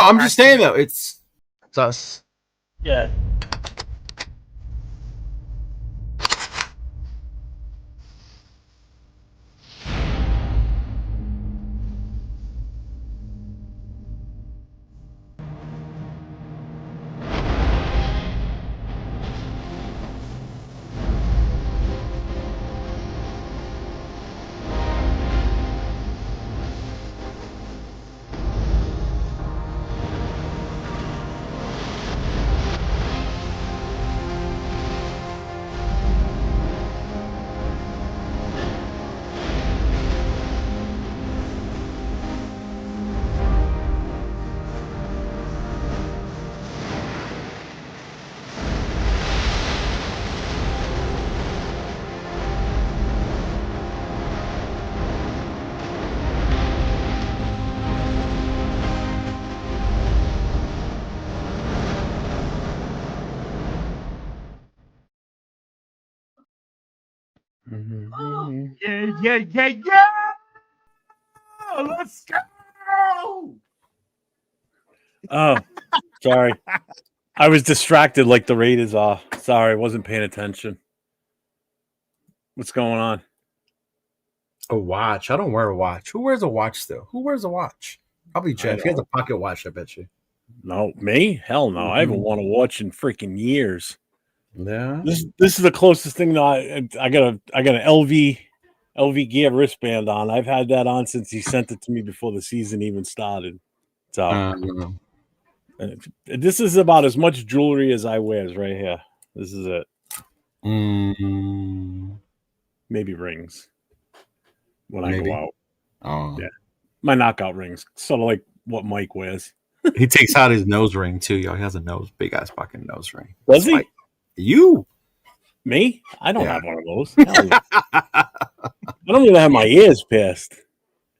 I'm just saying though, it's us. Yeah. Yeah. Let's go. Oh, sorry. I was distracted like the Raiders are. Sorry, I wasn't paying attention. What's going on? A watch. I don't wear a watch. Who wears a watch still? Who wears a watch? Probably Jeff. He has a pocket watch, I bet you. No, me? Hell no. I haven't worn a watch in freaking years. Yeah. This is the closest thing that I got an LV Gear wristband on. I've had that on since he sent it to me before the season even started. So this is about as much jewelry as I wears right here. This is it. Maybe rings when I go out. Oh, yeah. My knockout rings, sort of like what Mike wears. He takes out his nose ring too, y'all. He has a big ass fucking nose ring. Does he? Like, you? Me? I don't have one of those. I don't even have my ears pierced.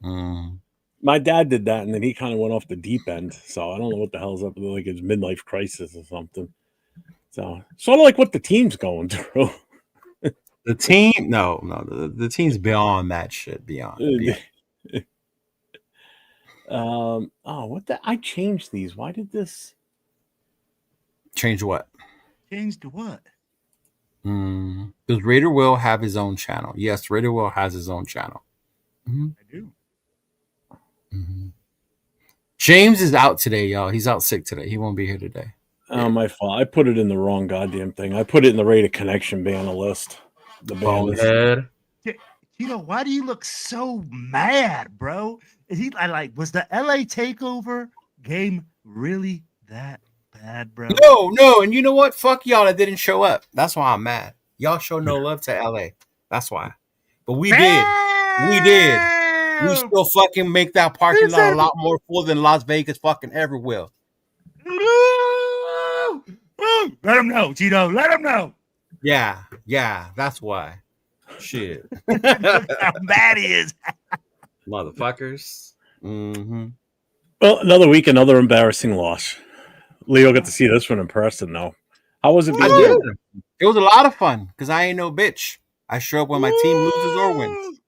My dad did that, and then he kind of went off the deep end. So I don't know what the hell's up with like his midlife crisis or something. So sort of like what the team's going through. The team? No. The team's beyond that shit. Beyond. What the? I changed these. Why did this change? What? Change to what? Does Raider Will have his own channel? Yes, Raider Will has his own channel. I do. James is out today, y'all. He's out sick today. He won't be here today. My fault. I put it in the wrong goddamn thing. I put it in the Raider Connection banner list. The banner. Why do you look so mad, bro? Is he was the LA takeover game really that bad, bro? No. And you know what? Fuck y'all that didn't show up. That's why I'm mad. Y'all show no love to LA. That's why. But we did. We still fucking make that parking lot a lot more full than Las Vegas fucking ever will. Let him know, Cheeto. Let him know. Yeah. That's why. Shit. Look how mad he is. Motherfuckers. Well, another week, another embarrassing loss. Leo got to see this one in person, though. How was it? It was a lot of fun because I ain't no bitch. I show up when my team loses or wins.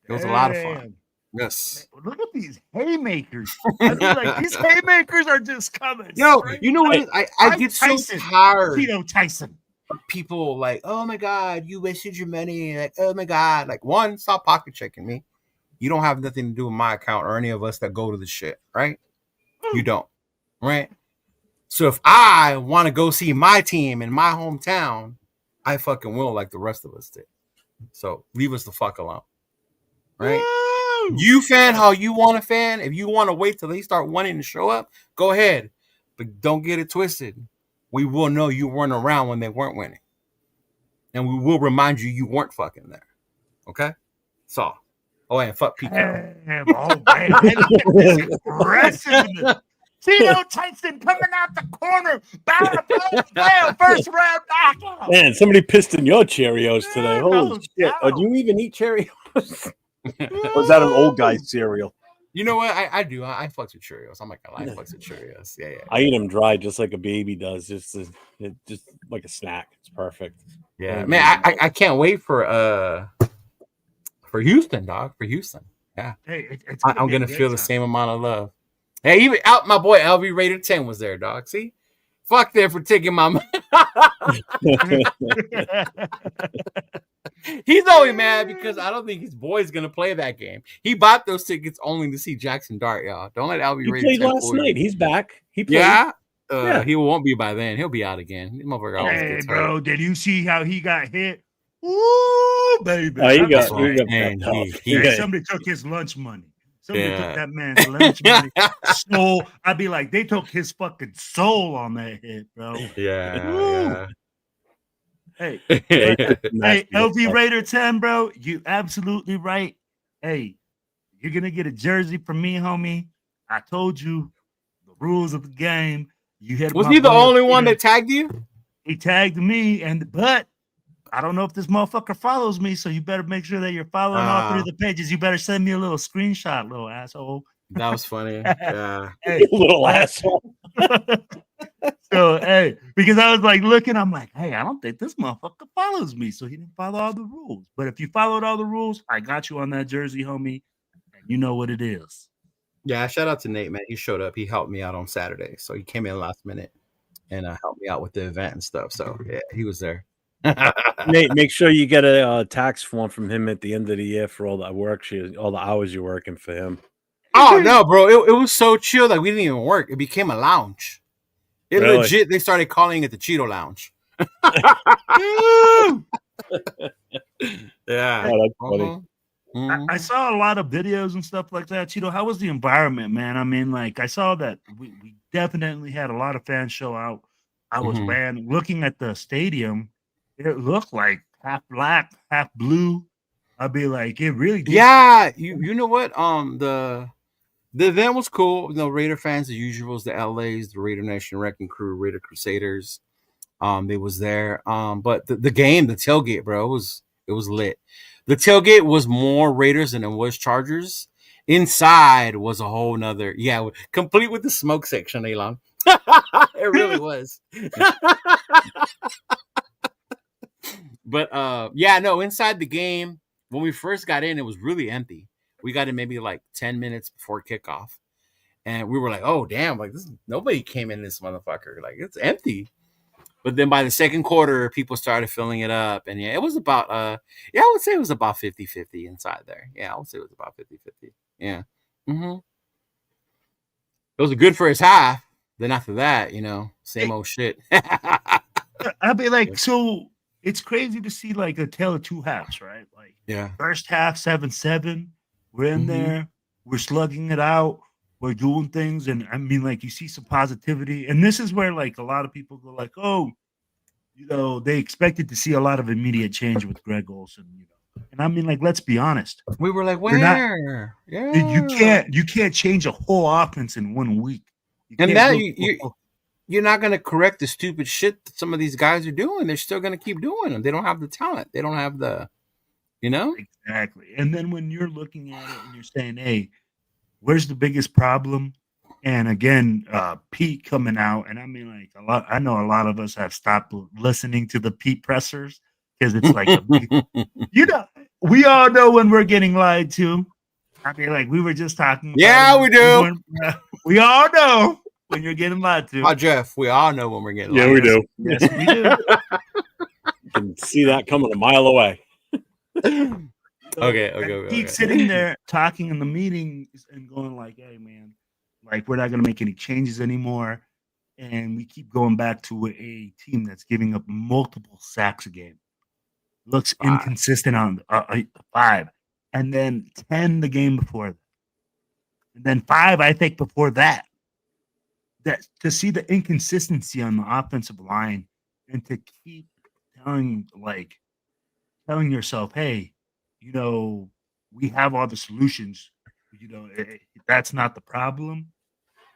It was a lot of fun. Yes. Man, look at these haymakers. I feel like these haymakers are just coming. Yo, you know what? I get Tyson, so tired. Cheeto Tyson. People like, oh my God, you wasted your money. Like, oh my God. Like, one, stop pocket checking me. You don't have nothing to do with my account or any of us that go to the shit, right? You don't, right? So if I want to go see my team in my hometown, I fucking will like the rest of us did. So leave us the fuck alone, right? You fan how you want to fan. If you want to wait till they start wanting to show up, go ahead. But don't get it twisted. We will know you weren't around when they weren't winning. And we will remind you weren't fucking there. Okay? So, and fuck Pete Carroll. Oh, man. Aggressive. Cheeto Tyson coming out the corner. First round knockout. Man, somebody pissed in your Cheerios today. Holy shit. Oh, do you even eat Cheerios? Or is that an old guy cereal? You know what? I do. I fucks with Cheerios. I'm not gonna lie. I fucks with Cheerios. Yeah. I eat them dry just like a baby does. Just like a snack. It's perfect. Yeah, man. I can't wait for Houston, dog. For Houston. Yeah. Hey, I'm gonna feel the same amount of love. Hey, even out my boy LV Raider 10 was there, dog. See? Fuck them for taking my money. He's only mad because I don't think his boy's gonna play that game. He bought those tickets only to see Jackson Dart, y'all. Don't let LV He Raider played 10 last fool you. night. He's back. He played. Yeah. Yeah. He won't be by then. He'll be out again. This motherfucker always Hey, gets bro, hurt. did you see how he got hit? Ooh, baby. Oh, he I'm got, sorry. he got Man, tough. he- Somebody took his lunch money. Somebody Yeah. took that man's lunch money. Soul. I'd be like, they took his fucking soul on that hit, bro. Yeah. Hey, Yeah, he but, took some hey, nasty LV hits. Raider 10, bro, you absolutely right. Hey, you're gonna get a jersey from me, homie. I told you the rules of the game. You hit Was my he the boy only up one there. that tagged you? He tagged me, but I don't know if this motherfucker follows me, so you better make sure that you're following all three of the pages. You better send me a little screenshot, little asshole. That was funny. Yeah. Hey, Little asshole. so hey, because I was like looking, I'm like, hey, I don't think this motherfucker follows me, so he didn't follow all the rules. But if you followed all the rules, I got you on that jersey, homie, and you know what it is. Yeah, shout out to Nate, man. He showed up. He helped me out on Saturday. So he came in last minute and helped me out with the event and stuff. So yeah, he was there. Nate, make sure you get a tax form from him at the end of the year for all the all the hours you're working for him. Oh no, bro. It was so chill that we didn't even work. It became a lounge. It Really? legit, they started calling it the Cheeto Lounge. Yeah. Oh, that's funny. I saw a lot of videos and stuff like that. Cheeto, how was the environment, man? I mean, like, I saw that we definitely had a lot of fans show out. I was looking at the stadium. It looked like half black, half blue. I'd be like, it really did. Yeah, you know what? The event was cool. You know, Raider fans, the usuals, the LAs, the Raider Nation Wrecking Crew, Raider Crusaders. They was there. But the game, the tailgate, bro, it was lit. The tailgate was more Raiders than it was Chargers. Inside was a whole nother, complete with the smoke section, Elon. It really was. But inside the game, when we first got in, it was really empty. We got in maybe like 10 minutes before kickoff. And we were like, oh damn, like this nobody came in this motherfucker. Like it's empty. But then by the second quarter, people started filling it up. And it was about I would say it was about 50-50 inside there. Yeah, I would say it was about 50-50. Yeah. Mm-hmm. It was good for his half. Then after that, same old shit. I'd be like, so it's crazy to see like a tale of two halves, right? Like, yeah. First half 7-7. We're in there, we're slugging it out, we're doing things, and I mean, like, you see some positivity, and this is where like a lot of people go like, oh, they expected to see a lot of immediate change with Greg Olson, and I mean, like, let's be honest, We were like, You're not- yeah. you can't change a whole offense in 1 week, And now you're not going to correct the stupid shit that some of these guys are doing. They're still going to keep doing them. They don't have the talent. They don't have the, Exactly. And then when you're looking at it and you're saying, hey, where's the biggest problem? And again, Pete coming out, and I mean, like, I know a lot of us have stopped listening to the Pete pressers because it's like, we all know when we're getting lied to. I mean, like, we were just talking about Yeah, we do. We all know when you're getting lied to. Oh, Jeff, we all know when we're getting Yeah, lied we to. do. Yes, we do. You can see that coming a mile away. Okay. Pete sitting there talking in the meeting and going like, hey, man, like, we're not going to make any changes anymore. And we keep going back to a team that's giving up multiple sacks a game. Looks inconsistent on 5. And then 10 the game before that. And then 5, I think, before that. That to see the inconsistency on the offensive line and to keep telling yourself, hey, we have all the solutions. That's not the problem.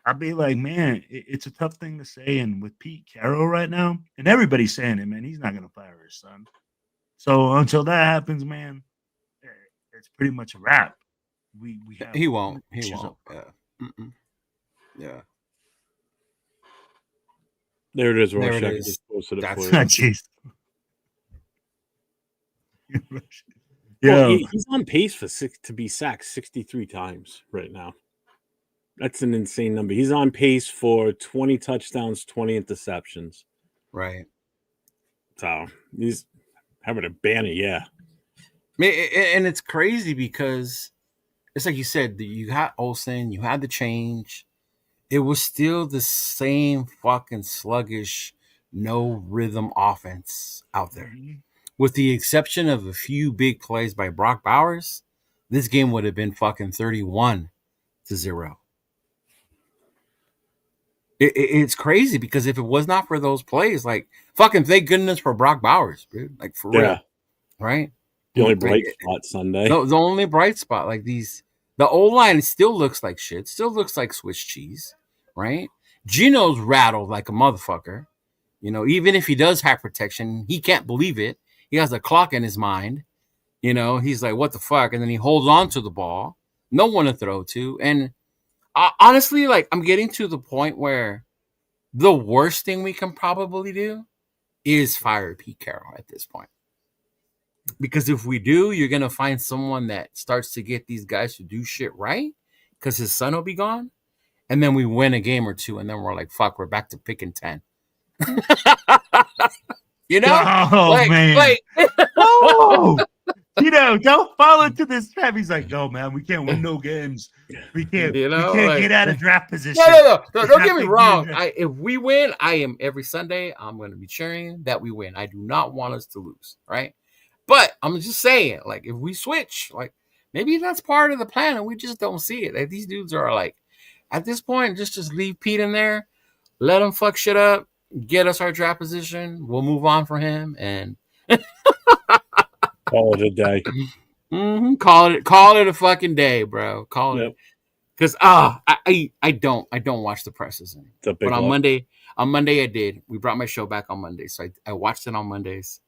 I'd be like, man, it's a tough thing to say. And with Pete Carroll right now, and everybody's saying it, man, he's not going to fire his son. So until that happens, man, it's pretty much a wrap. We have he won't. Yeah. Yeah. There it is, There Rosh. it I is. just posted it That's for you. Jeez. Well, he's on pace to be sacked 63 times right now. That's an insane number. He's on pace for 20 touchdowns, 20 interceptions. Right. So he's having a banner, yeah. And it's crazy because it's like you said, you had Olson, you had the change. It was still the same fucking sluggish, no rhythm offense out there. With the exception of a few big plays by Brock Bowers, this game would have been fucking 31-0. It's crazy because if it was not for those plays, like fucking thank goodness for Brock Bowers, dude. Like for real, right? The only bright spot Sunday. The only bright spot, like these, the O line still looks like shit. Still looks like Swiss cheese, right? Gino's rattled like a motherfucker. You know, even if he does have protection, he can't believe it. He has a clock in his mind. You know, he's like, what the fuck? And then he holds on to the ball. No one to throw to. And honestly, like, I'm getting to the point where the worst thing we can probably do is fire Pete Carroll at this point. Because if we do, you're going to find someone that starts to get these guys to do shit right because his son will be gone. And then we win a game or two, and then we're like, fuck, we're back to picking 10. You know? Oh, man. Oh! You know, don't fall into this trap. He's like, no, man, we can't win no games. We can't, we can't get out of draft position. No. Don't get me wrong. If we win, I am every Sunday, I'm going to be cheering that we win. I do not want us to lose, right? But I'm just saying, like, if we switch, like, maybe that's part of the plan and we just don't see it. Like, these dudes are like, at this point, just leave Pete in there, let him fuck shit up, get us our draft position. We'll move on for him and call it a day. Call it a fucking day, bro. Call it, because I don't watch the presses anymore. But on Monday I did. We brought my show back on Monday, so I watched it on Mondays,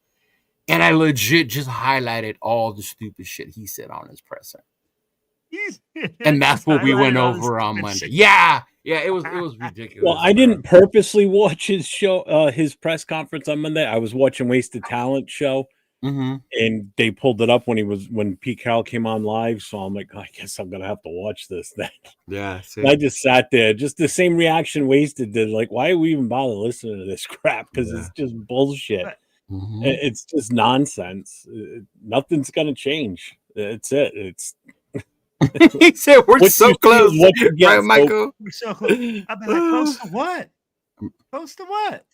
and I legit just highlighted all the stupid shit he said on his presser, and that's what we went over on Monday. Yeah, it was ridiculous. Well, I didn't purposely watch his show, his press conference on Monday. I was watching Wasted Talent show. Mm-hmm. And they pulled it up when Pete Carroll came on live. So I'm like, I guess I'm gonna have to watch this then. Yeah. I just sat there, just the same reaction Wasted did. Like, why are we even bother listening to this crap? Because it's just bullshit. Mm-hmm. It's just nonsense. Nothing's gonna change. It's it. It's. He said we're so close, right, Michael? We're so close. I've been like, close to what? Close to what?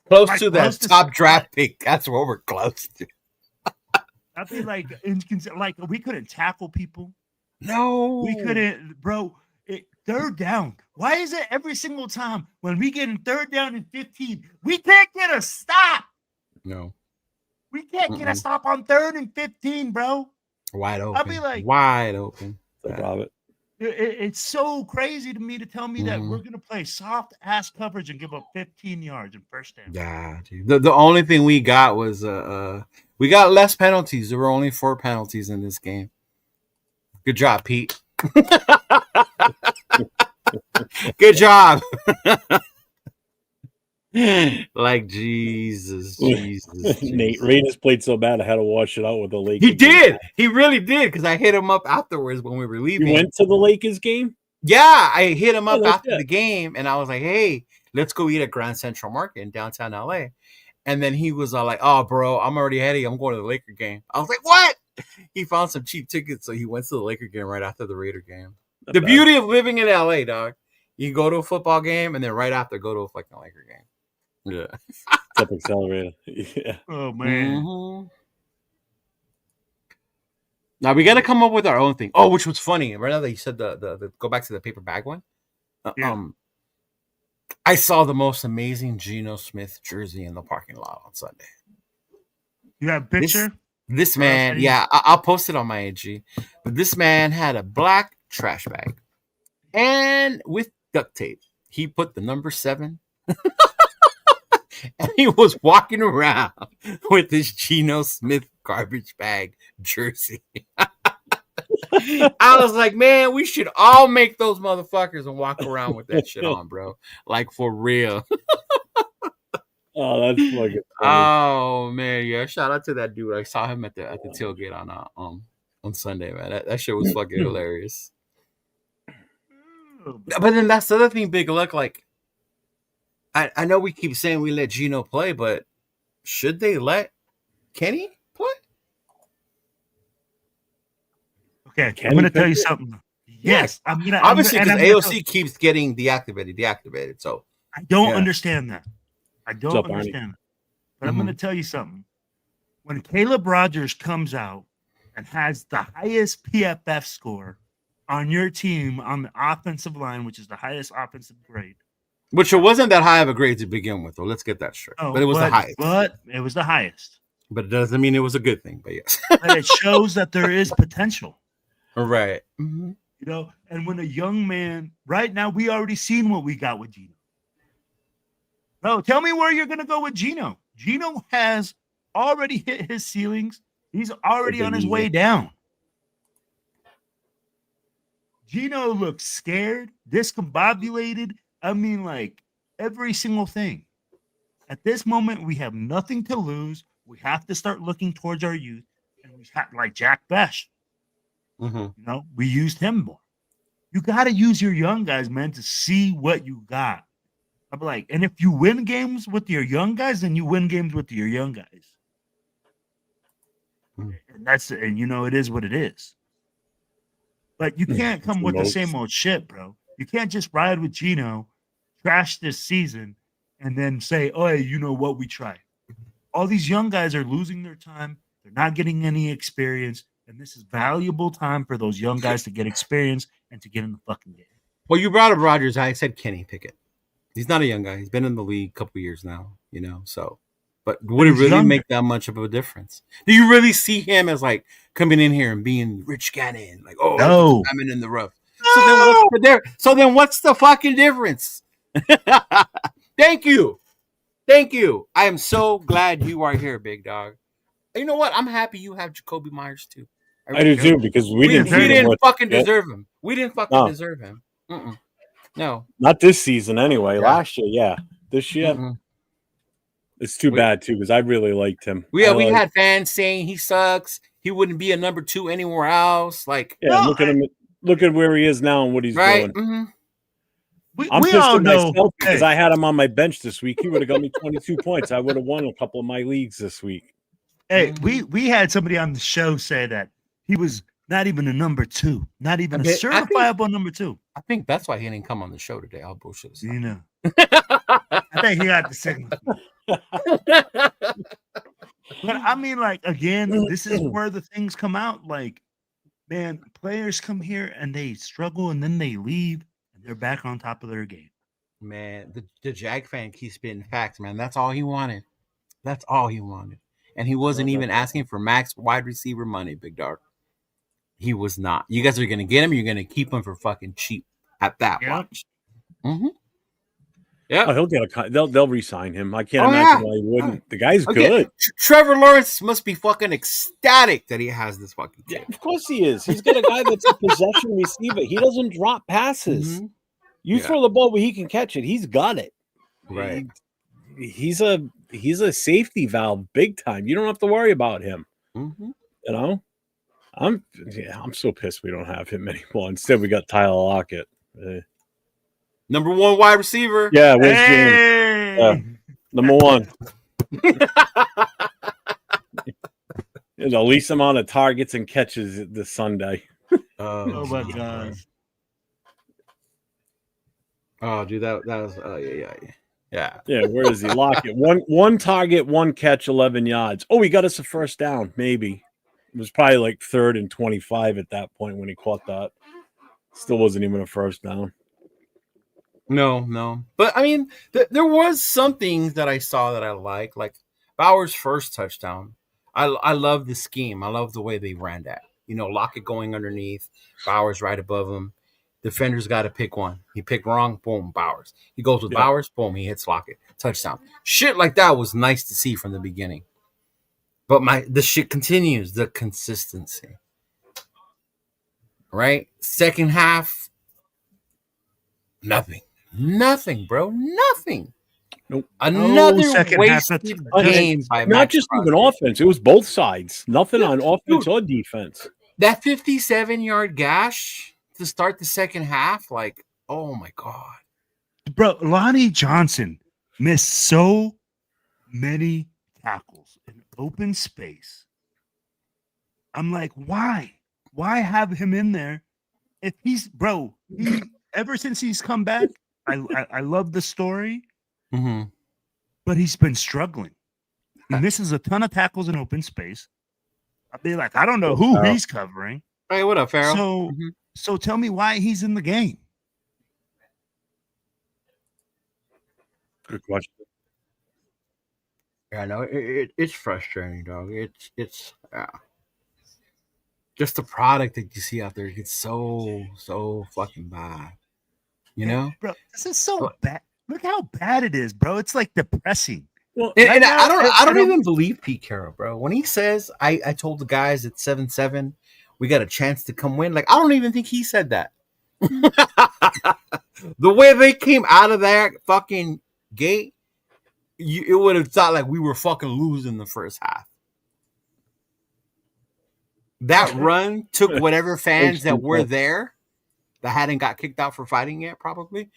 Close to that top draft pick. That's what we're close to. I'd be like, we couldn't tackle people. No, we couldn't, bro. Third down. Why is it every single time when we get in third down and 15, we can't get a stop? No, we can't get a stop on 3rd and 15, bro. Wide open. I'll be like, wide open. It's so crazy to me to tell me that we're gonna play soft ass coverage and give up 15 yards in first down. Yeah, dude. The only thing we got was we got less penalties. There were only 4 penalties in this game. Good job, Pete. Good job. Like Jesus. Nate, Raiders played so bad I had to wash it out with the Lakers. He did. He really did, because I hit him up afterwards when we were leaving. You went to the Lakers game? Yeah, I hit him up after the game, and I was like, hey, let's go eat at Grand Central Market in downtown LA. And then he was like, oh, bro, I'm already ahead of you. I'm going to the Laker game. I was like, what? He found some cheap tickets, so he went to the Laker game right after the Raider game. The beauty of living in LA, dog. You can go to a football game, and then right after go to a fucking Laker game. Yeah. Step accelerator. Yeah. Oh man. Mm-hmm. Now we got to come up with our own thing. Oh, which was funny. Right now that you said the go back to the paper bag one. I saw the most amazing Geno Smith jersey in the parking lot on Sunday. You have a picture? This man, I'll post it on my IG. But this man had a black trash bag, and with duct tape, he put the number 7. And he was walking around with this Geno Smith garbage bag jersey. I was like, man, we should all make those motherfuckers and walk around with that shit on, bro. Like, for real. Oh, that's fucking funny. Oh, man, yeah. Shout out to that dude. I saw him at the tailgate on Sunday, man. That shit was fucking hilarious. But then that's the other thing, Big Luck. Like, I know we keep saying we let Gino play, but should they let Kenny play? Okay, I'm going to tell you something. Yes, obviously because AOC keeps getting deactivated. So I don't understand that. I don't understand that. But I'm going to tell you something. When Caleb Rogers comes out and has the highest PFF score on your team on the offensive line, which is the highest offensive grade, which it wasn't that high of a grade to begin with, though. Let's get that straight. Oh, but it was the highest. But it was the highest. But it doesn't mean it was a good thing. But yes, but it shows that there is potential. Right. You know, and when a young man, right now, we already seen what we got with Gino. No, tell me where you're going to go with Gino. Gino has already hit his ceilings. He's already on his way down. Gino looks scared, discombobulated. I mean, like every single thing. At this moment, we have nothing to lose. We have to start looking towards our youth. And we have, like Jack Besh. You know, we used him more. You got to use your young guys, man, to see what you got. I'm like, and if you win games with your young guys, then you win games with your young guys. And you know, it is what it is. But you can't come with the same old shit, bro. You can't just ride with Gino, trash this season, and then say, oh, hey, you know what, we tried. All these young guys are losing their time. They're not getting any experience. And this is valuable time for those young guys to get experience and to get in the fucking game. Well, you brought up Rodgers. I said Kenny Pickett. He's not a young guy. He's been in the league a couple years now, you know, so. But would it really make that much of a difference? Do you really see him as like coming in here and being Rich Gannon? Like, oh, no. I'm in the rough. No. So then what's the fucking difference? Thank you. I am so glad you are here, big dog. You know what? I'm happy you have Jacoby Myers too. I do too, because we didn't fucking deserve him. We didn't fucking deserve him. No. Not this season anyway. Yeah. Last year, yeah. This year, it's too bad too, because I really liked him. We had fans saying he sucks. He wouldn't be a number 2 anywhere else. Like, look at him. Look at where he is now and what he's doing. I'm pissed at myself because I had him on my bench this week. He would have got me 22 points. I would have won a couple of my leagues this week. Hey, we had somebody on the show say that he was not even a number 2, not even a certifiable number 2. I think that's why he didn't come on the show today. I'll bullshit. You know, I think he got the signal. But I mean, like, again, this is where the things come out. Like, man, players come here and they struggle and then they leave and they're back on top of their game. Man, the Jag fan keeps spitting facts, man. That's all he wanted. That's all he wanted. And he wasn't even asking for max wide receiver money, big dog. He was not. You guys are going to get him. You're going to keep him for fucking cheap at that watch. Yeah, he'll get they'll re-sign him. I can't imagine why he wouldn't. The guy's good. Trevor Lawrence must be fucking ecstatic that he has this fucking kid. Yeah, of course he is. He's got a guy that's a possession receiver. He doesn't drop passes. You throw the ball where he can catch it. He's got it. Right. He's a safety valve big time. You don't have to worry about him. You know? I'm so pissed we don't have him anymore. Instead, we got Tyler Lockett. Number 1 wide receiver. Yeah, where's James? Yeah, number 1. The least amount of targets and catches this Sunday. Oh my God. Oh, dude, that was yeah. Where is he? Lockett. One target, 1 catch, 11 yards. Oh, he got us a first down. Maybe it was probably like 3rd and 25 at that point when he caught that. Still wasn't even a first down. No. But, I mean, there was some things that I saw that I like Bauer's first touchdown. I love the scheme. I love the way they ran that. You know, Lockett going underneath, Bauer's right above him. Defender's got to pick one. He picked wrong, boom, Bowers. He goes with Bowers, boom, he hits Lockett. Touchdown. Shit like that was nice to see from the beginning. But the shit continues, the consistency. Right? Second half, nothing. Nothing, bro. Nothing. Nope. Another wasted game by not Max just Crosby. Even offense. It was both sides. Nothing on offense or defense. That 57-yard gash to start the second half, like, Oh my god, bro! Lonnie Johnson missed so many tackles in open space. I'm like, why? Why have him in there? If he's he ever since he's come back, I love the story, but he's been struggling. He misses a ton of tackles in open space. I'd be like, I don't know who he's covering. Hey, what up, Farrell? So tell me why he's in the game. Good question. Yeah, no, it's frustrating, dog. It's just the product that you see out there gets so fucking bad. You know, bro, this is so bad. Look how bad it is, bro. It's like depressing. Well, and I don't even believe Pete Carroll, bro. When he says, I told the guys at 7-7, we got a chance to come win. Like, I don't even think he said that. The way they came out of that fucking gate, it would have thought like we were fucking losing the first half. That run took whatever fans that were there that hadn't got kicked out for fighting yet, probably.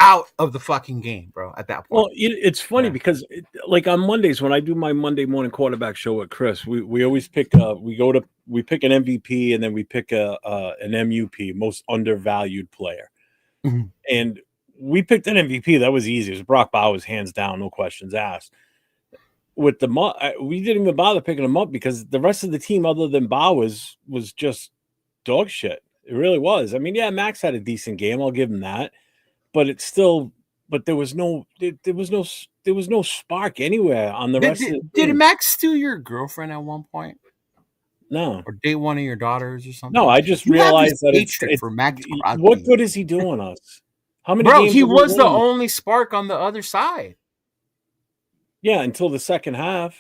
Out of the fucking game, bro, at that point. Well, it's funny because like on Mondays when I do my Monday morning quarterback show with Chris, we always pick we pick an MVP and then we pick an MUP, most undervalued player. And we picked an MVP. That was easy. It was Brock Bowers, hands down, no questions asked. With we didn't even bother picking him up because the rest of the team other than Bowers was just dog shit. It really was. I mean, yeah, Max had a decent game. I'll give him that. But it's still, there was no spark anywhere on the rest of the team. Did Max steal your girlfriend at one point? No. Or date one of your daughters or something? No, I just realized that it's for Max. What good is he doing us? How many Bro, games he was the only spark on the other side. Yeah, until the second half.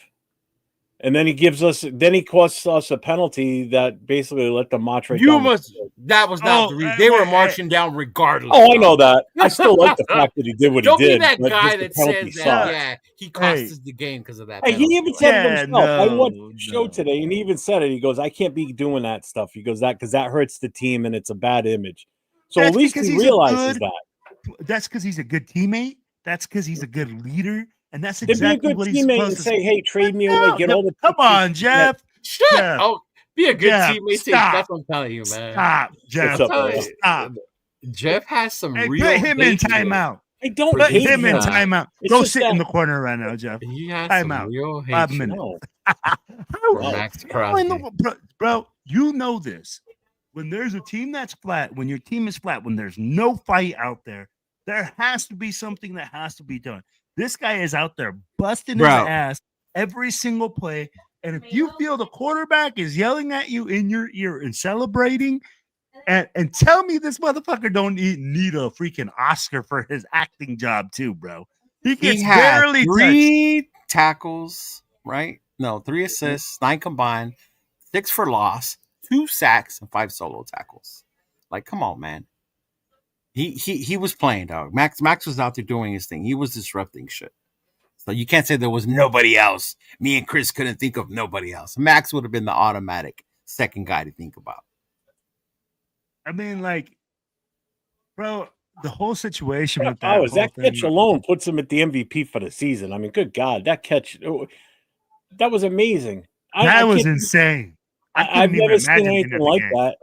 And then he costs us a penalty that basically let them march right down. That was not the reason. They were marching down regardless. Oh, I know that. I still like the fact that he did what he did. Don't be that guy that says that, he cost us the game because of that. Hey, he even said it himself. I watched the show today, and he even said it. He goes, I can't be doing that stuff. He goes, because that hurts the team, and it's a bad image. So at least he realizes that. That's because he's a good teammate. That's because he's a good leader. And that's exactly what he's supposed to say. Hey, trade me away. Get all the. Come on, Jeff. Jeff. Oh, be a good teammate. Stop. That's what I'm telling you, man. Stop, Jeff. Stop. Jeff has some real. Put him in timeout. I don't put him in timeout. Go sit in the corner right now, Jeff. He has timeout. Real 5 minutes. Max Crosby. Bro, you know this. When there's a team that's flat, when your team is flat, when there's no fight out there has to be something that has to be done. This guy is out there busting his ass every single play. And if you feel the quarterback is yelling at you in your ear and celebrating, and tell me this motherfucker don't need a freaking Oscar for his acting job too, bro. He gets barely 3 tackles, right? No, 3 assists, 9 combined, 6 for loss, 2 sacks, and 5 solo tackles. Like, come on, man. He was playing, dog. Max was out there doing his thing. He was disrupting shit. So you can't say there was nobody else. Me and Chris couldn't think of nobody else. Max would have been the automatic second guy to think about. I mean, like, bro, the whole situation with that catch alone puts him at the MVP for the season. I mean, good God, that catch, that was amazing. That was insane. I've never seen anything like that.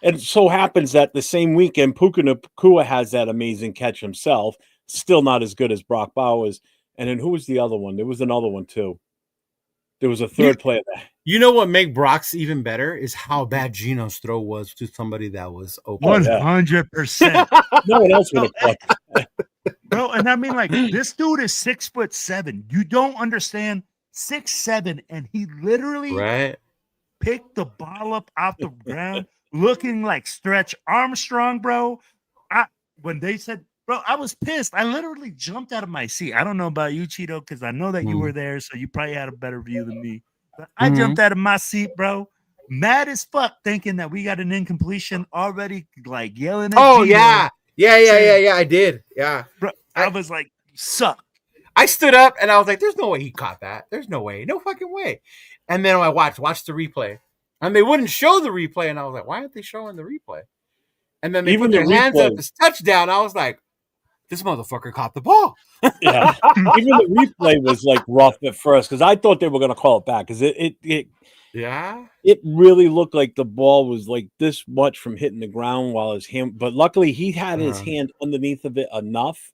And so happens that the same weekend, Puka Nacua has that amazing catch himself. Still not as good as Brock Bowers. And then who was the other one? There was another one too. There was a third player. You know what made Brock's even better is how bad Gino's throw was to somebody that was open. 100%. No one else would have caught. Bro, and I mean, like, this dude is 6'7". You don't understand. 6'7", and he literally picked the ball up off the ground, looking like Stretch Armstrong, bro. When they said, bro, I was pissed. I literally jumped out of my seat. I don't know about you, Cheeto, because I know that you were there, so you probably had a better view than me. But I jumped out of my seat, bro. Mad as fuck, thinking that we got an incompletion already, like yelling at Cheeto. Yeah, I did. Yeah. Bro, I was like, suck. I stood up and I was like, there's no way he caught that. There's no way. No fucking way. And then I watched the replay. And they wouldn't show the replay. And I was like, why aren't they showing the replay? And then they Even put the their hands up replay. as touchdown. I was like, this motherfucker caught the ball. Yeah. Even the replay was like rough at first because I thought they were going to call it back because Yeah. it really looked like the ball was like this much from hitting the ground while his hand. But luckily, he had his hand underneath of it enough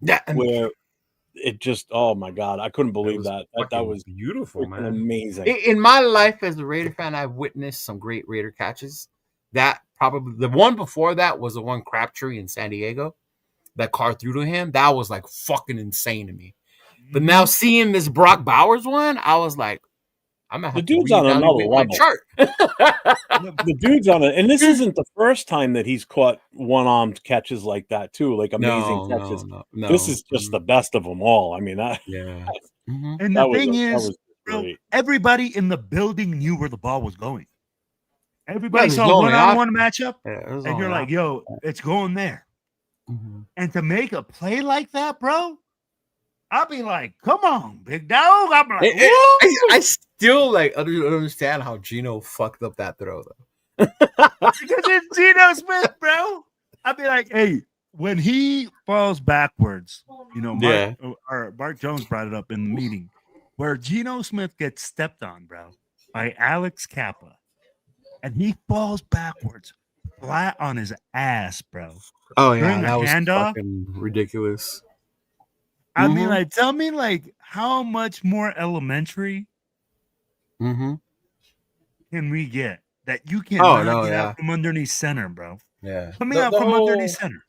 Yeah. where it just. Oh my god, I couldn't That believe was that. That fucking was beautiful, freaking man. amazing. In my life as a Raider fan, I've witnessed some great Raider catches. That probably the one before that was the one Crabtree in San Diego that Carr threw to him. That was like fucking insane to me. But now seeing this Brock Bowers one, I was like, I'm gonna The have to dude's on another reevaluate my level. chart. The dude's on it, and this isn't the first time that he's caught one-armed catches like that too, like amazing catches. No. This is just the best of them all. I mean, Yeah. And the thing is, bro, great. everybody in the building knew where the ball was going. Everybody there's saw only one-on-one matchup, there's and you're only like, yo, it's going there. Mhm. And to make a play like that, bro, I'll be like, come on, big dog. I'm like, I still like understand how Gino fucked up that throw though. because it's Geno Smith, bro. I'll be like, hey, when he falls backwards, you know, Mark Jones brought it up in the meeting where Geno Smith gets stepped on, bro, by Alex Kappa, and he falls backwards, flat on his ass, bro. Oh yeah, During a that was handoff? fucking ridiculous. I mean, like, tell me, like, how much more elementary can we get that you cannot get out from underneath center, bro? Yeah, Coming out from underneath center.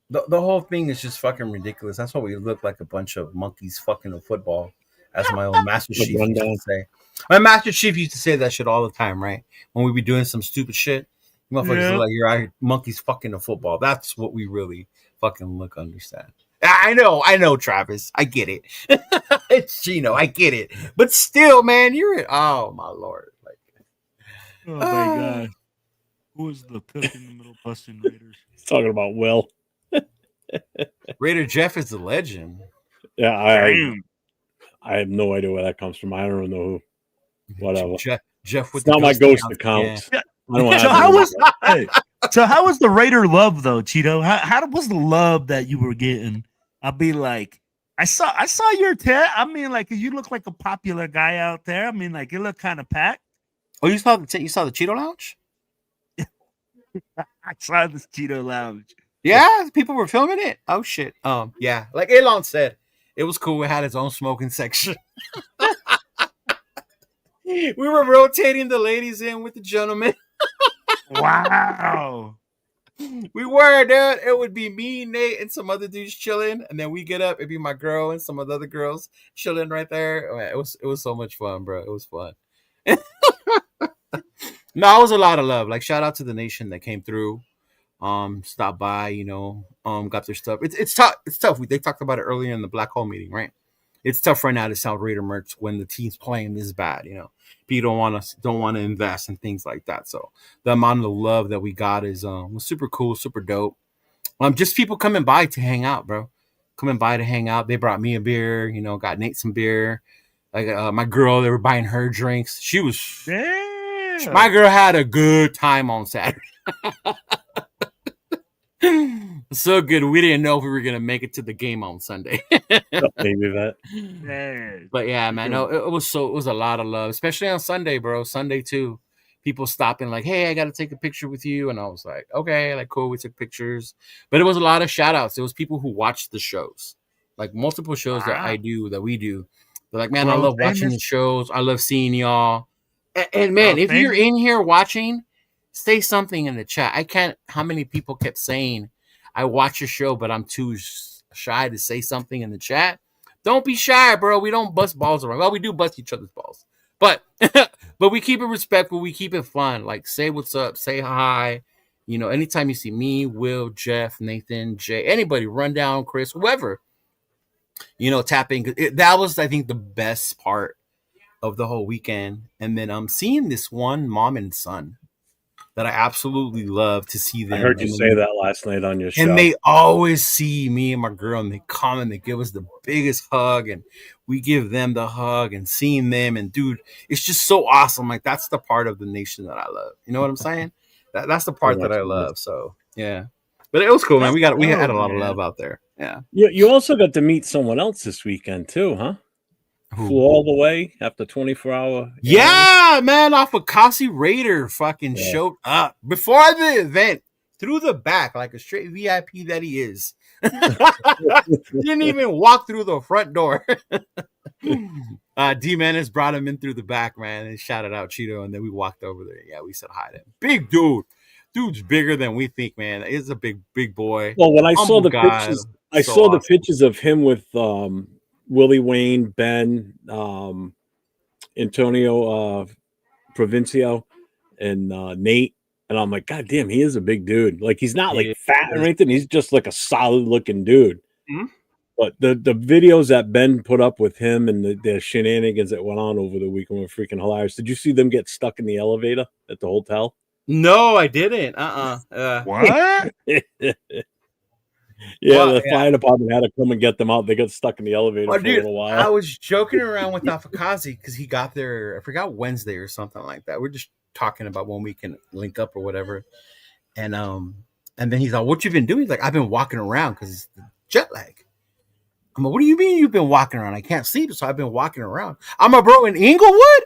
The whole thing is just fucking ridiculous. That's why we look like a bunch of monkeys fucking a football, as my old Master Chief used to say. My Master Chief used to say that shit all the time, right? When we be doing some stupid shit, motherfuckers look like you're out here monkeys fucking a football. That's what we really fucking understand. I know, Travis. I get it. It's Gino. I get it. But still, man, oh my lord. Like, oh my god. Who is the cook in the middle busting Raiders? He's talking about Will. Raider Jeff is the legend. Yeah, I have no idea where that comes from. I don't know who. Whatever. Jeff with it's not my ghost account. Yeah. So how was the Raider love though, Cheeto? How was the love that you were getting? I'll be like, I saw your tat. I mean, like, you look like a popular guy out there. I mean, like, you look kind of packed. Oh, you saw the Cheeto Lounge? I saw this Cheeto Lounge. Yeah, people were filming it. Oh shit. Yeah, like Elon said, it was cool. It had its own smoking section. We were rotating the ladies in with the gentlemen. Wow. We were, dude. It would be me, Nate, and some other dudes chilling, and then we get up. It'd be my girl and some of the other girls chilling right there. Oh, man, it was so much fun, bro. It was fun. No, it was a lot of love. Like, shout out to the nation that came through, stopped by, got their stuff. It's tough. It's tough. They talked about it earlier in the Black Hole meeting, right? It's tough right now to sell Raider merch when the team's playing this bad. People don't want to invest in things like that. So the amount of love that we got is was super cool, super dope. Just people coming by to hang out, bro. Coming by to hang out. They brought me a beer. Got Nate some beer. Like my girl, they were buying her drinks. She was. Damn. My girl had a good time on Saturday. So good. We didn't know if we were gonna make it to the game on Sunday. Maybe that. But yeah, man, no, it was a lot of love, especially on Sunday, bro. Sunday too. People stopping like, hey, I got to take a picture with you, and I was like, okay, like cool. We took pictures, but it was a lot of shout outs. There was people who watched the shows, like multiple shows that we do. They're like, man, I love watching the shows. I love seeing y'all. And man, if you're in here watching, say something in the chat. I can't. How many people kept saying, I watch your show, but I'm too shy to say something in the chat. Don't be shy, bro. We don't bust balls around. Well, we do bust each other's balls, but we keep it respectful. We keep it fun. Like, say what's up, say hi. Anytime you see me, Will, Jeff, Nathan, Jay, anybody, Rundown, Chris, whoever, tapping. That was, I think, the best part of the whole weekend. And then I'm seeing this one mom and son that I absolutely love to see them. I heard you say that last night on your show. And they always see me and my girl, and they come and they give us the biggest hug, and we give them the hug, and seeing them, and dude, it's just so awesome. Like, that's the part of the nation that I love. You know what I'm saying? That's the part that I love. So yeah, but it was cool, man. We had a lot of love out there. Yeah. You also got to meet someone else this weekend too, huh? Flew all the way after 24-hour. Yeah, man. Off of Kasi Raider fucking showed up before the event through the back like a straight VIP that he is. Didn't even walk through the front door. D Menace brought him in through the back, man, and shouted out Cheeto, and then we walked over there. Yeah, we said hi to him. Big dude's bigger than we think, man. He's a big boy. Well, when I saw the pictures, I saw the pictures of him with Willie Wayne, Ben, Antonio Provincio, and Nate. And I'm like, God damn, he is a big dude. Like, he's not like fat or anything. He's just like a solid looking dude. Mm-hmm. But the videos that Ben put up with him and the shenanigans that went on over the weekend were freaking hilarious. Did you see them get stuck in the elevator at the hotel? No, I didn't. What? The fire department had to come and get them out. They got stuck in the elevator for a little while. I was joking around with Afakazi because he got there, I forgot, Wednesday or something like that. We're just talking about when we can link up or whatever. And then he's like, what you been doing? He's like, I've been walking around because it's the jet lag. I'm like, what do you mean you've been walking around? I can't sleep, so I've been walking around. I'm like, bro, in Inglewood?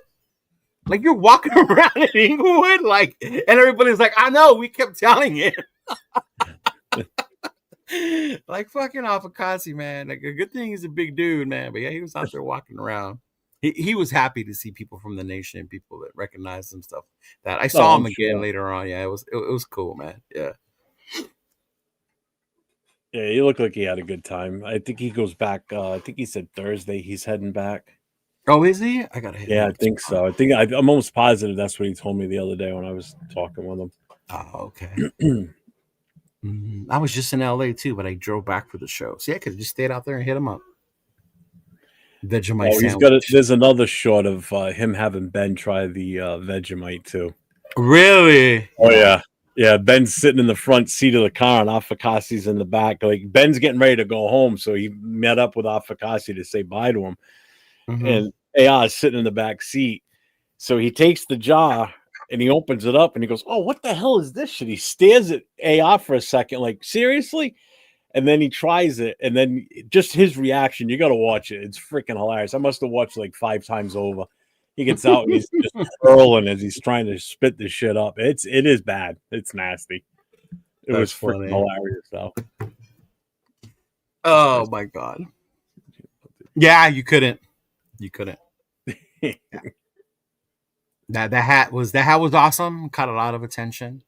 Like, you're walking around in Inglewood? Like, and everybody's like, I know, we kept telling him. Like, fucking Afakazi, man. Like, a good thing he's a big dude, man. But yeah, he was out there walking around. He was happy to see people from the nation, people that recognized him, stuff. That I saw him again later on. Yeah, it was cool, man. Yeah. Yeah, he looked like he had a good time. I think he goes back. I think he said Thursday he's heading back. Oh, is he? I gotta hit him. I think so. I'm almost positive that's what he told me the other day when I was talking with him. Oh, okay. I was just in LA too, but I drove back for the show. So yeah, I could have just stayed out there and hit him up. Vegemite sandwich. There's another shot of him having Ben try the Vegemite too. Really? Oh yeah. Yeah, Ben's sitting in the front seat of the car and Afakasi's in the back. Like, Ben's getting ready to go home, so he met up with Afakasi to say bye to him. Mm-hmm. And AR is sitting in the back seat. So he takes the jar and he opens it up and he goes, oh, what the hell is this shit? He stares at AR for a second, like, seriously? And then he tries it, and then just his reaction, you got to watch it. It's freaking hilarious. I must have watched like 5 times over. He gets out and he's just hurling as he's trying to spit this shit up. It is bad. It's nasty. It was freaking hilarious though. Oh my god. Yeah, you couldn't. Yeah. That hat was awesome. Caught a lot of attention.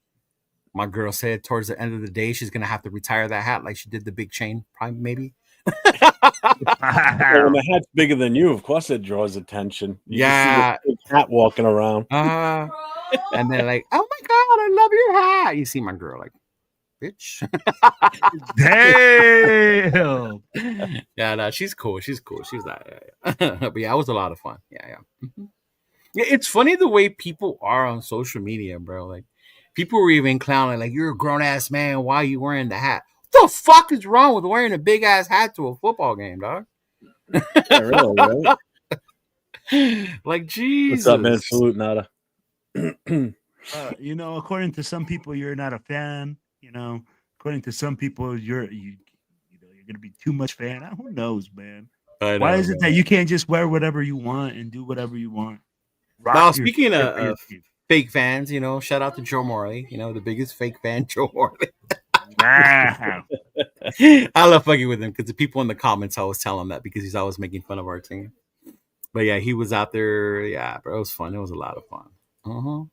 My girl said towards the end of the day she's gonna have to retire that hat like she did the big chain, probably maybe. Well, when the hat's bigger than you, of course it draws attention. You see the hat walking around. And they're like, oh my god, I love your hat. You see my girl like, bitch. Damn. Yeah, no, she's cool. She's not. Yeah. But yeah, it was a lot of fun. Yeah. Mm-hmm. Yeah, it's funny the way people are on social media, bro. Like, people were even clowning, like, you're a grown ass man. Why are you wearing the hat? What the fuck is wrong with wearing a big ass hat to a football game, dog? Yeah, really, right? Like, Jesus. What's up, man? Salute, Nada. According to some people, you're not a fan. According to some people, you're gonna be too much fan. Who knows, man? Why is it that you can't just wear whatever you want and do whatever you want? Now, speaking of fake fans, shout out to Joe Morley. The biggest fake fan, Joe Morley. Wow. I love fucking with him because the people in the comments always tell him that because he's always making fun of our team. But yeah, he was out there. Yeah, bro, it was fun. It was a lot of fun.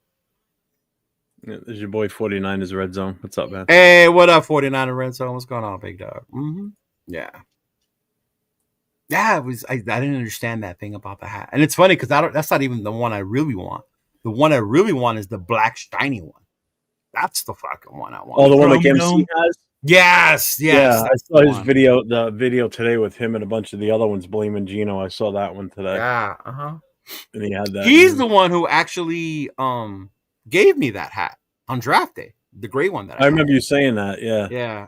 Yeah, this is your boy 49ers Red Zone. What's up, man? Hey, what up, 49er Red Zone? What's going on, big dog? Yeah. Yeah, I didn't understand that thing about the hat. And it's funny because that's not even the one I really want. The one I really want is the black shiny one. That's the fucking one I want. Oh, the one like MC has? Yes. Yeah, I saw his video, the video today with him and a bunch of the other ones, Blame and Gino. I saw that one today. Yeah, And he had that. He's the one who actually gave me that hat on draft day, the gray one that I remember you saying that. Yeah. Yeah.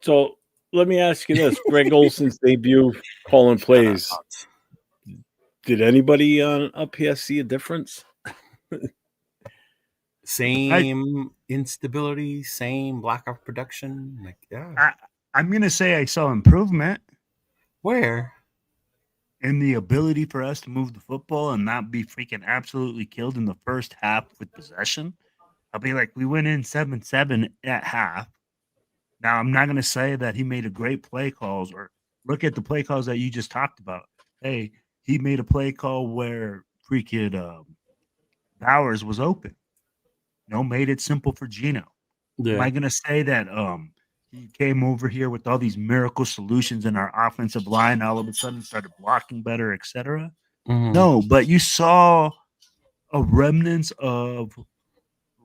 So let me ask you this: Greg Olson's debut calling plays. Did anybody up here see a difference? Same instability, same lack of production. Like, yeah. I'm gonna say I saw improvement Where? in the ability for us to move the football and not be freaking absolutely killed in the first half with possession. I'll be like, we went in 7-7 at half. Now, I'm not going to say that he made a great play calls or look at the play calls that you just talked about. Hey, he made a play call where freaking Bowers was open. Made it simple for Gino. Yeah. Am I going to say that he came over here with all these miracle solutions in our offensive line, all of a sudden started blocking better, etc.? Mhm. No, but you saw a remnants of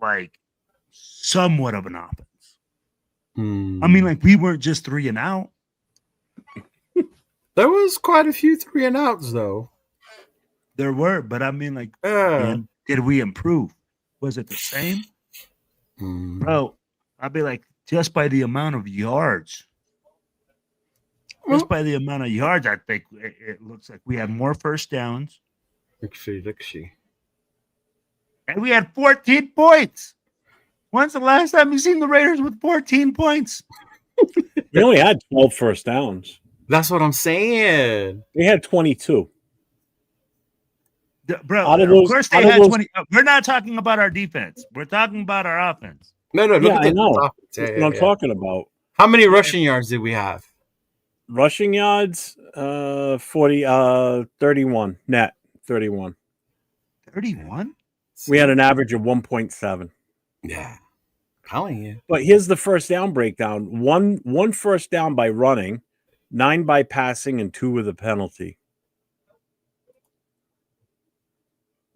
like somewhat of an offense. I mean, like we weren't just 3 and out. There was quite a few 3 and outs though. There were, but I mean, like, man, did we improve? Was it the same? Bro, I'd be like, just by the amount of yards. Just by the amount of yards, I think it looks like we had more first downs. Let's see. And we had 14 points. When's the last time you seen the Raiders with 14 points? We only had 12 first downs. That's what I'm saying. We had 22. Bro, of course they had 20. We're not talking about our defense. We're talking about our offense. No, look at I know. That's what I'm talking about. How many rushing yards did we have? Rushing yards, 31 net, 31. 31? We had an average of 1.7. Yeah, telling you. But here's the first down breakdown: one first down by running, 9 by passing, and 2 with a penalty.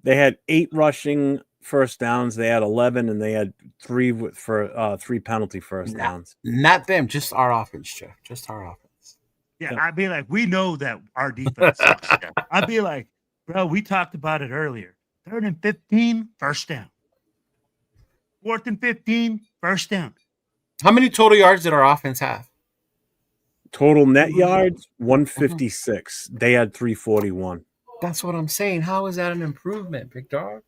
They had 8 rushing first downs. They had 11, and they had 3 for 3 penalty first downs. Not them, just our offense, Jeff. Just our offense. Yeah, I'd be like, we know that our defense sucks. I'd be like, bro, we talked about it earlier. 3rd and 15, first down. 4th and 15, first down. How many total yards did our offense have? Total net yards, 156. They had 341. That's what I'm saying. How is that an improvement, big dog?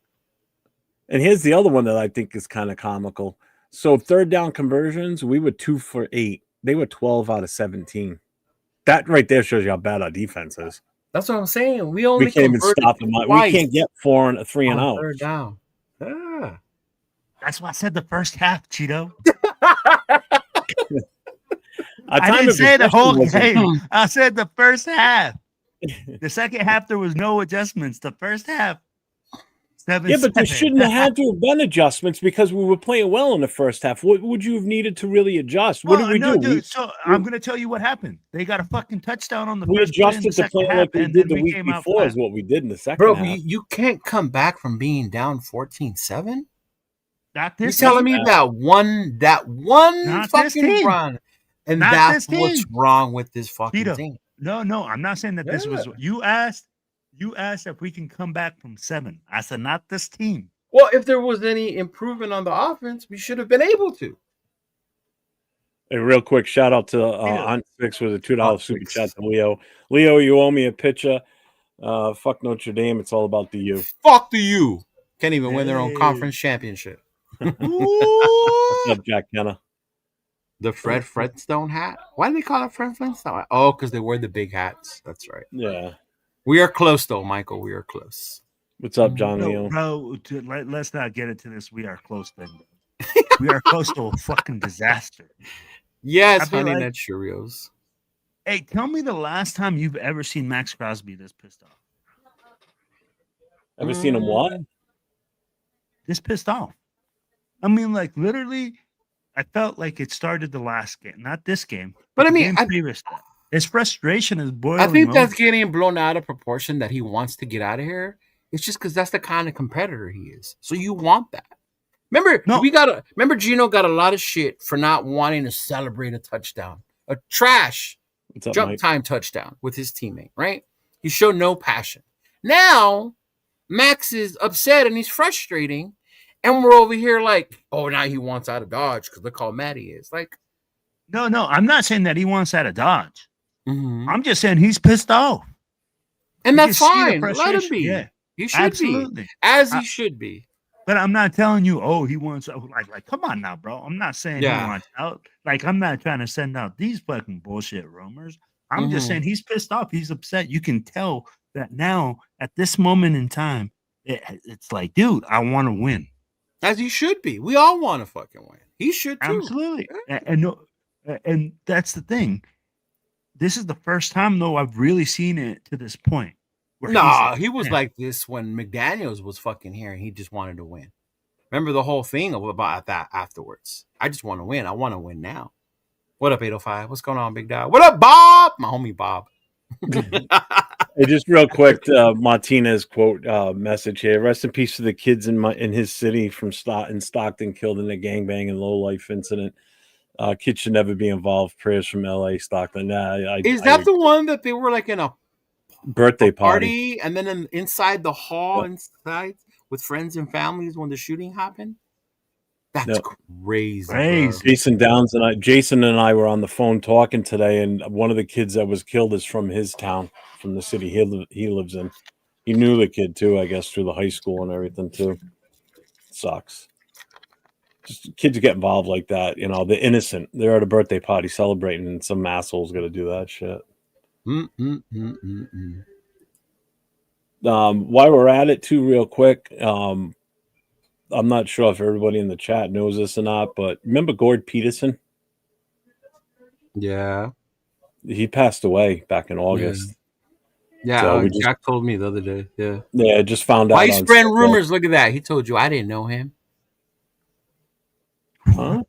And here's the other one that I think is kind of comical. So 3rd down conversions, we were 2 for 8. They were 12 out of 17. That right there shows you how bad our defense is. That's what I'm saying. We can't even stop them. We can't get 4 and 3 and out. 3rd down. Yeah. That's why I said the first half, Cheeto. I didn't say the whole game. I said the first half. The second half, there was no adjustments. The first half, 7-7. Yeah, but there shouldn't have had to have been adjustments because we were playing well in the first half. What would you have needed to really adjust? What did we do? Dude, I'm going to tell you what happened. They got a fucking touchdown on the first play. We adjusted the play like we did the week before is what we did in the second half. Bro, you can't come back from being down 14-7. Not this. You're telling me that one fucking run, and that's what's wrong with this fucking team. No, I'm not saying that this was. You asked if we can come back from 7. I said not this team. Well, if there was any improvement on the offense, we should have been able to. A real quick shout out to Hunt 6 with a $2 super chat to Leo. Leo, you owe me a picture. Fuck Notre Dame. It's all about the U. Fuck the U. Can't even win their own conference championship. What's up, Jack Kenna? The Fred Flintstone hat? Why do they call it Fred Flintstone? Oh, because they wear the big hats. That's right. Yeah. We are close, though, Michael. We are close. What's up, John Leo? Bro, let's not get into this. We are close thing. We are close to a fucking disaster. Yes, Honey Nut Cheerios. Hey, tell me the last time you've ever seen Max Crosby this pissed off. Ever seen him what? This pissed off. I mean, like, literally, I felt like it started the last game, not this game. But I mean, his frustration is boiling. I think that's getting blown out of proportion that he wants to get out of here. It's just because that's the kind of competitor he is. So you want that. Remember Gino got a lot of shit for not wanting to celebrate a touchdown. A trash time touchdown with his teammate, right? He showed no passion. Now, Max is upset and he's frustrating. And we're over here like, oh, now he wants out of Dodge because look how mad he is. Like, no, I'm not saying that he wants out of Dodge. Mm-hmm. I'm just saying he's pissed off. And that's fine. Let him be. Yeah. He should be. As he should be. But I'm not telling you, oh, he wants like, come on now, bro. I'm not saying he wants out. Like, I'm not trying to send out these fucking bullshit rumors. I'm just saying he's pissed off. He's upset. You can tell that now at this moment in time, it's like, dude, I want to win. As he should be. We all want to fucking win. He should too. Absolutely. And that's the thing. This is the first time, though, I've really seen it to this point. No, he was like this when McDaniels was fucking here and he just wanted to win. Remember the whole thing about that afterwards. I just want to win. I want to win now. What up, 805? What's going on, big dog? What up, Bob? My homie Bob. Hey, just real quick, Martinez quote message here. Rest in peace to the kids in his city from Stockton killed in a gangbang and low life incident. Kids should never be involved. Prayers from LA, Stockton. Is that the one that they were like in a birthday party and then inside the hall inside with friends and families when the shooting happened? That's crazy. Jason and I were on the phone talking today, and one of the kids that was killed is from his town, from the city he lives in. He knew the kid too, I guess, through the high school and everything too. Sucks. Just kids get involved like that, you know. They're innocent. They're at a birthday party celebrating, and some asshole's got to do that shit. While we're at it, too, real quick. I'm not sure if everybody in the chat knows this or not, but remember Gord Peterson? Yeah. He passed away back in August. Yeah, so Jack told me the other day. Yeah. Yeah, I just found out. Why you spreading rumors? Look at that. He told you I didn't know him. Huh?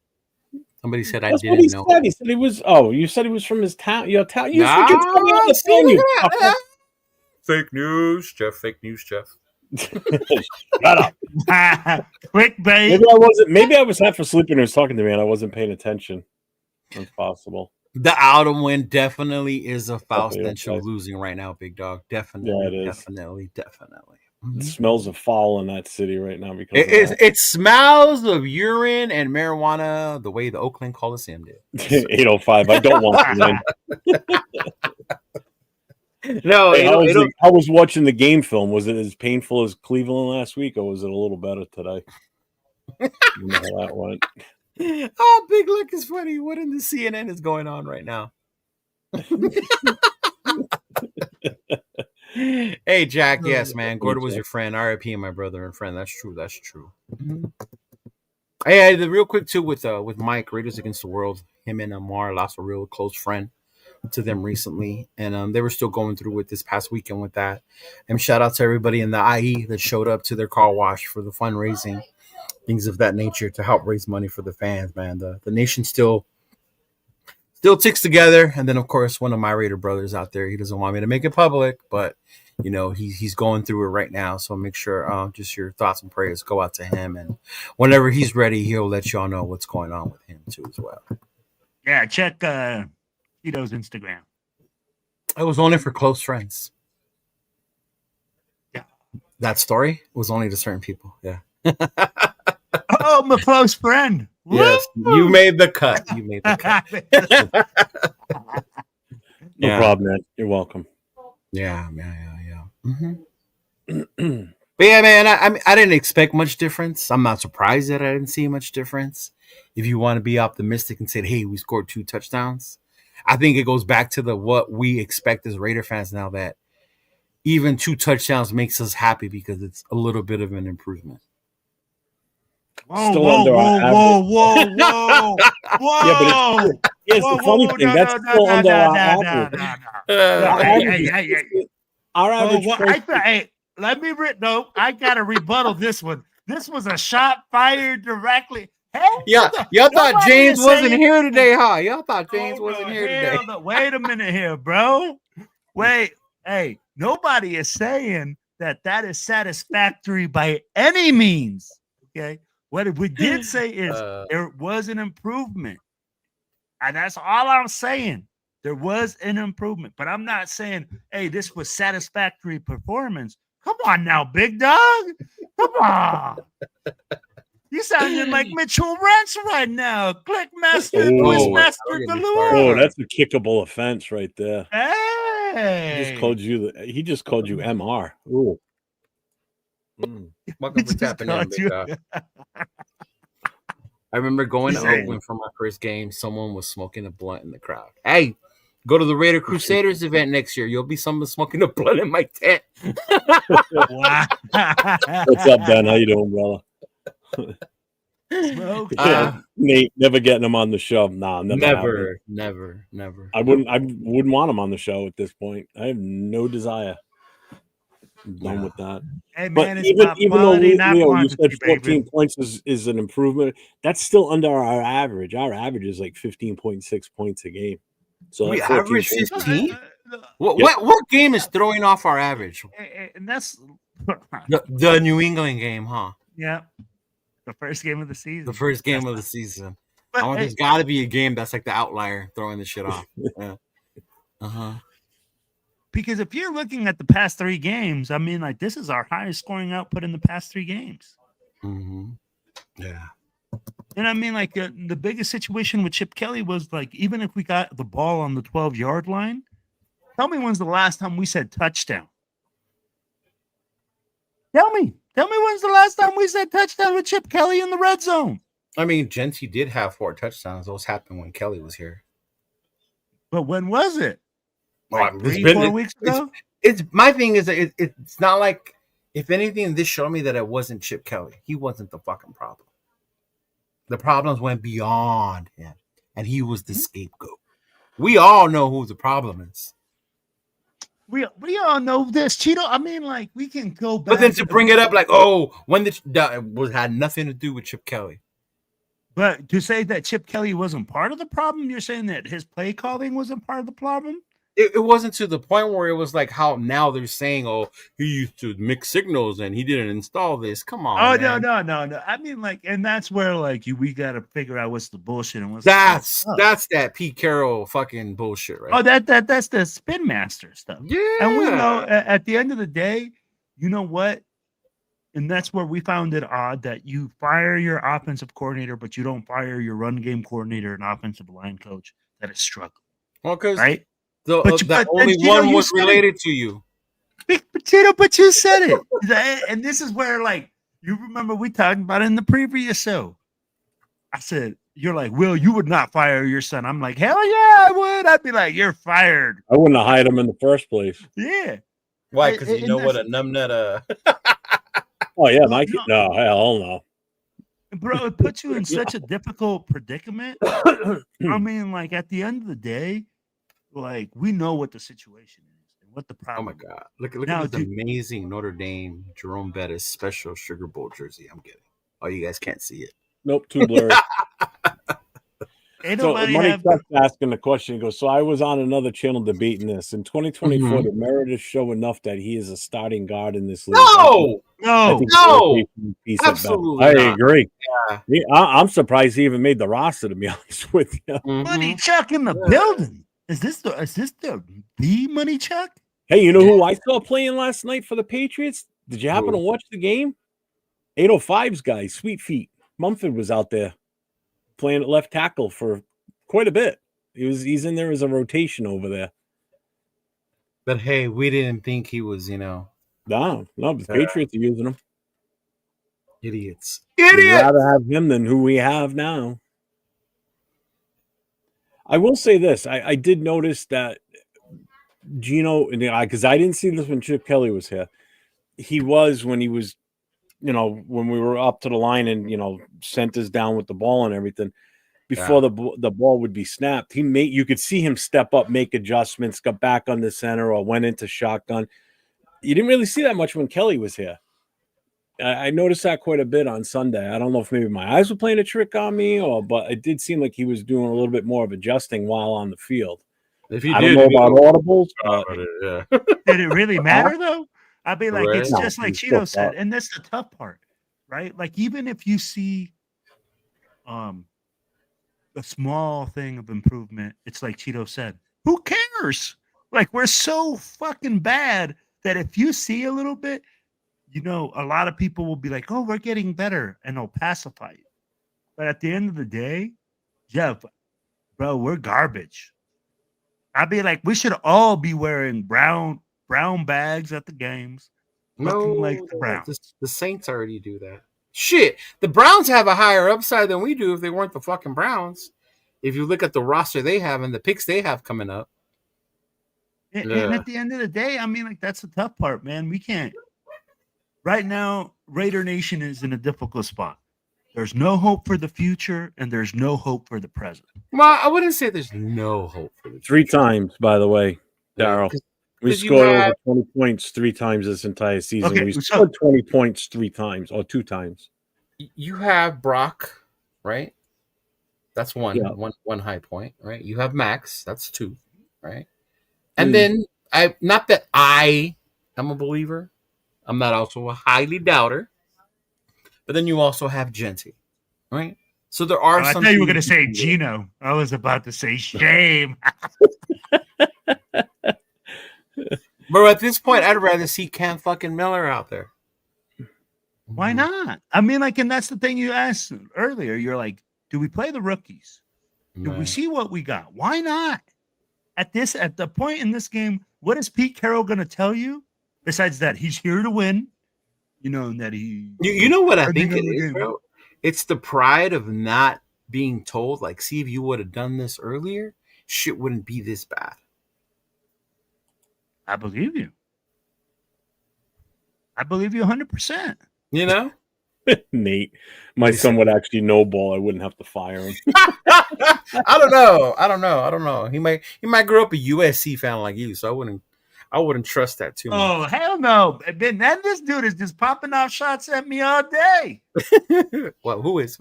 Somebody said I didn't know him. He said he was. Oh, you said he was from his town. Your town. You said you told me on the phone. Fake news, Jeff. Fake news, Jeff. Shut up. Quick bait. Maybe I was half asleep when he was talking to me and I wasn't paying attention. It's possible. The Alden win definitely is a foul stench of losing right now, big dog. Definitely. Yeah, it is. Definitely. It smells of foul in that city right now because it smells of urine and marijuana the way the Oakland Coliseum did. 805. I don't want to win. No, I was watching the game film. Was it as painful as Cleveland last week, or was it a little better today? You know how that went. Oh, Big Lick is funny. What in the CNN is going on right now? Hey, Jack. Yes, man. Gordon was your friend. RIP, my brother and friend. That's true. That's true. Hey, the real quick too with Mike Raiders Against the World. Him and Amar lost a real close friend to them recently, and they were still going through with this past weekend with that. And shout out to everybody in the IE that showed up to their car wash for the fundraising, things of that nature to help raise money for the fans. Man, the nation still ticks together. And then of course one of my Raider brothers out there, he doesn't want me to make it public, but you know he's going through it right now. So make sure just your thoughts and prayers go out to him, and whenever he's ready, he'll let y'all know what's going on with him too as well. Yeah, check Tito's Instagram. It was only for close friends. Yeah. That story was only to certain people. Yeah. Oh, my close friend. Yes. Woo! You made the cut. No problem, man. You're welcome. Yeah. Mm-hmm. But yeah, man, I didn't expect much difference. I'm not surprised that I didn't see much difference. If you want to be optimistic and say, hey, we scored 2 touchdowns. I think it goes back to what we expect as Raider fans now, that even 2 touchdowns makes us happy because it's a little bit of an improvement. Whoa. Yeah, but it's the funny thing. That's still under our average. Our average. Hey, let me I gotta rebuttal this one. This was a shot fired directly. Hell, y'all thought James wasn't here today, huh? Y'all thought James wasn't here today. Wait a minute here, bro. Wait, hey, nobody is saying that is satisfactory by any means. Okay, what we did say is there was an improvement, and that's all I'm saying. There was an improvement, but I'm not saying, hey, this was satisfactory performance. Come on now, big dog. Come on. You sounding like Mitchell Wentz right now. Click master, twist master galore. Oh, that's a kickable offense right there. Hey. He just called you MR. Ooh. Welcome for tapping in, big guy. I remember going to Oakland for my first game. Someone was smoking a blunt in the crowd. Hey, go to the Raider Crusaders event next year. You'll be someone smoking a blunt in my tent. Wow. What's up, Ben? How you doing, brother? Nate, never getting him on the show. Nah, never. I wouldn't want him on the show at this point. I have no desire. I'm done with that. Hey, man, but it's even though Leo, you said 14 baby. points is an improvement, that's still under our average. Our average is like 15.6 points a game. So we average 15. What game is throwing off our average? And that's the New England game, huh? Yeah, the first game of the season. The first game of the season. But, there's got to be a game that's like the outlier throwing the shit off. Yeah. Because if you're looking at the past 3 games, I mean, like, this is our highest scoring output in the past 3 games. Mm-hmm. Yeah. And I mean, like, the biggest situation with Chip Kelly was, like, even if we got the ball on the 12-yard line, tell me when's the last time we said touchdown? Tell me when's the last time we said touchdown with Chip Kelly in the red zone? I mean, Genty did have 4 touchdowns. Those happened when Kelly was here. But when was it? Like 3-4 weeks ago? It's my thing is that it's not like, if anything, this showed me that it wasn't Chip Kelly. He wasn't the fucking problem. The problems went beyond him, and he was the scapegoat. We all know who the problem is. We all know this, Cheeto. I mean, like, we can go back. But then to bring it up, like, when had nothing to do with Chip Kelly. But to say that Chip Kelly wasn't part of the problem, you're saying that his play calling wasn't part of the problem? It wasn't to the point where it was like how now they're saying, he used to mix signals and he didn't install this. Come on. Oh, man. No. I mean, like, and that's where, like, we got to figure out what's the bullshit and what's that's that Pete Carroll fucking bullshit, right? Oh, that's the Spin Master stuff. Yeah. And we know at the end of the day, you know what? And that's where we found it odd that you fire your offensive coordinator, but you don't fire your run game coordinator and offensive line coach that is struggling. Well, because right? But only one was related to you. But you said it. And this is where, like, you remember we talked about it in the previous show. I said, you're like, Will, you would not fire your son. I'm like, hell yeah, I would. I'd be like, you're fired. I wouldn't have hired him in the first place. Yeah. Why? Because you know what a numbnut. Oh, yeah. No, hell no. Bro, it puts you in such a difficult predicament. I mean, like, at the end of the day, like, we know what the situation is and what the problem is. Oh, my God. Look at this amazing Notre Dame Jerome Bettis special Sugar Bowl jersey I'm getting. Oh, you guys can't see it. Nope, too blurry. So Money Chuck's asking the question. He goes, so I was on another channel debating this. In 2024, did Meredith show enough that he is a starting guard in this league? No. Absolutely I agree. Yeah. I'm surprised he even made the roster, to be honest with you. Money Chuck in the building. Is this the Money Chuck? Hey, you know who I saw playing last night for the Patriots? Did you happen to watch the game? 805's guy, Sweet Feet. Mumford was out there playing at left tackle for quite a bit. He's in there as a rotation over there. But hey, we didn't think he was, No, the Patriots are using him. Idiots. We'd rather have him than who we have now. I will say this. I did notice that Gino, because I didn't see this when Chip Kelly was here. He was when he was, when we were up to the line and, sent us down with the ball and everything, before the ball would be snapped, you could see him step up, make adjustments, got back on the center or went into shotgun. You didn't really see that much when Kelly was here. I noticed that quite a bit on Sunday. I don't know if maybe my eyes were playing a trick on me, but it did seem like he was doing a little bit more of adjusting while on the field. If he I don't know about audibles. Did it really matter though? I'd be like, it's just like Cheeto said, and that's the tough part, right? Like, even if you see a small thing of improvement, it's like Cheeto said, who cares? Like, we're so fucking bad that if you see a little bit, a lot of people will be like, oh, we're getting better, and they'll pacify you. But at the end of the day, Jeff, bro, we're garbage. I'd be like, we should all be wearing brown bags at the games, looking like the Browns. The Saints already do that. Shit, the Browns have a higher upside than we do if they weren't the fucking Browns. If you look at the roster they have and the picks they have coming up. And at the end of the day, I mean, like, that's the tough part, man. We can't. Right now, Raider Nation is in a difficult spot. There's no hope for the future, and there's no hope for the present. Well, I wouldn't say there's no hope for the future. 3 times, by the way, Daryl. We scored over 20 points 3 times this entire season. Okay, we scored 20 points 3 times or 2 times. You have Brock, right? That's one high point, right? You have Max, that's 2, right? And then not that I am a believer. I'm not also a highly doubter. But then you also have Genty, right? So there are some. I thought you were going to say Gino. I was about to say shame. But at this point, I'd rather see Cam fucking Miller out there. Why not? I mean, like, and that's the thing you asked earlier. You're like, do we play the rookies? Do we see what we got? Why not? At the point in this game, what is Pete Carroll going to tell you? Besides that, he's here to win. You know, that he. You know what I think it is, bro? It's the pride of not being told, like, see, if you would have done this earlier, shit wouldn't be this bad. I believe you. I believe you 100%. You know? Nate, my son would actually know ball. I wouldn't have to fire him. I don't know. He might grow up a USC fan like you, so I wouldn't trust that too much. Oh, hell no. Then this dude is just popping off shots at me all day. Well, who is?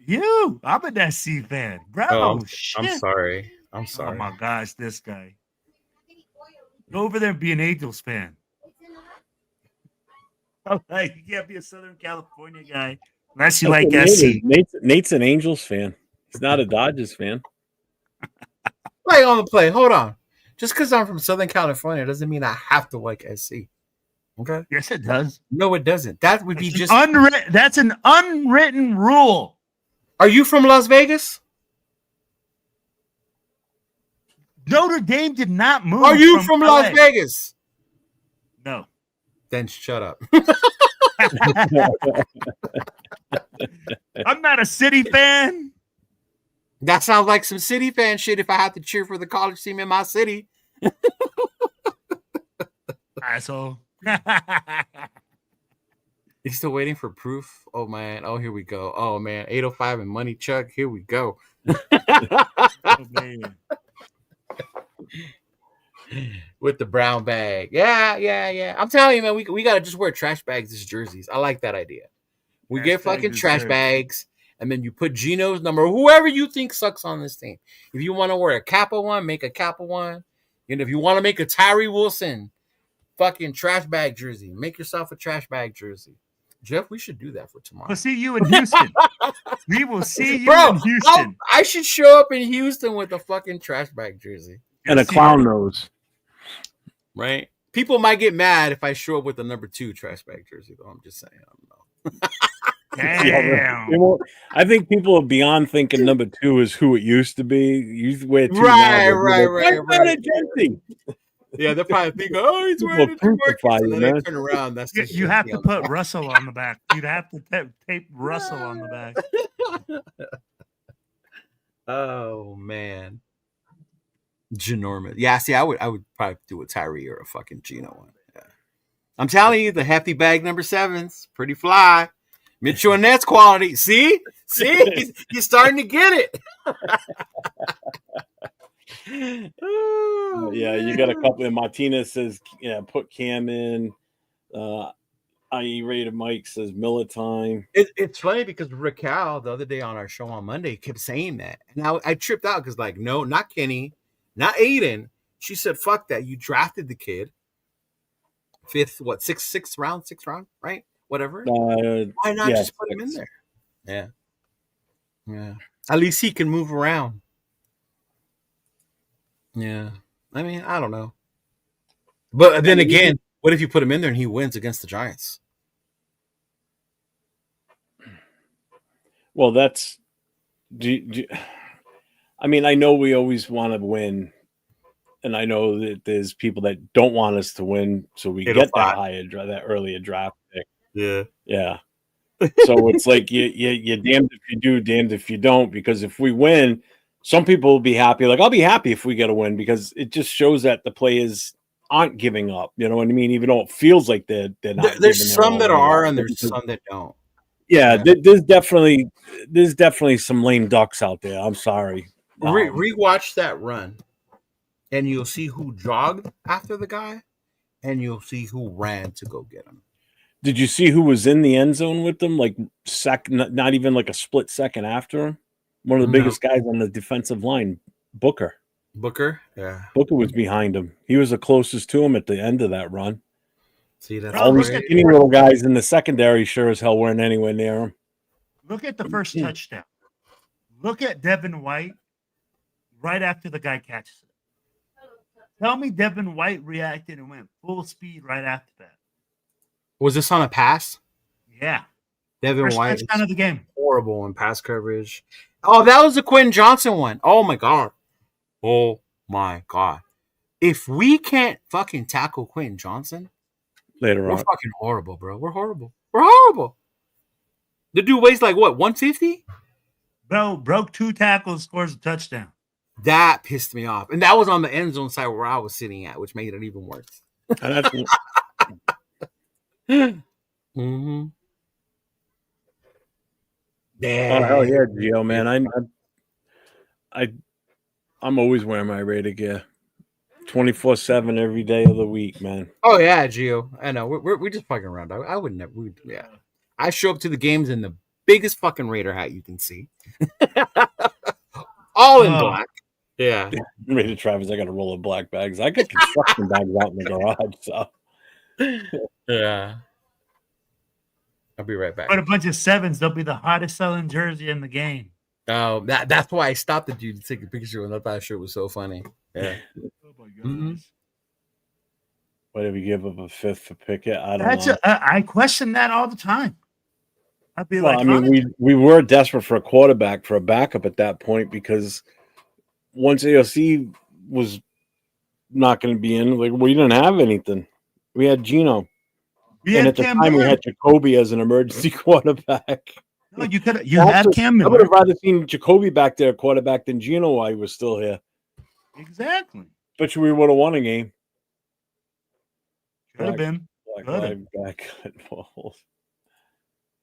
You. I'm an SC fan. Bro, I'm shit. sorry. Oh, my gosh, this guy. Go over there and be an Angels fan. Oh, you can't be a Southern California guy unless you like SC. Nate's an Angels fan. He's not a Dodgers fan. Play on the play. Hold on. Just because I'm from Southern California doesn't mean I have to like SC. Okay? Yes, it does. No, it doesn't. That would be just unwritten. That's an unwritten rule. Are you from Las Vegas? Notre Dame did not move. Are you from Las Vegas? No. Then shut up. I'm not a City fan. That sounds like some City fan shit if I have to cheer for the college team in my city. Asshole. You still waiting for proof? Oh, man. Oh, here we go. Oh, man. 805 and Money Chuck. Here we go. Oh, man. With the brown bag. Yeah. I'm telling you, man, we got to just wear trash bags as jerseys. I like that idea. We get fucking trash bags, and then you put Gino's number, whoever you think sucks on this team. If you want to wear a Kappa one, make a Kappa one. And if you want to make a Tyree Wilson fucking trash bag jersey, make yourself a trash bag jersey. Jeff, we should do that for tomorrow. We'll see you in Houston. We will see you in Houston. I should show up in Houston with a fucking trash bag jersey. And a clown nose. Right? People might get mad if I show up with the number 2 trash bag jersey, though. I'm just saying. I don't know. Damn. I think people are beyond thinking number 2 is who it used to be. You wear 2 right. Yeah, they're probably thinking, oh, he's wearing a 2 and then they turn around. That's you have to put Russell on the back. You'd have to tape Russell on the back. Oh, man. Ginormous. Yeah, see, I would probably do a Tyree or a fucking Gino one. Yeah. I'm telling you, the hefty bag number 7's pretty fly. Mitchell and Nets quality. See, he's starting to get it. Yeah, you got a couple. And Martinez says, put Cam in. IE Rated Mike says Miller time. It's funny because Raquel the other day on our show on Monday kept saying that, and I tripped out because no, not Kenny. Not Aiden. She said, fuck that. You drafted the kid. 6th round, right? Whatever. Why not just put him in there? Yeah. At least he can move around. Yeah. I mean, I don't know. But then again, what if you put him in there and he wins against the Giants? Well, that's... I mean, I know we always want to win and I know that there's people that don't want us to win, so we get that that earlier draft pick. Yeah. So it's like you're damned if you do, damned if you don't. Because if we win, some people will be happy. Like I'll be happy if we get a win because it just shows that the players aren't giving up. You know what I mean? Even though it feels like they're not. There's some that are, and there's some that don't. Yeah, there's definitely some lame ducks out there. I'm sorry. Rewatch that run, and you'll see who jogged after the guy, and you'll see who ran to go get him. Did you see who was in the end zone with them? Like not even like a split second after him. One of the biggest guys on the defensive line, Booker. Yeah. Booker was behind him. He was the closest to him at the end of that run. See, that's all these skinny little guys in the secondary sure as hell weren't anywhere near him. Look at the first touchdown. Look at Devin White right after the guy catches it. Tell me Devin White reacted and went full speed right after that. Was this on a pass? Yeah. Devin White touchdown of the game. Horrible in pass coverage. Oh, that was the Quentin Johnson one. Oh my god. If we can't fucking tackle Quentin Johnson later on, we're fucking horrible, bro. We're horrible. The dude weighs like what, 150? Bro, broke 2 tackles, scores a touchdown. That pissed me off. And that was on the end zone side where I was sitting at, which made it even worse. Mm-hmm. Yeah. Oh hell yeah, Gio, man. I'm always wearing my Raider gear. 24/7 every day of the week, man. Oh yeah, Gio. I know. We just fucking around. I would never. Yeah. I show up to the games in the biggest fucking Raider hat you can see. All in black. Yeah. Raider Travis, I got a roll of black bags. I got construction bags out in the garage, so yeah. I'll be right back. But a bunch of 7s, they'll be the hottest selling jersey in the game. Oh, that's why I stopped the dude to take a picture, and I thought sure it was so funny. Yeah. Oh my gosh. Whatever you give up a fifth for Pickett, I don't know. I question that all the time. I'd be like, I mean, we were desperate for a quarterback, for a backup at that point, because once AOC was not going to be in, like we didn't have anything. We had Gino. And at the time, we had Jacoby as an emergency quarterback. No, you had Cam Miller. I would have rather seen Jacoby back there, quarterback, than Gino while he was still here. Exactly. Bet you we would have won a game. Could have been. Back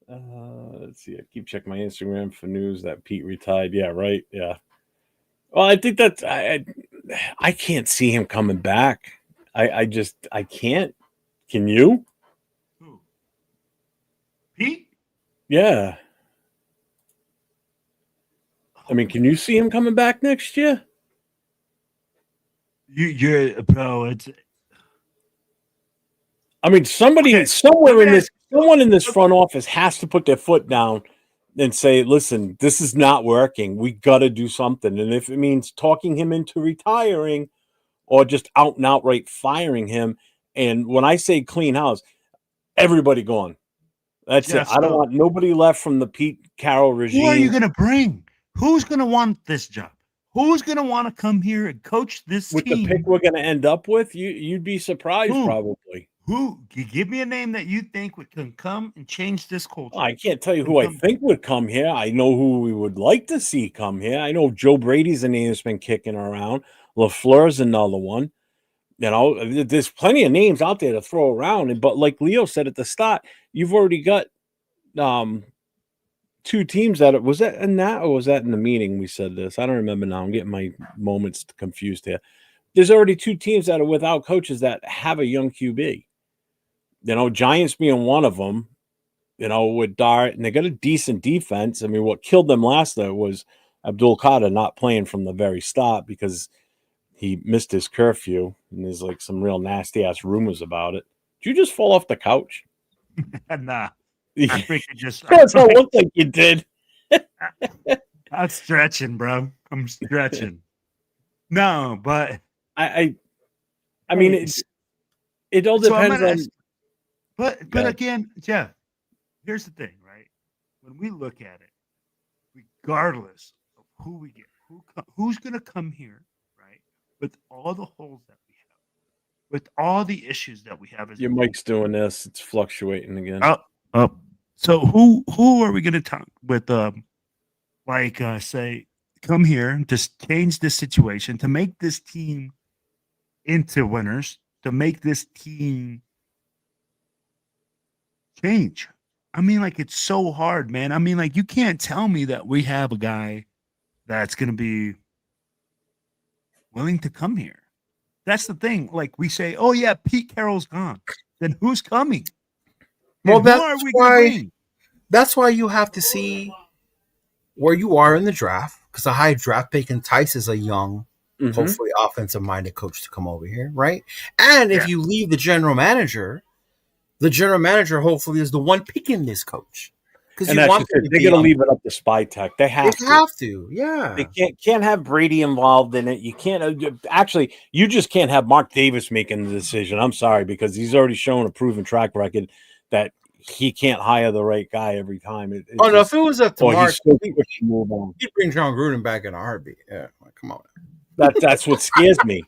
let's see. I keep checking my Instagram for news that Pete retired. Yeah, right. Yeah. Well, I think that I can't see him coming back. I can't. Can you? Who? Pete? Yeah. I mean, can you see him coming back next year? You're bro. It's. I mean, someone in this front office has to put their foot down and say, "Listen, this is not working. We got to do something." And if it means talking him into retiring, or just out and outright firing him, and when I say clean house, everybody gone. That's it. I don't want nobody left from the Pete Carroll regime. Who are you going to bring? Who's going to want this job? Who's going to want to come here and coach this team? With the pick we're going to end up with, you'd be surprised probably. Who? Give me a name that you think can come and change this culture. I can't tell you who I think would come here. I know who we would like to see come here. I know Joe Brady's a name that's been kicking around. LaFleur's another one. You know, there's plenty of names out there to throw around. But like Leo said at the start, you've already got 2 teams that was that in that, or was that in the meeting we said this? I don't remember now. I'm getting my moments confused here. There's already 2 teams that are without coaches that have a young QB. You know, Giants being one of them, you know, with Dart, and they got a decent defense. I mean, what killed them last year was Abdul Qadir not playing from the very start because he missed his curfew, and there's like some real nasty ass rumors about it. Did you just fall off the couch? Nah. I freaking just. That's what it looked like you did. I'm stretching, bro. I'm stretching. No, but I mean, it all depends on. But again, Jeff, here's the thing, right? When we look at it, regardless of who we get, who's going to come here, right? with all the holes that we have, with all the issues that we have, Your mic's doing this. It's fluctuating again. Up. So who are we going to talk with? Say, come here to change this situation, to make this team into winners, to make this team change. I mean, like, it's so hard, man. I mean, like, you can't tell me that we have a guy that's going to be willing to come here. That's the thing. Like, we say, oh, yeah, Pete Carroll's gone. Then who's coming? Well, And who are we going to bring? That's why you have to see where you are in the draft, because a high draft pick entices a young, hopefully offensive-minded coach to come over here, right? And if you leave the general manager hopefully is the one picking this coach. And they're going to leave it up to Spytech. They have to. Yeah. They can't have Brady involved in it. You can't actually. You just can't have Mark Davis making the decision. I'm sorry, because he's already shown a proven track record that he can't hire the right guy every time. If it was up to Mark, he'd bring John Gruden back in a heartbeat. Yeah, come on. That's what scares me.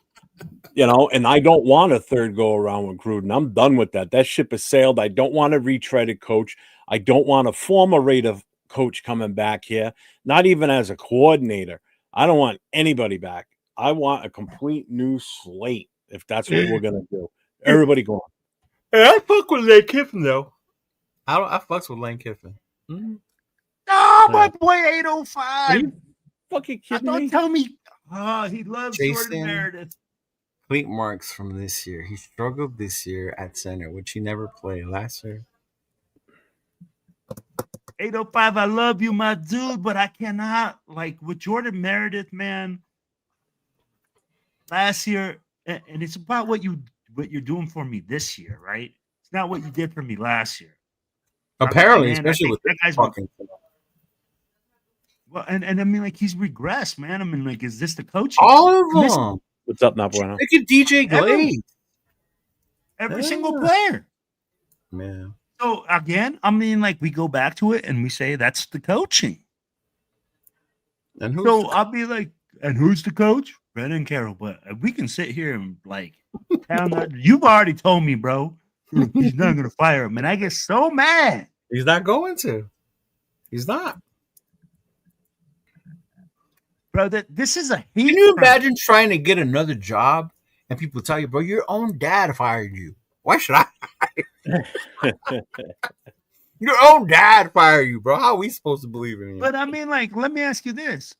And I don't want a third go around with Gruden. I'm done with that. That ship has sailed. I don't want a retreaded coach. I don't want a former Raider coach coming back here, not even as a coordinator. I don't want anybody back. I want a complete new slate, if that's what we're going to do. Everybody go on. Hey, I fuck with Lane Kiffin, though. I fucks with Lane Kiffin. Mm-hmm. Oh, my boy, 805. Are you fucking kidding me? Don't tell me. He loves Jordan Meredith. Fleet marks from this year. He struggled this year at center, which he never played last year. 805, I love you, my dude, but I cannot, like, with Jordan Meredith, man, last year, and it's about what you're doing for me this year, right? It's not what you did for me last year. Apparently, especially with that guy's fucking. Well, and I mean, like, he's regressed, man. I mean, like, is this the coach? All of them. What's up, now, Bueno? Look at DJ Glade. Every single player. Man. So again, I mean, like, we go back to it and we say that's the coaching. And I'll be like, and who's the coach? Brendan Carroll. But we can sit here and like, you've already told me, bro, he's not going to fire him, and I get so mad. He's not going to. He's not. Bro, this is a hate. Can you imagine trying to get another job and people tell you, bro, your own dad fired you? Why should I hire you? Your own dad fired you, bro. How are we supposed to believe in you? But I mean, like, let me ask you this.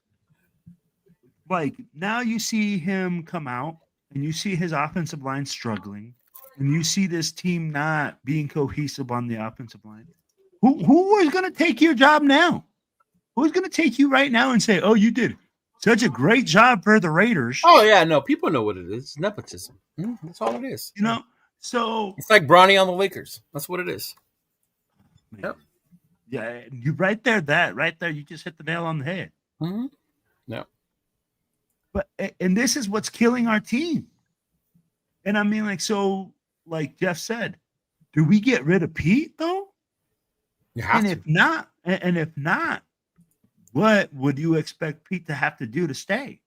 Like, now you see him come out and you see his offensive line struggling and you see this team not being cohesive on the offensive line. Who is going to take your job now? Who's going to take you right now and say, oh, you did such a great job for the Raiders? Oh, yeah, no, people know what it is. It's nepotism. That's all it is. So it's like Bronny on the Lakers. That's what it is. Man. Yep. Yeah, you right there, you just hit the nail on the head. Mm-hmm. Yeah. But and this is what's killing our team. And I mean, like, so, like Jeff said, do we get rid of Pete though? If not, what would you expect Pete to have to do to stay?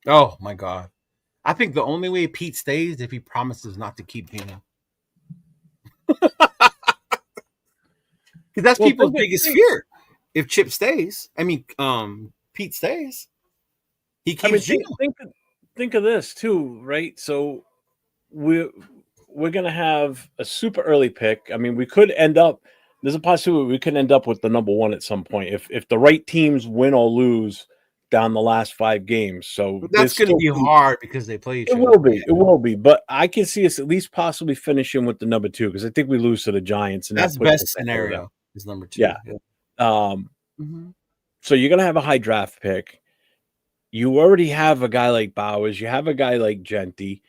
Oh my God. I think the only way Pete stays is if he promises not to keep Gino. Because that's people's biggest fear. If Chip stays, Pete stays, he keeps Gino. Think of this too, right? So we're gonna have a super early pick. I mean, we could end up. There's a possibility we could end up with the number one at some point if the right teams win or lose down the last 5 games. So but that's going to be hard because they play each other. It will be. But I can see us at least possibly finishing with the number 2 because I think we lose to the Giants. And that's best scenario is number 2. Yeah. So you're going to have a high draft pick. You already have a guy like Bowers. You have a guy like Genty.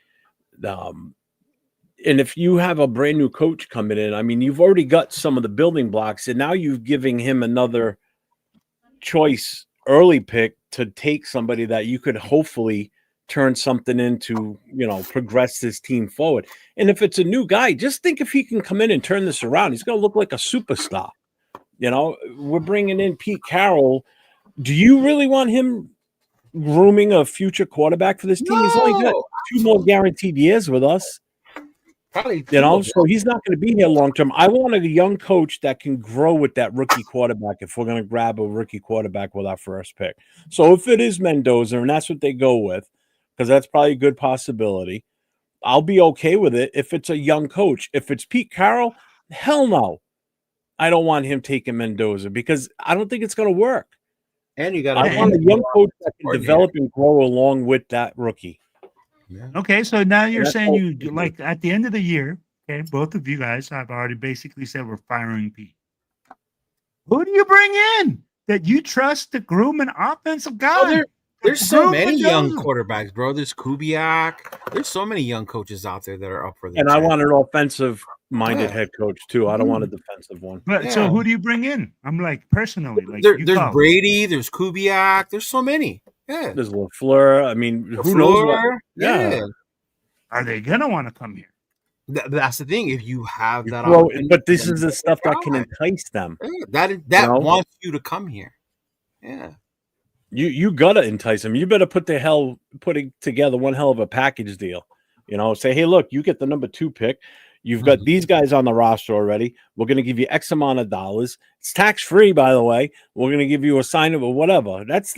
And if you have a brand new coach coming in, I mean, you've already got some of the building blocks, and now you're giving him another choice early pick to take somebody that you could hopefully turn something into, progress this team forward. And if it's a new guy, just think if he can come in and turn this around, he's going to look like a superstar. We're bringing in Pete Carroll. Do you really want him grooming a future quarterback for this team. He's only got 2 more guaranteed years with us. Probably, So he's not going to be here long term. I wanted a young coach that can grow with that rookie quarterback if we're going to grab a rookie quarterback with our first pick. So if it is Mendoza, and that's what they go with, because that's probably a good possibility, I'll be okay with it if it's a young coach. If it's Pete Carroll, hell no. I don't want him taking Mendoza because I don't think it's going to work. And you got I want a young coach that can develop and grow along with that rookie. Yeah. Okay, so now you're saying you like at the end of the year, okay, both of you guys have already basically said we're firing Pete. Who do you bring in that you trust to groom an offensive guy? There's so many young quarterbacks, bro. There's Kubiak. There's so many young coaches out there that are up for the. And I want an offensive-minded head coach too. I don't want a defensive one. But so who do you bring in? I'm like personally, like there's Brady. There's Kubiak. There's so many. Yeah. There's LaFleur. I mean, who knows what? Yeah. Are they gonna want to come here? That's the thing. If you have that, but this is the stuff that can entice them. Yeah, that wants you to come here. Yeah. You gotta entice them. You better putting together one hell of a package deal. Say, hey, look, you get the number 2 pick. You've got these guys on the roster already. We're going to give you X amount of dollars. It's tax-free, by the way. We're going to give you a sign of or whatever. That's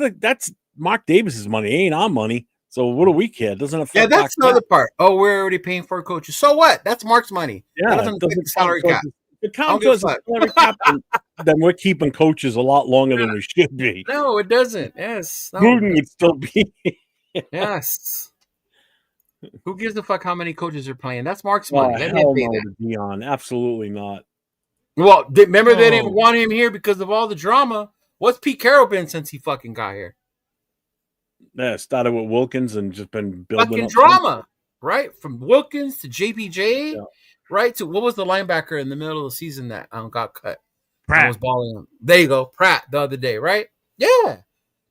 Mark Davis's money. It ain't our money. So what do we care? It doesn't affect. Yeah, that's the other part. Oh, we're already paying for coaches. So what? That's Mark's money. Yeah, that doesn't affect the salary cap. The count goes salary cap, then we're keeping coaches a lot longer than we should be. No, it doesn't. Yes, Gruden would still be. Yes. Who gives a fuck how many coaches are playing? That's Mark's money. Let hell no to Dion. Absolutely not. Well, remember they didn't want him here because of all the drama. What's Pete Carroll been since he fucking got here? Yeah, started with Wilkins and just been building fucking up drama, right? From Wilkins to JPJ, right? To what was the linebacker in the middle of the season that got cut? Pratt was balling him. There you go, Pratt the other day, right? Yeah,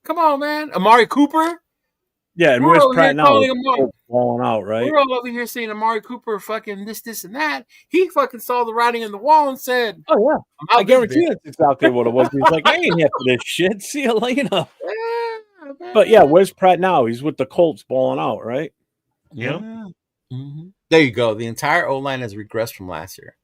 come on, man. Amari Cooper. Yeah, and where's Pratt now? Falling out, right? We're all over here saying Amari Cooper fucking this, and that. He fucking saw the writing on the wall and said, "Oh yeah, I guarantee that's exactly what it was." He's like, "I ain't here for this shit. See you later." Yeah, but yeah, where's Pratt now? He's with the Colts, balling out, right? Yep. Yeah. Mm-hmm. There you go. The entire O-line has regressed from last year.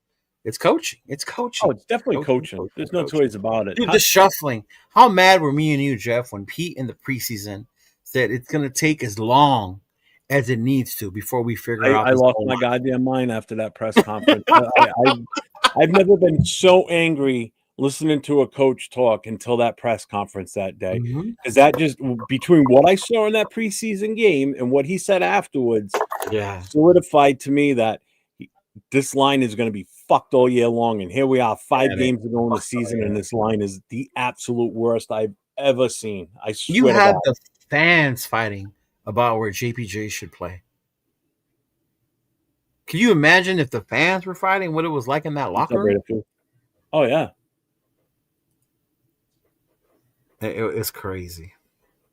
It's coaching. Oh, it's definitely coaching. There's no choice about it. Dude, the shuffling. How mad were me and you, Jeff, when Pete in the preseason said it's going to take as long as it needs to before we figure out. I lost my goddamn mind after that press conference. I've never been so angry listening to a coach talk until that press conference that day. Because that just, between what I saw in that preseason game and what he said afterwards, solidified to me that this line is going to be fucked all year long. And here we are, 5 games ago in the season, and this line is the absolute worst I've ever seen. I swear you had the fans fighting about where JPJ should play. Can you imagine if the fans were fighting, what it was like in that locker room? Oh yeah, it's crazy.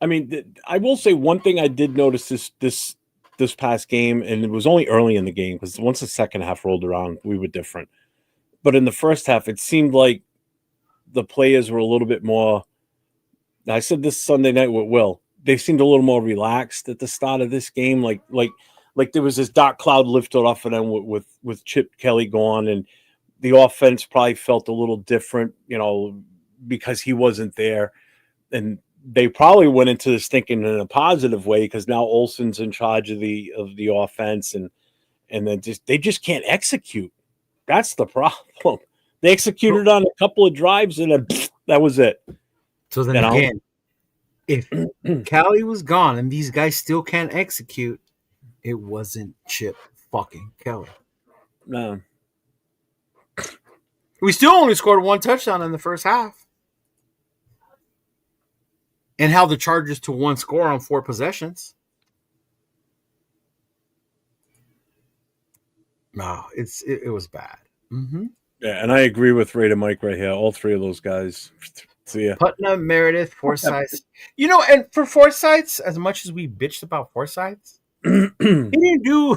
I mean, I will say one thing I did notice this past game, and it was only early in the game because once the second half rolled around, we were different. But in the first half, it seemed like the players were a little bit more. I said this Sunday night with Will. They seemed a little more relaxed at the start of this game, like there was this dark cloud lifted off of them with Chip Kelly gone, and the offense probably felt a little different, because he wasn't there, and they probably went into this thinking in a positive way because now Olson's in charge of the offense, and then they just can't execute. That's the problem. They executed on a couple of drives, and then that was it. So then again, if Callie was gone and these guys still can't execute, it wasn't Chip fucking Kelly. No. We still only scored 1 touchdown in the first half. And held the Chargers to 1 score on 4 possessions. No, it was bad. Mm-hmm. Yeah, and I agree with Ray to Mike right here. All 3 of those guys. See ya. Putnam, Meredith, Forsyth. And for Forsyth, as much as we bitched about Forsyth, he didn't do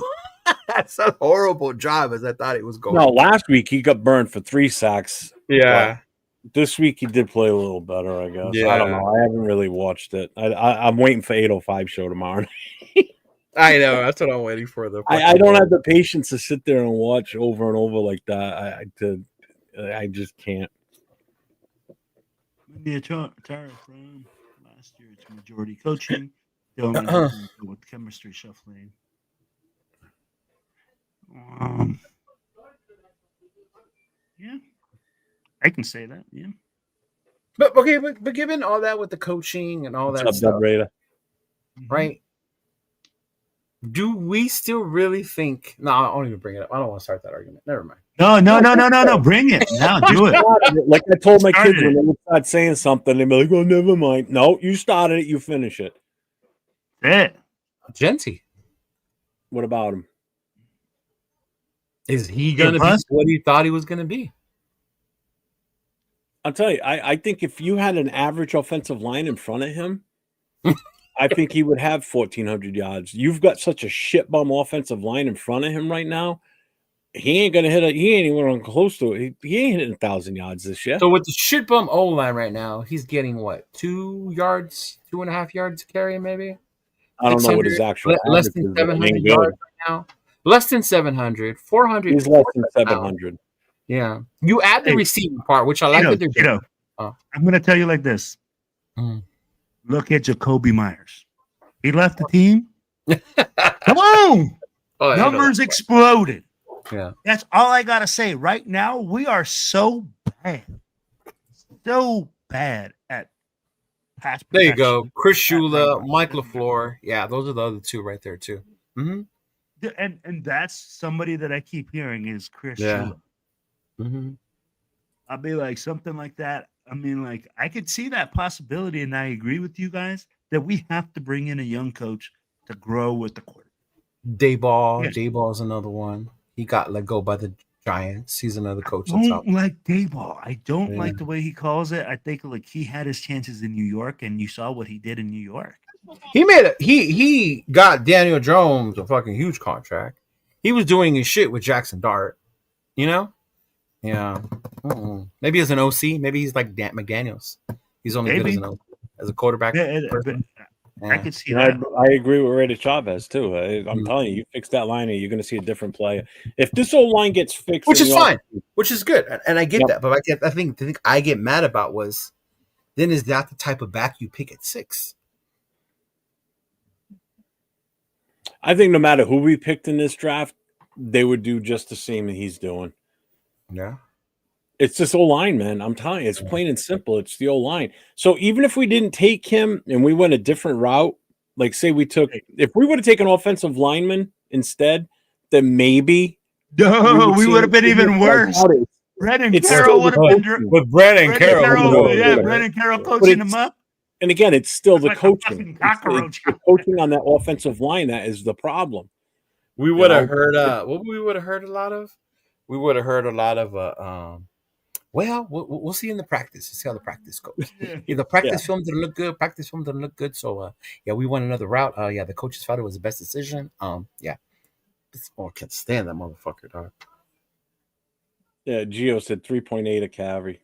such a horrible job as I thought it was going. No, last week he got burned for 3 sacks. Yeah. This week he did play a little better, I guess. Yeah. I don't know. I haven't really watched it. I'm waiting for 8:05 show tomorrow. I know. That's what I'm waiting for. I don't have the patience to sit there and watch over and over like that. I just can't. The Atara from last year, it's majority coaching. With chemistry shuffling. Yeah, I can say that. Yeah, but okay, but given all that with the coaching and all that stuff, right? Do we still really think? No, I don't even bring it up. I don't want to start that argument. Never mind. No. Bring it now. Do it. Like I told my kids when they would start saying something, they'd be like, "Oh, never mind." No, you started it. You finish it. Yeah. Genty. What about him? Is he gonna be what he thought he was gonna be? I'll tell you. I think if you had an average offensive line in front of him, I think he would have 1,400 yards. You've got such a shit bum offensive line in front of him right now. He ain't gonna hit it. He ain't even close to it. He ain't hitting 1,000 yards this year. So with the shit bum O line right now, he's getting what, 2 yards, 2.5 yards carry, maybe. I don't know what his actual less than 700 yards right now. Less than 700, 400. He's less than 700. Yeah, you add the receiving part, which I like that they're doing. I'm gonna tell you like this. Look at Jacoby Myers. He left the team. Come on, numbers exploded. Yeah, that's all I gotta say. Right now, we are so bad at pass. There you go, Chris Shula, Mike LaFleur. Yeah, those are the other two right there too. Mm-hmm. And that's somebody that I keep hearing is Chris Shula. Mm-hmm. I'll be like something like that. I mean, like I could see that possibility, and I agree with you guys that we have to bring in a young coach to grow with the quarterback. Dayball is another one. He got let go by the Giants. He's another coach. I don't like Dayball. I don't like the way he calls it. I think like he had his chances in New York, and you saw what he did in New York. He got Daniel Jones a fucking huge contract. He was doing his shit with Jackson Dart, you know. Yeah, maybe as an OC, maybe he's like Dan McDaniels. He's only good as a quarterback. I could see that. I agree with Rada Chavez too. I'm telling you, you fix that line, and you're going to see a different player. If this old line gets fixed, which is fine, which is good, and I get that. But I think the thing I get mad about was, then is that the type of back you pick at 6? I think no matter who we picked in this draft, they would do just the same that he's doing. Yeah. It's this O-line, man. I'm telling you, it's plain and simple. It's the O-line. So even if we didn't take him and we went a different route, like say if we would have taken offensive lineman instead, then maybe we would have been even worse. Brennan Carroll would have been with Brennan Carroll. Brennan Carroll coaching him up. And again, it's still the coaching. It's the coaching on that offensive line that is the problem. We would have heard what we would have heard a lot of. We would have heard a lot of well, we'll see in the practice. We'll see how the practice goes. The practice film didn't look good. Practice film didn't look good. So we went another route. The coaches thought it was the best decision. I can't stand that motherfucker, dog. Yeah, Gio said 3.8 a carry.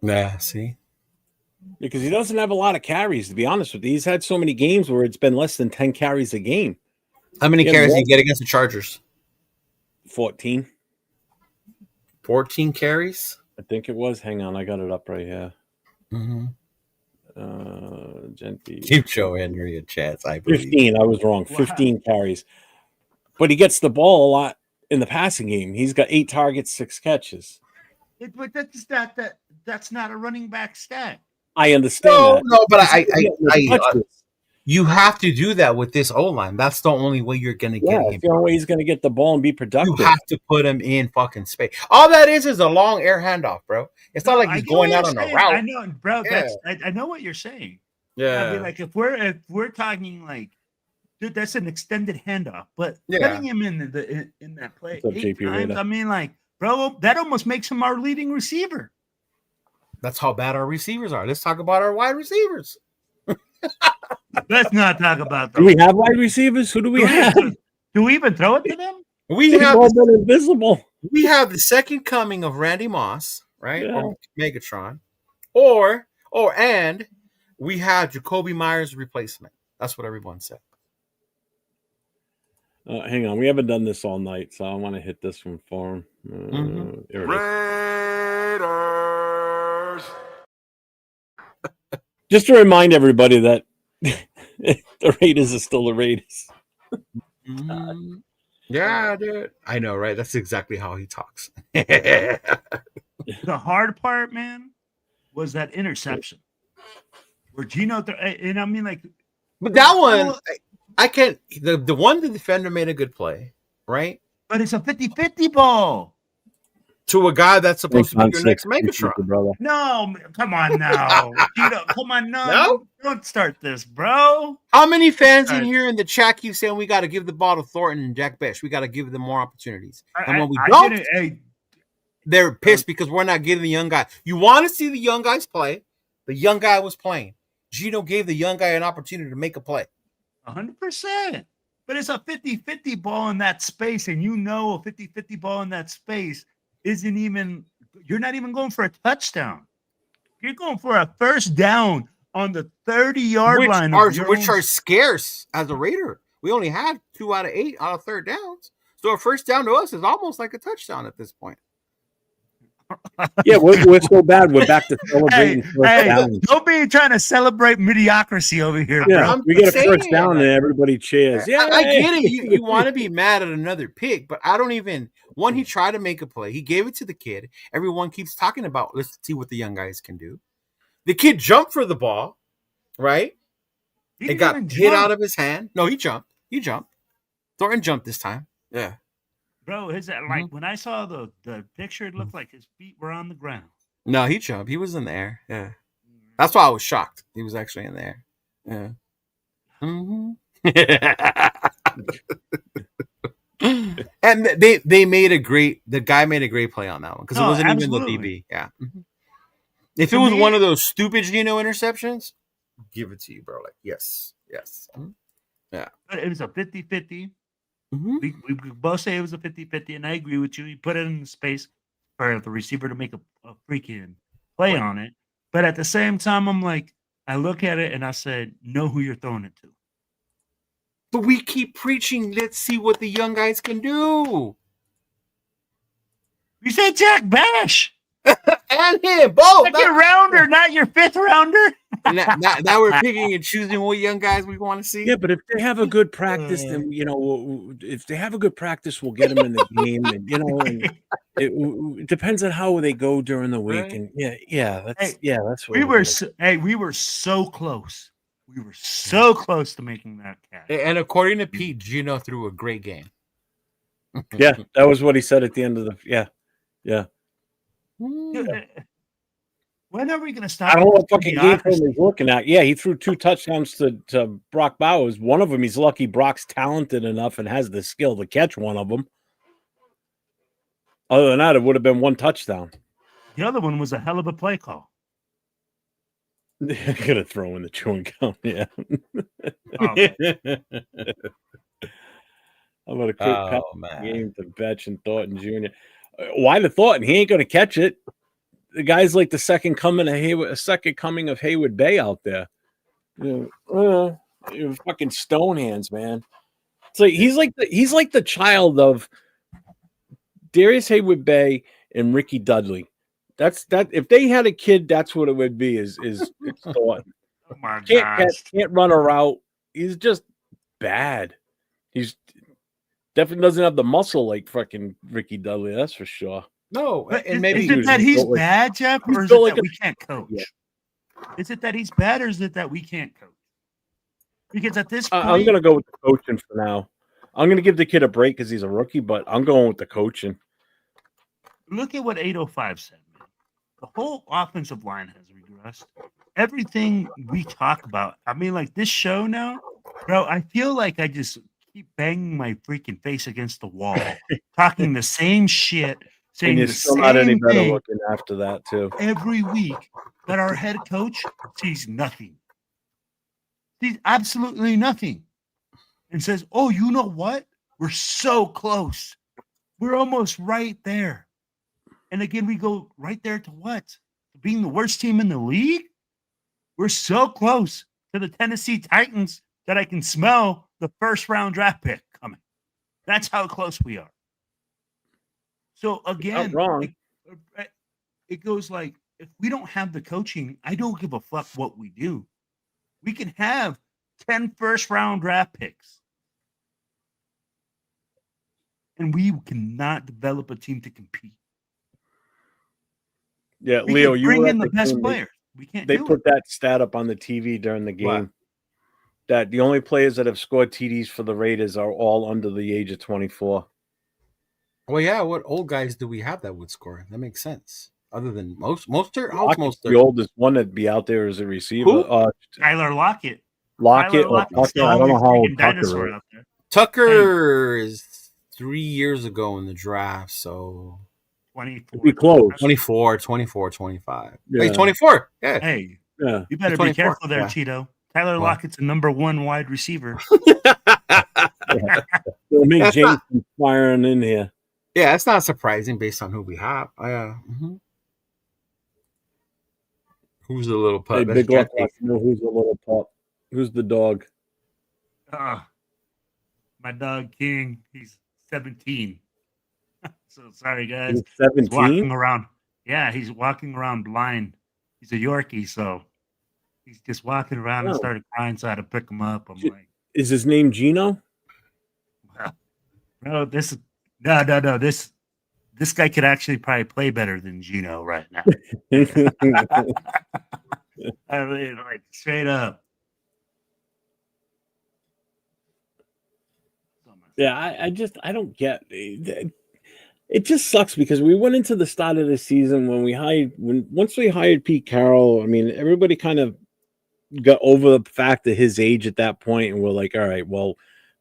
Yeah, see? Because he doesn't have a lot of carries, to be honest with you. He's had so many games where it's been less than 10 carries a game. How many carries did he get against the Chargers? 14. 14 carries? I think it was. Hang on, I got it up right here. Mm-hmm. Genty. Keep showing your chats. 15. I was wrong. 15 carries. But he gets the ball a lot in the passing game. He's got 8 targets, 6 catches. But that's not a running back stat. I understand that. No, but you have to do that with this O-line. That's the only way you're going to get him. That's the only way he's going to get the ball and be productive. You have to put him in fucking space. All that is a long air handoff, bro. It's not like he's going out on a route. I know, bro. Yeah. I know what you're saying. Yeah. I mean, like if we're talking like, dude, that's an extended handoff. But putting him in that play 8 times, I mean, like, bro, that almost makes him our leading receiver. That's how bad our receivers are. Let's talk about our wide receivers. Let's not talk about them. Do we have wide receivers? Who do we have? Do we even throw it to them? We have been invisible. We have the second coming of Randy Moss. right? Or Megatron, and we have Jacoby Myers' replacement. That's what everyone said. Hang on, we haven't done this all night, so I want to hit this one for him. Raiders. Just to remind everybody that the Raiders are still the Raiders. Yeah, dude. I know, right? That's exactly how he talks. The hard part, man, was that interception where Gino, and I mean, like, but that one, I can't. The one the defender made a good play, right? But it's a 50-50 ball to a guy that's supposed to be your next Megatron. No, come on now. Gino, come on, no, don't start this, bro. How many fans in here in the chat keep saying we got to give the ball to Thornton and Jack Besh? We got to give them more opportunities. And when we don't, they're pissed because we're not getting the young guy. You want to see the young guys play? The young guy was playing. Gino gave the young guy an opportunity to make a play. 100%. But it's a 50-50 ball in that space, and you know a 50-50 ball in that space isn't even – you're not even going for a touchdown. You're going for a first down on the 30-yard line. Which are scarce as a Raider. We only had 2 out of 8 out of third downs. So a first down to us is almost like a touchdown at this point. Yeah, we're so bad. We're back to celebrating first down. Don't be trying to celebrate mediocrity over here, bro. We get a first down and everybody cheers. Yeah, I get it. You want to be mad at another pick, but I don't even. One, he tried to make a play. He gave it to the kid. Everyone keeps talking about. Let's see what the young guys can do. The kid jumped for the ball, right? It got hit out of his hand. No, he jumped. Thornton jumped this time. Yeah. Bro, is that like when I saw the picture, it looked like his feet were on the ground. No, he jumped. He was in the air. Yeah. That's why I was shocked. He was actually in the air. Yeah. And they made the guy made a great play on that one because it wasn't even the DB. Yeah. If it was one of those stupid Gino interceptions, give it to you, bro. Like, yes. Yeah. But it was a 50-50. We both say it was a 50-50, and I agree with you. You put it in space for the receiver to make a freaking play on it. But at the same time, I'm like, I look at it and I said, know who you're throwing it to. But we keep preaching, let's see what the young guys can do. You said Jack Bash. And him, both. Like your rounder, not your fifth rounder. now we're picking and choosing what young guys we want to see. Yeah, but if they have a good practice, then if they have a good practice, we'll get them in the game. And and it depends on how they go during the week. Right. And that's what we were so close. We were so close to making that catch. And according to Pete, Gino threw a great game. Yeah, that was what he said at the end of the yeah. When are we going to stop? I don't know what fucking game film he's looking at. Yeah, he threw 2 touchdowns to Brock Bowers. One of them, he's lucky Brock's talented enough and has the skill to catch one of them. Other than that, it would have been 1 touchdown. The other one was a hell of a play call. I'm going to throw in the chewing gum, yeah. I'm going to quick game to Betch and Thornton Jr. Why the Thornton? He ain't going to catch it. The guy's like the second coming of Haywood Bay out there. Fucking stone hands, man. It's like he's like the child of Darius Haywood Bay and Ricky Dudley. That's that. If they had a kid, that's what it would be. Is Thornton? Oh my God! Can't run a route. He's just bad. He's definitely doesn't have the muscle like fucking Ricky Dudley. That's for sure. No, and maybe is it that he's bad, Jeff, or is it that we can't coach? Yeah. Is it that he's bad, or is it that we can't coach? Because at this point, I'm going to go with the coaching for now. I'm going to give the kid a break because he's a rookie, but I'm going with the coaching. Look at what 805 said, man. The whole offensive line has regressed. Everything we talk about, I mean, like this show now, bro, I feel like I just keep banging my freaking face against the wall, talking the same shit. And you're still not any better looking after that, too. Every week, but our head coach sees nothing. Sees absolutely nothing. And says, oh, you know what? We're so close. We're almost right there. And again, we go right there to what? Being the worst team in the league? We're so close to the Tennessee Titans that I can smell the first round draft pick coming. That's how close we are. So again, Not wrong. it goes like, if we don't have the coaching, I don't give a fuck what we do. We can have 10 first round draft picks, and we cannot develop a team to compete. Yeah, We Leo, can you bring were in at the the best game. players. We can't. They do put it. that stat up on the TV during the game. What? That the only players that have scored TDs for the Raiders are all under the age of 24. Well, yeah. What old guys do we have that would score? That makes sense. Other than Mostert, how's Lockett's the Mostert? oldest one that'd be out there as a receiver. Who? Tyler Lockett. Lockett Tyler or Lockett's Tucker. the I don't know only how old freaking Tucker dinosaur is. out there. Tucker is 3 years ago in the draft, so 24. Be close. 24, 25. Yeah. Hey, 24. Yeah. Hey, Yeah. you better be 24, careful there, yeah. Cheeto. Tyler What? Lockett's the number 1 wide receiver. We'll make James firing in here. Yeah, it's not surprising based on who we have. Mhm. Who's the little pup? Hey, That's Big Luck Jesse. wants to know who's the little pup. Who's the dog? My dog King, he's 17. So sorry, guys. He's He's walking 17? around. Yeah, he's walking around blind. He's a Yorkie, so he's just walking around and Oh. started crying, so I had to pick him up. I'm like, Is his name Gino? no, this guy could actually probably play better than Gino right now. I mean, like straight up. Yeah, I don't get it. It just sucks because we went into the start of the season once we hired Pete Carroll. I mean, everybody kind of got over the fact of his age at that point, and we're like, all right, well,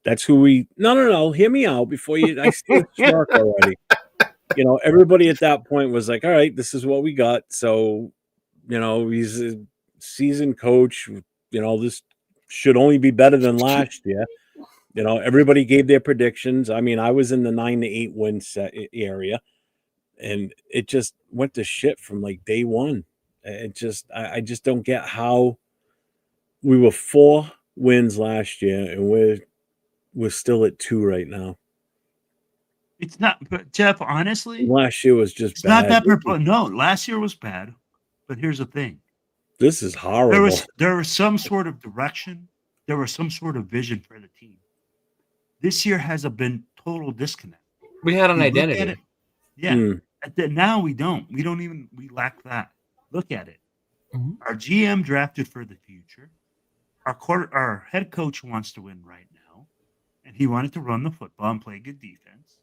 that's who we. No, hear me out before you. I see the smirk already. Everybody at that point was like, all right, this is what we got. So, he's a seasoned coach. This should only be better than last year. Everybody gave their predictions. I mean, I was in the 9-8 win set area, and it just went to shit from like day one. I just don't get how we were 4 wins last year, and we're still at 2 right now. It's not, but Jeff, honestly, last year was just it's bad. not that. No, last year was bad. But here's the thing: this is horrible. There was some sort of direction. There was some sort of vision for the team. This year has been total disconnect. We had an identity. Yeah. Now we don't. We lack that. Look at it. Mm-hmm. Our GM drafted for the future. Our head coach wants to win right now, and he wanted to run the football and play good defense.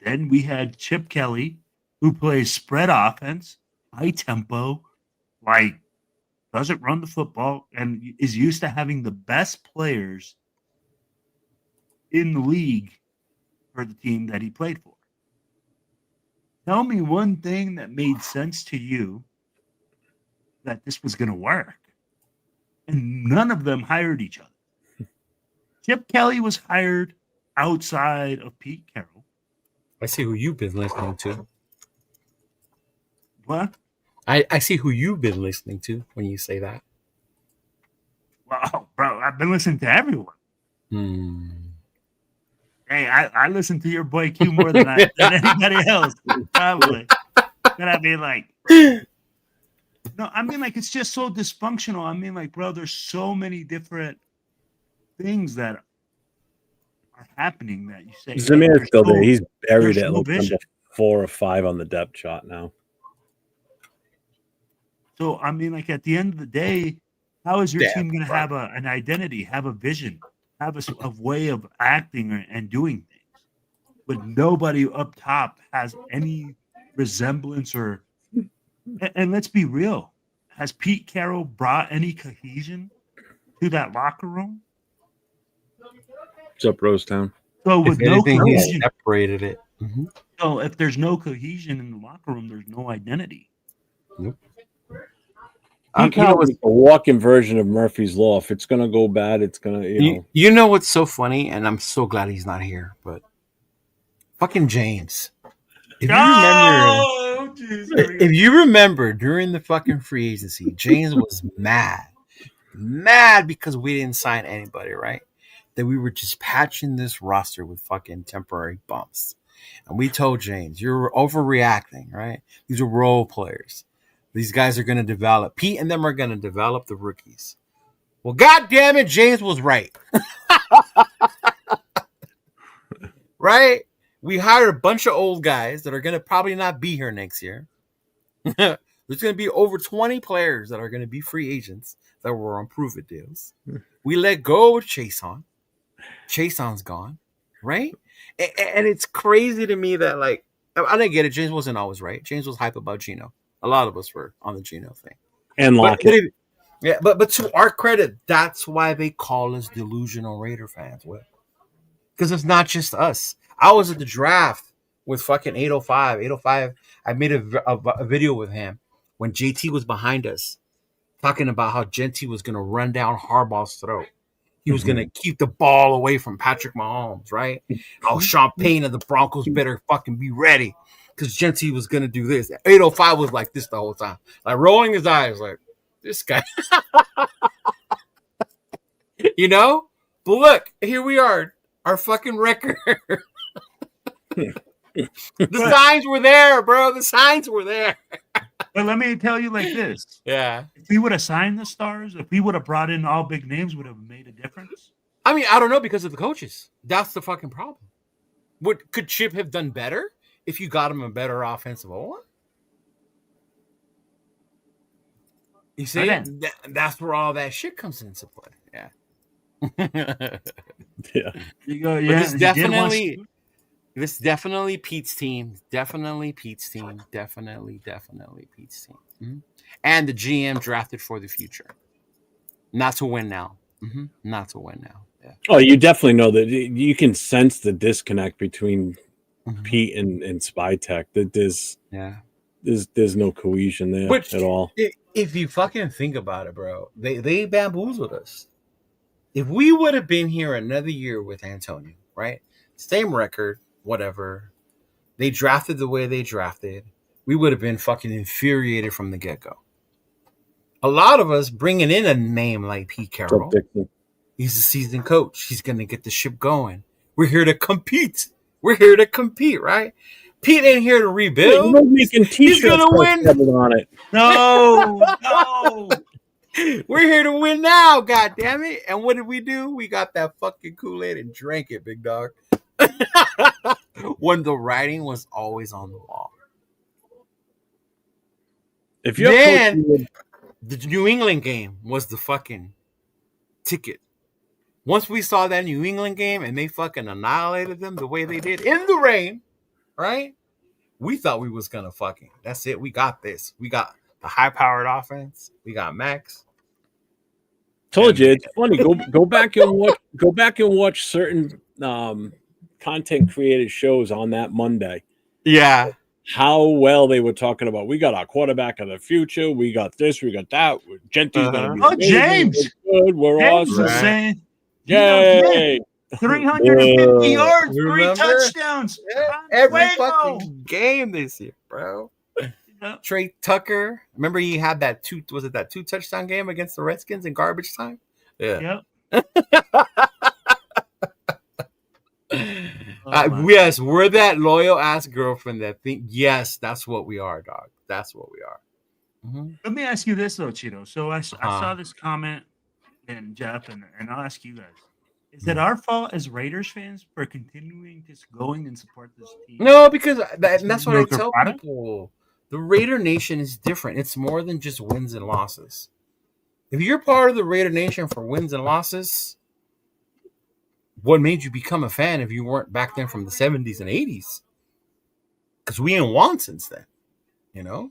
Then we had Chip Kelly, who plays spread offense, high tempo, doesn't run the football, and is used to having the best players in the league for the team that he played for. Tell me one thing that made sense to you that this was going to work. And none of them hired each other. Chip Kelly was hired outside of Pete Carroll. I see who you've been listening to. What? I see who you've been listening to when you say that. Well, bro, I've been listening to everyone. Hey, I listen to your boy Q more than anybody else, probably. But I mean, it's just so dysfunctional. I mean, bro, there's so many different things that are happening that you say. Zamir's still there. He's buried at no number 4 or 5 on the depth chart now. So, I mean, at the end of the day, how is your team going to have an identity, have a vision, have a way of acting and doing things? But nobody up top has any resemblance or... And let's be real. Has Pete Carroll brought any cohesion to that locker room? What's up, Rosetown? So with no cohesion, he separated it. Mm-hmm. So if there's no cohesion in the locker room, there's no identity. Nope. Pete Carroll is a walking version of Murphy's Law. If it's going to go bad, it's going to, You know what's so funny? And I'm so glad he's not here, but fucking James. If you remember... geez. If you remember, during the fucking free agency, James was mad because we didn't sign anybody, right? That we were just patching this roster with fucking temporary bumps. And we told James, you're overreacting, right? These are role players. These guys are going to develop. Pete and them are going to develop the rookies. Well, God damn it, James was right. Right? We hired a bunch of old guys that are going to probably not be here next year. There's going to be over 20 players that are going to be free agents that were on prove-it deals. We let go of Chason. Chason's gone, right? And it's crazy to me that, like, I didn't get it. James wasn't always right. James was hype about Gino. A lot of us were on the Gino thing. And Lockett. But to our credit, that's why they call us delusional Raider fans. Because it's not just us. I was at the draft with fucking 805. 805, I made a video with him when JT was behind us, talking about how JT was going to run down Harbaugh's throat. He was going to keep the ball away from Patrick Mahomes, right? How Sean Payne and the Broncos better fucking be ready because JT was going to do this. 805 was like this the whole time, like rolling his eyes, like, this guy. You know? But look, here we are, our fucking record. The signs were there, bro. The signs were there. But let me tell you like this. Yeah. If we would have signed the stars, if we would have brought in all big names, would have made a difference. I mean, I don't know because of the coaches. That's the fucking problem. Could Chip have done better if you got him a better offensive O-line? You see, that's where all that shit comes into play. Yeah. Yeah. You go, yeah. This definitely Pete's team. Definitely Pete's team. Definitely Pete's team. Mm-hmm. And the GM drafted for the future. Not to win now. Mm-hmm. Not to win now. Yeah. Oh, you definitely know that you can sense the disconnect between Pete and Spytech. That there's no cohesion there at all. If you fucking think about it, bro, they bamboozled us. If we would have been here another year with Antonio, right? Same record, whatever. They drafted the way they drafted. We would have been fucking infuriated from the get-go. A lot of us bringing in a name like Pete Carroll. He's a seasoned coach. He's going to get the ship going. We're here to compete. Right? Pete ain't here to rebuild. He's going to win. On it. No. We're here to win now, God damn it. And what did we do? We got that fucking Kool-Aid and drank it, big dog. When the writing was always on the wall. If you're the New England game was the fucking ticket. Once we saw that New England game and they fucking annihilated them the way they did in the rain, right? We thought we was gonna fucking, that's it. We got this. We got the high-powered offense. We got Max. Told you, it's funny. Go back and watch certain content created shows on that Monday. Yeah. How well they were talking about. We got our quarterback of the future. We got this. We got that. Genty's gonna be amazing. James. We're good. We're James awesome. Was saying, Yay! 350 yards, 3 touchdowns. Yeah. Every fucking game this year, bro. Yep. Trey Tucker. Remember he had that 2 touchdown game against the Redskins in garbage time? Yeah. Yep. Yes, we're that loyal ass girlfriend that think, yes, that's what we are, dog. That's what we are. Mm-hmm. Let me ask you this though, Cheeto. So I saw this comment and Jeff, and I'll ask you guys. Is it our fault as Raiders fans for continuing to go and support this team? No, because that's what I tell people. The Raider Nation is different. It's more than just wins and losses. If you're part of the Raider Nation for wins and losses, what made you become a fan if you weren't back then from the 70s and 80s? Because we ain't won since then, you know?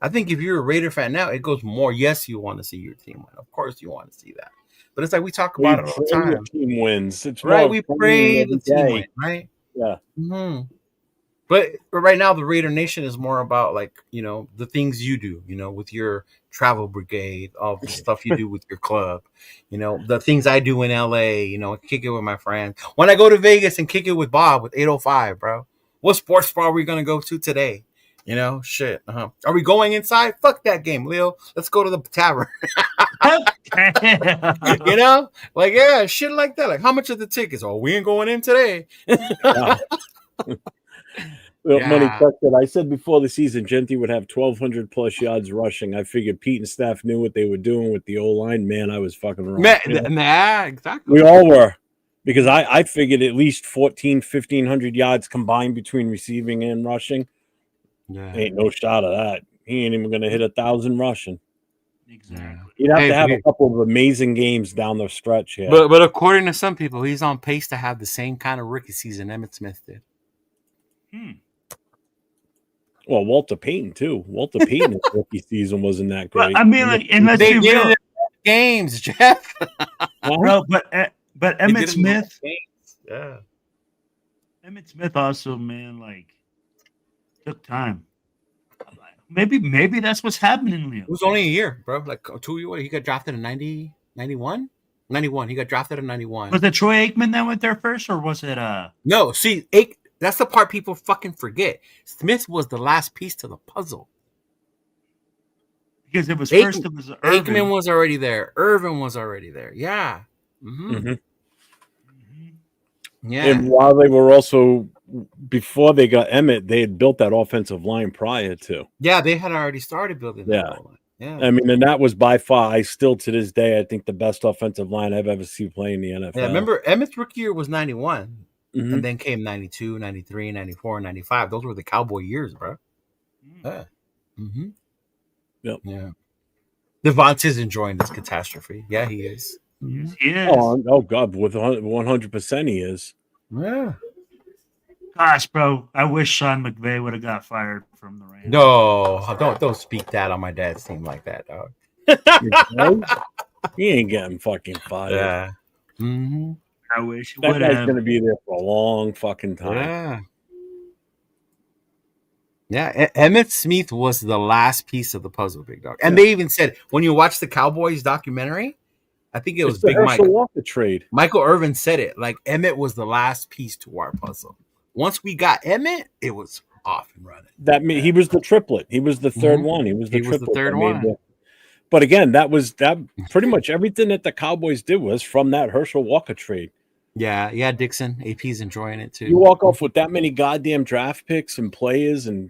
I think if you're a Raider fan now, it goes more, yes, you want to see your team win. Of course you want to see that. But it's like we talk about it all the time. The team wins. It's right, we pray the team win, right? Yeah. Mm-hmm. But right now, the Raider Nation is more about, like, you know, the things you do, you know, with your travel brigade, all the stuff you do with your club, you know, the things I do in LA, you know, kick it with my friends. When I go to Vegas and kick it with Bob with 805, bro, what sports bar are we going to go to today? You know, shit. Are we going inside? Fuck that game, Leo. Let's go to the tavern. You know, like yeah, shit like that. Like, how much are the tickets? Oh, we ain't going in today. Yeah. Money tucked it. I said before the season, Genty would have 1,200 plus yards rushing. I figured Pete and staff knew what they were doing with the O-line. Man, I was fucking wrong. Nah, exactly. We all were. Because I figured at least 1,500 yards combined between receiving and rushing. Yeah. Ain't no shot of that. He ain't even going to hit 1,000 rushing. Exactly. He'd have to have a couple of amazing games down the stretch here. But according to some people, he's on pace to have the same kind of rookie season Emmitt Smith did. Well, Walter Payton, too. Walter Payton's rookie season wasn't that great. But, I mean, like, and let's they be real. Games, Jeff. Bro, but Emmitt Smith. Yeah. Emmitt Smith also, man, like, took time. Maybe that's what's happening, Leo. It was only a year, bro. Like 2 years. He got drafted in 90, 91? 91. He got drafted in 91. Was it Troy Aikman that went there first, or was it No, see, that's the part people fucking forget. Smith was the last piece to the puzzle. Because it was first, it was Irvin. Aikman was already there. Irvin was already there. Yeah. Yeah. And while they were also, before they got Emmett, they had built that offensive line prior to. Yeah, they had already started building that line. Yeah. I mean, and that was by far, still to this day, I think the best offensive line I've ever seen play in the NFL. Yeah, remember, Emmett's rookie year was 91. And then came 92, 93, 94, 95. Those were the Cowboy years, bro. Yeah. Yep. Yeah. Devontae's enjoying this catastrophe. Yeah, he is. He is. Oh, God, with 100% he is. Yeah. Gosh, bro, I wish Sean McVay would have got fired from the Rams. No, don't speak that on my dad's team like that, dog. He ain't getting fucking fired. Yeah. I wish he that would guy's have. going to be there for a long fucking time. Yeah. Emmitt Smith was the last piece of the puzzle, big dog. And they even said, when you watch the Cowboys documentary, I think it was Big Mike. Walker trade. Michael Irvin said it. Like, Emmitt was the last piece to our puzzle. Once we got Emmitt, it was off and running. He was the triplet. He was the third one. He was the third one. But again, that pretty much everything that the Cowboys did was from that Herschel Walker trade. Yeah, Dixon. AP's enjoying it too. You walk off with that many goddamn draft picks and players, and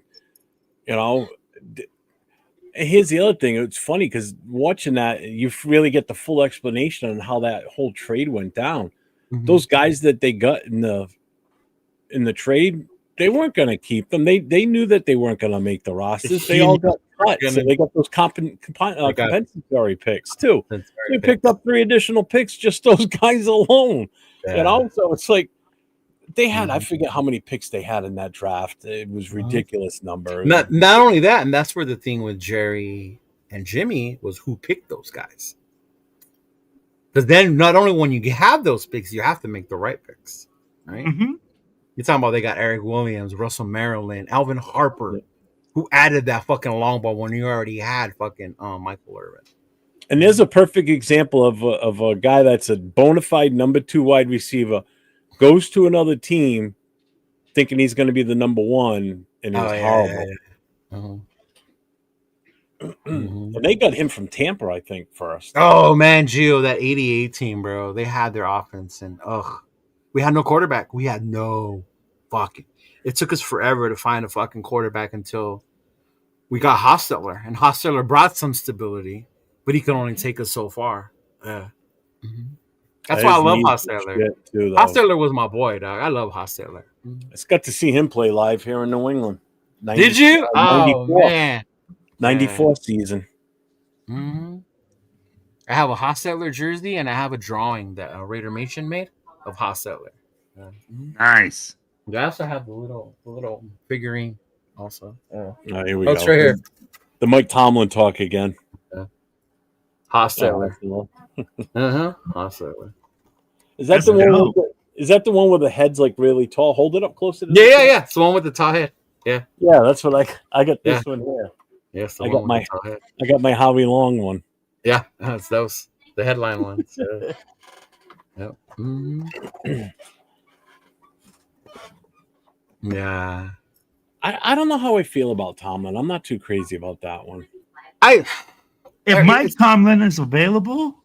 here's the other thing. It's funny because watching that, you really get the full explanation on how that whole trade went down. Those guys that they got in the trade, they weren't going to keep them. They knew that they weren't going to make the rosters. They all got cut. So they got those compensatory picks too. They picked up 3 additional picks, just those guys alone. Yeah. So it's like they had, I forget how many picks they had in that draft. It was ridiculous number. Not only that, and that's where the thing with Jerry and Jimmy was who picked those guys. Because then not only when you have those picks, you have to make the right picks, right? You're talking about they got Eric Williams, Russell Maryland, Alvin Harper, who added that fucking long ball when you already had fucking Michael Irvin. And there's a perfect example of a guy that's a bona fide number 2 wide receiver, goes to another team thinking he's going to be the number 1, and it's horrible. And they got him from Tampa, I think, first. Oh, man, Gio, that 88 team, bro. They had their offense, and we had no quarterback. We had no fucking. It took us forever to find a fucking quarterback until we got Hostetler, and Hostetler brought some stability, but he could only take us so far. Yeah. That's why I love Hostetler. Hostetler was my boy, dog. I love Hostetler. I just got to see him play live here in New England. Did you? Oh, man. 94 season. I have a Hostetler jersey, and I have a drawing that Raider Mation made of Hostetler. Nice. I also have the little figurine also. Here we go. Right here. The Mike Tomlin talk again. Hostetler. Hostetler. Is that the one? Is that the one where the head's like really tall? Hold it up closer. Yeah. It's the one with the tall head. Yeah. Yeah, that's what I got. This one here. Yes, I got my Howie Long one. Yeah, that's those the headline ones. Yep. Yeah. I don't know how I feel about Tomlin. I'm not too crazy about that one. If Mike Tomlin is available,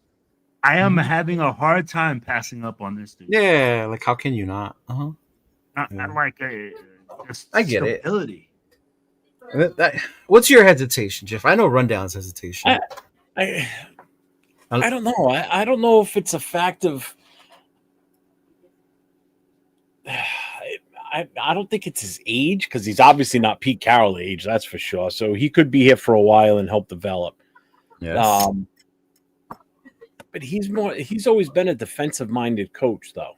I am having a hard time passing up on this dude. Yeah, like how can you not? I like just I get stability. What's your hesitation, Jeff? I know Rundown's hesitation. I don't know. I don't know if it's a fact of. I don't think it's his age, because he's obviously not Pete Carroll age, that's for sure. So he could be here for a while and help develop. Yes. But he's always been a defensive-minded coach, though.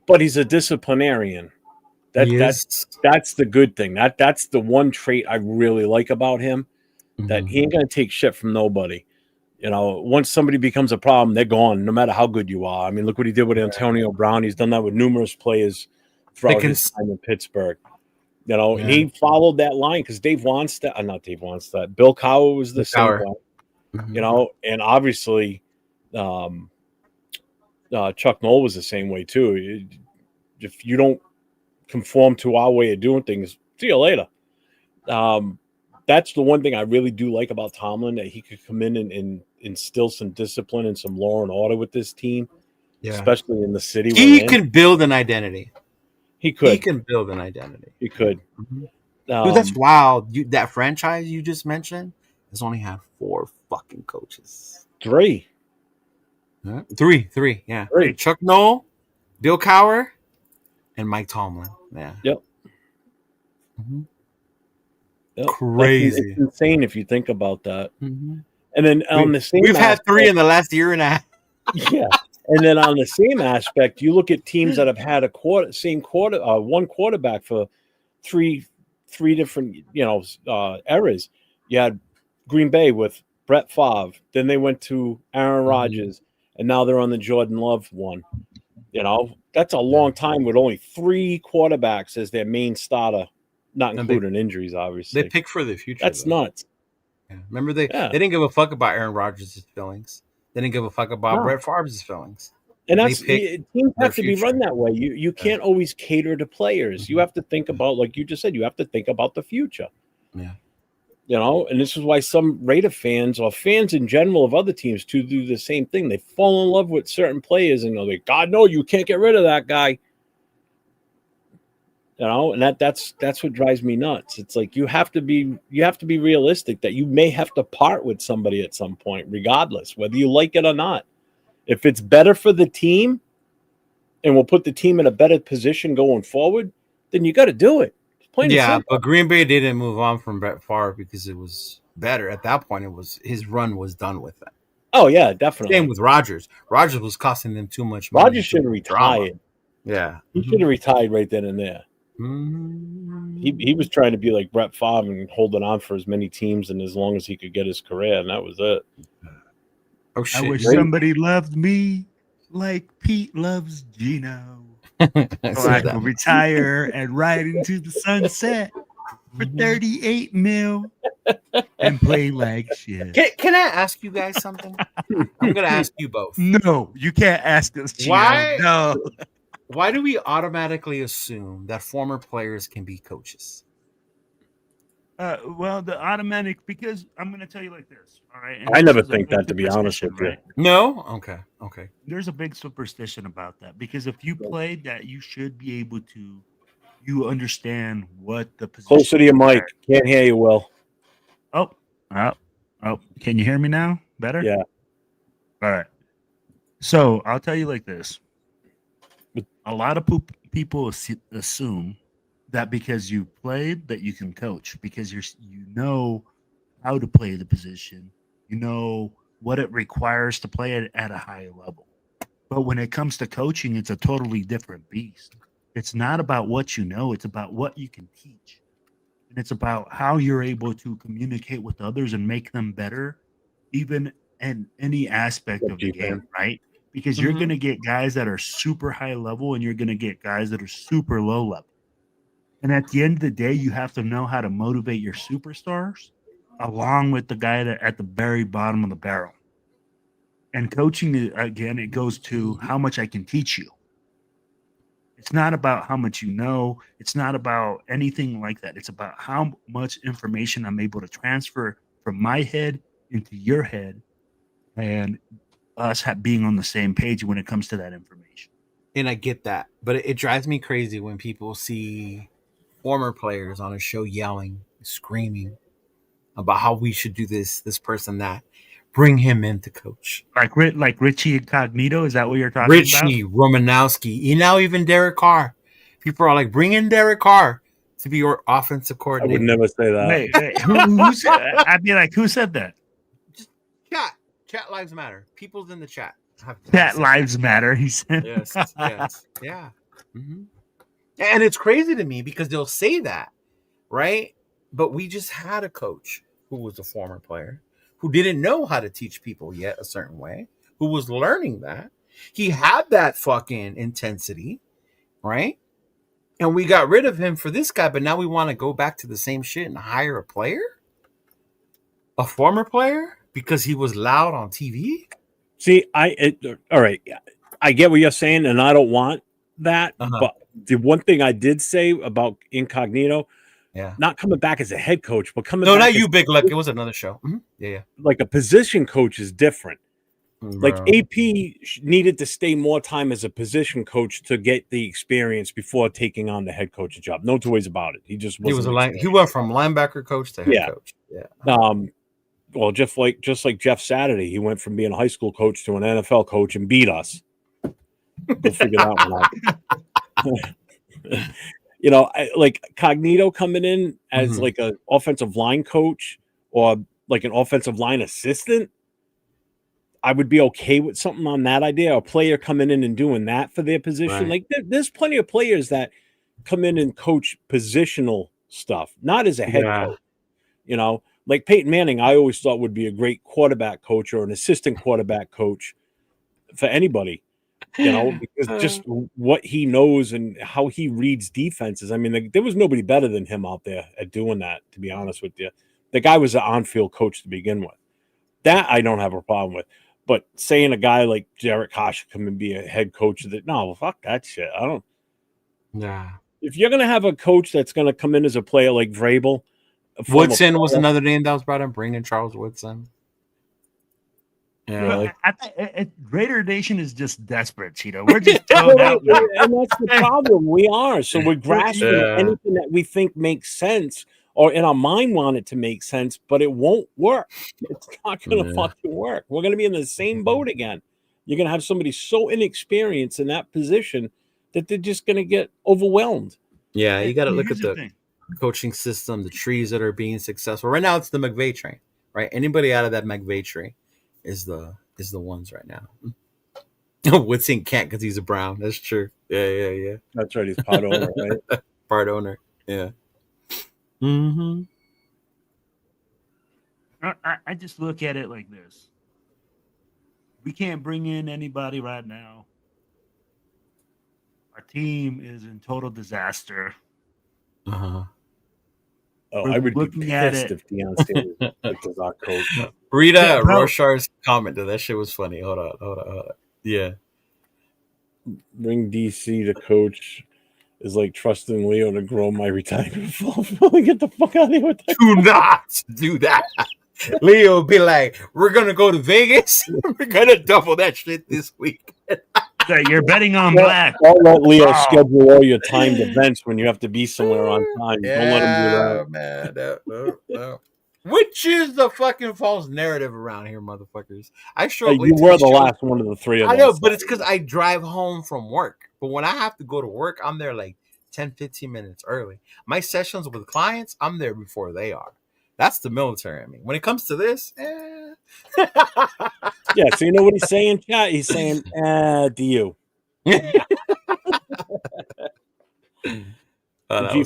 But he's a disciplinarian. That's the good thing. That's the one trait I really like about him, that he ain't going to take shit from nobody. You know, once somebody becomes a problem, they're gone, no matter how good you are. I mean, look what he did with Antonio Brown. He's done that with numerous players throughout his time in Pittsburgh. You know, and he followed that line, because Bill Cowher was the same way. You know, and obviously Chuck Noll was the same way too. If you don't conform to our way of doing things, see you later. That's the one thing I really do like about Tomlin, that he could come in and instill some discipline and some law and order with this team, especially in the city. He can build an identity. He could. He can build an identity. He could. Dude, that's wild. That franchise you just mentioned has only had 4 fucking coaches. 3. Three. Yeah. 3. Chuck Noll, Bill Cowher, and Mike Tomlin. Yeah. Yep. Crazy. It's insane if you think about that. And then on the same, we've had 3 in the last year and a half. Yeah. And then on the same aspect, you look at teams that have had one quarterback for three different, eras. You had Green Bay with Brett Favre. Then they went to Aaron Rodgers, and now they're on the Jordan Love one. You know, that's a long time with only 3 quarterbacks as their main starter, not including injuries, obviously. They pick for the future. That's nuts. Yeah. Remember, they didn't give a fuck about Aaron Rodgers' feelings. They didn't give a fuck about Brett Favre's feelings. And that's teams have to be run that way. You can't always cater to players. You have to think about, like you just said, you have to think about the future. Yeah. You know, and this is why some Raider fans, or fans in general of other teams, too, do the same thing. They fall in love with certain players, and they're like, God, no, you can't get rid of that guy. You know, and that's what drives me nuts. It's like you have to be realistic that you may have to part with somebody at some point, regardless, whether you like it or not. If it's better for the team and will put the team in a better position going forward, then you got to do it. Yeah, but Green Bay didn't move on from Brett Favre because it was better. At that point, his run was done with it. Oh, yeah, definitely. Same with Rodgers. Rodgers was costing them too much money. Rodgers should have retired. Yeah. He should have retired right then and there. He was trying to be like Brett Favre and holding on for as many teams and as long as he could get his career, and that was it. Oh shit! I wish somebody loved me like Pete loves Gino, so I could retire and ride into the sunset for 38 mil and play like shit. Can I ask you guys something? I'm gonna ask you both. No, you can't ask us. Gino. Why? No. Why do we automatically assume that former players can be coaches? Well, the automatic, because I'm going to tell you like this. All right. I never think that, to be honest with you. Right? No? Okay. There's a big superstition about that, because if you played that, you should be able to, you understand what the position. Closer to your mic. Can't hear you well. Oh, can you hear me now? Better? Yeah. All right. So I'll tell you like this. A lot of people assume that because you played that you can coach, because you know how to play the position, you know what it requires to play it at a high level. But when it comes to coaching, it's a totally different beast. It's not about what you know, it's about what you can teach. And it's about how you're able to communicate with others and make them better, even in any aspect of the game, right? Because you're going to get guys that are super high level and you're going to get guys that are super low level. And at the end of the day, you have to know how to motivate your superstars along with the guy that at the very bottom of the barrel. And coaching, again, it goes to how much I can teach you. It's not about how much you know. It's not about anything like that. It's about how much information I'm able to transfer from my head into your head, and us being on the same page when it comes to that information. And I get that, but it drives me crazy when people see former players on a show yelling, screaming about how we should do this person, that. Bring him in to coach. Like Richie Incognito, is that what you're talking Richie about? Romanowski, and now even Derek Carr. People are like, bring in Derek Carr to be your offensive I coordinator. would never say that. Wait, who said? I'd be like, who said that? Just chat lives matter. People's in the chat. Chat lives matter. He said. Yes, yeah. Mm-hmm. And it's crazy to me because they'll say that, right? But we just had a coach who was a former player, who didn't know how to teach people yet a certain way, who was learning that. He had that fucking intensity, right? And we got rid of him for this guy, but now we want to go back to the same shit and hire a player? A former player? Because he was loud on TV? See, all right. I get what you're saying, and I don't want that. But the one thing I did say about Incognito, not coming back as a head coach, but coming back. No, not you, Big Luck. It was another show. Mm-hmm. Yeah. Like a position coach is different. Like AP needed to stay more time as a position coach to get the experience before taking on the head coaching job. No two ways about it. He just wasn't. He went from linebacker coach to head coach. Yeah. Well, just like Jeff Saturday, he went from being a high school coach to an NFL coach and beat us. We'll figure that one out. You know, like Cognito coming in as like an offensive line coach or like an offensive line assistant, I would be okay with something on that idea. A player coming in and doing that for their position. Right. Like there's plenty of players that come in and coach positional stuff, not as a head coach. You know, like Peyton Manning, I always thought would be a great quarterback coach or an assistant quarterback coach for anybody. You know, because just what he knows and how he reads defenses. I mean, there was nobody better than him out there at doing that, to be honest with you. The guy was an on-field coach to begin with. That I don't have a problem with. But saying a guy like Derek Carr should come and be a head coach of no, fuck that shit. I don't. Nah. If you're going to have a coach that's going to come in as a player like Vrabel. Woodson was another name that was brought up. Bringing Charles Woodson. Yeah, Raider Nation is just desperate, Cheeto. We're just toned out now. And that's the problem. We are. So we're grasping anything that we think makes sense or in our mind want it to make sense, but it won't work. It's not going to fucking work. We're going to be in the same boat again. You're going to have somebody so inexperienced in that position that they're just going to get overwhelmed. Yeah, you got to look at the coaching system, the trees that are being successful. Right now, it's the McVay train, right? Anybody out of that McVay tree is the ones right now. Woodson can't because he's a Brown. That's true. Yeah. That's right. He's part owner, right? Part owner. Yeah. I just look at it like this. We can't bring in anybody right now. Our team is in total disaster. Oh, I would be pissed if Deion Sanders was our coach. Rita Rorschach's comment to that shit was funny. Hold on. Yeah. Bring DC to coach is like trusting Leo to grow my retirement fund. Get the fuck out of here with that. Do not do that. Leo will be like, we're going to go to Vegas. We're going to double that shit this week. You're betting on black. I'll let Leo schedule all your timed events when you have to be somewhere on time. Yeah, don't let him do that. Man. No. Which is the fucking false narrative around here, motherfuckers. You were the last one of the three of us. I know, but it's because I drive home from work. But when I have to go to work, I'm there like 10, 15 minutes early. My sessions with clients, I'm there before they are. That's the military. I mean, when it comes to this, yeah, so you know what he's saying, chat? He's saying, to you. I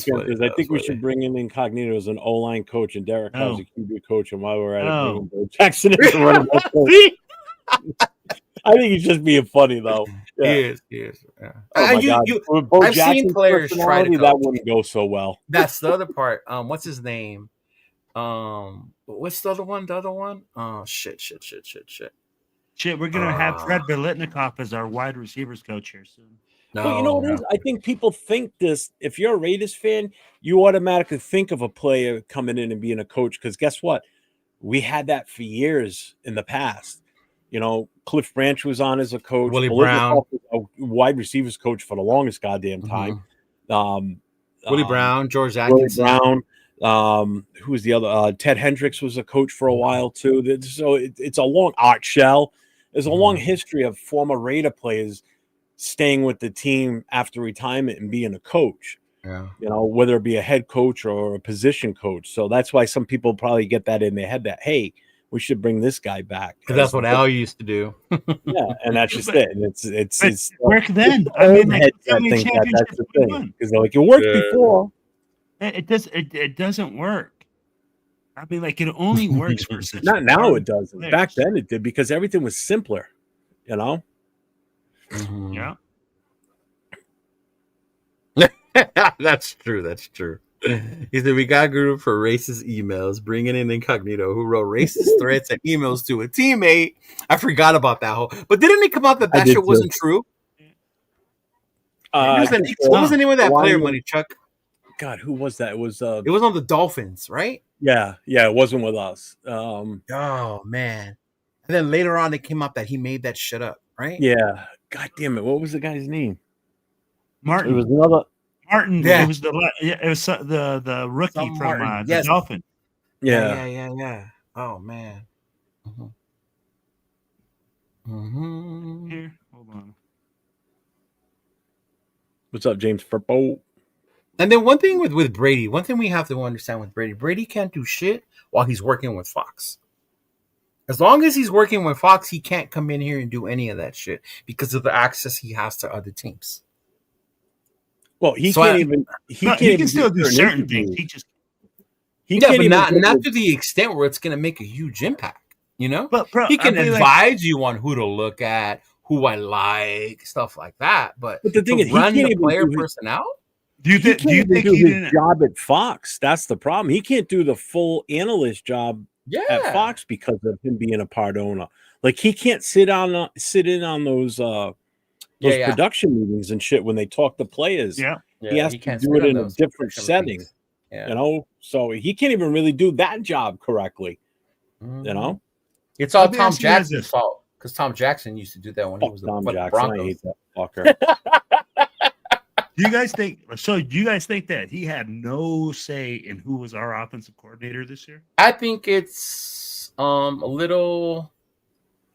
think we should bring in Incognito as an O-line coach and Derek Carr as a QB coach. And while we're at it, Bo Jackson is running back coach. I think he's just being funny, though. Yeah. He is. Yeah. I've seen players try to that wouldn't go so well. That's the other part. What's his name? What's the other one? Oh, shit. We're gonna have Fred Biletnikoff as our wide receivers coach here soon. No, Well, you know what it is? I think people think this. If you're a Raiders fan, you automatically think of a player coming in and being a coach. Because guess what? We had that for years in the past. You know, Cliff Branch was on as a coach. Willie Belinda Brown. Falk was a wide receivers coach for the longest goddamn time. Willie Brown, George Willie Atkinson. Brown. Who was the other? Ted Hendricks was a coach for a while too. So it's a long Art Shell. There's a long history of former Raider players staying with the team after retirement and being a coach. Yeah. You know, whether it be a head coach or a position coach. So that's why some people probably get that in their head that, hey, we should bring this guy back. Because that's what Al used to do. Yeah, and that's just it. And it's work then. I mean, like, that's the thing. Because like, it worked before. It doesn't work. I mean, like, it only works for such. Not now it doesn't. Players. Back then it did because everything was simpler, you know? Yeah. That's true. That's true. He said, we got a group for racist emails, bringing in Incognito, who wrote racist threats and emails to a teammate. I forgot about that whole. But didn't it come out that shit wasn't true? What was the name of that player, Money Chuck? God, who was that? It was on the Dolphins, right? Yeah, it wasn't with us. Oh man. And then later on it came up that he made that shit up, right? Yeah. God damn it. What was the guy's name? Martin. It was another Martin. Yeah. It was the rookie Some from the Dolphins. Yeah. Oh man. Here, hold on. What's up, James Furpo? And then one thing with Brady, one thing we have to understand with Brady can't do shit while he's working with Fox. As long as he's working with Fox, he can't come in here and do any of that shit because of the access he has to other teams. Well, he can still do certain things. But not to the extent where it's going to make a huge impact. You know, but bro, he can advise you on who to look at, who I like, stuff like that. But the thing is, run the player personnel. Do you think he do his job at Fox? That's the problem. He can't do the full analyst job at Fox because of him being a part owner. Like he can't sit in on those production meetings and shit when they talk to players. Yeah, he has to do it in a different setting. Yeah. You know, so he can't even really do that job correctly. You know, it's all Tom Jackson's fault because Tom Jackson used to do that when he was the Broncos. I hate that fucker. Do you guys think? So, do you guys think that he had no say in who was our offensive coordinator this year? I think it's a little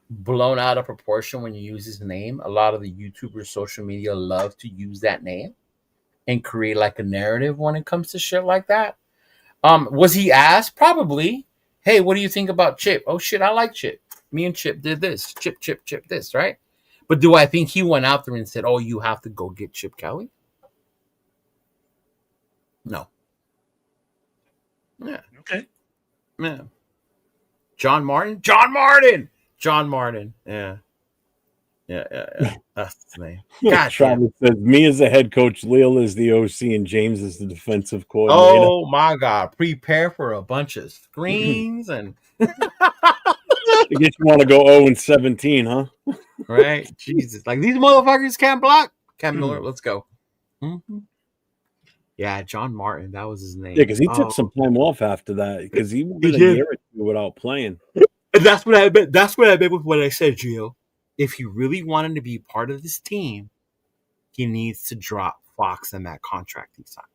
blown out of proportion when you use his name. A lot of the YouTubers, social media love to use that name and create like a narrative when it comes to shit like that. Was he asked? Probably. Hey, what do you think about Chip? Oh shit, I like Chip. Me and Chip did this. Chip this, right? But do I think he went out there and said, "Oh, you have to go get Chip Kelly"? No. Yeah. Okay. Yeah. John Martin. Yeah. That's his name. God Travis says, me as the head coach, Lil is the OC, and James is the defensive coordinator. Oh my God. Prepare for a bunch of screens and I guess you want to go 0-17, huh? Right? Jesus. Like these motherfuckers can't block. Cam Miller, let's go. Mm-hmm. Yeah, John Martin, that was his name. Yeah, because he took some time off after that because he went a year or two without playing. That's what I meant. That's what I meant with what I said, Gio. If he really wanted to be part of this team, he needs to drop Fox in that contract he signed.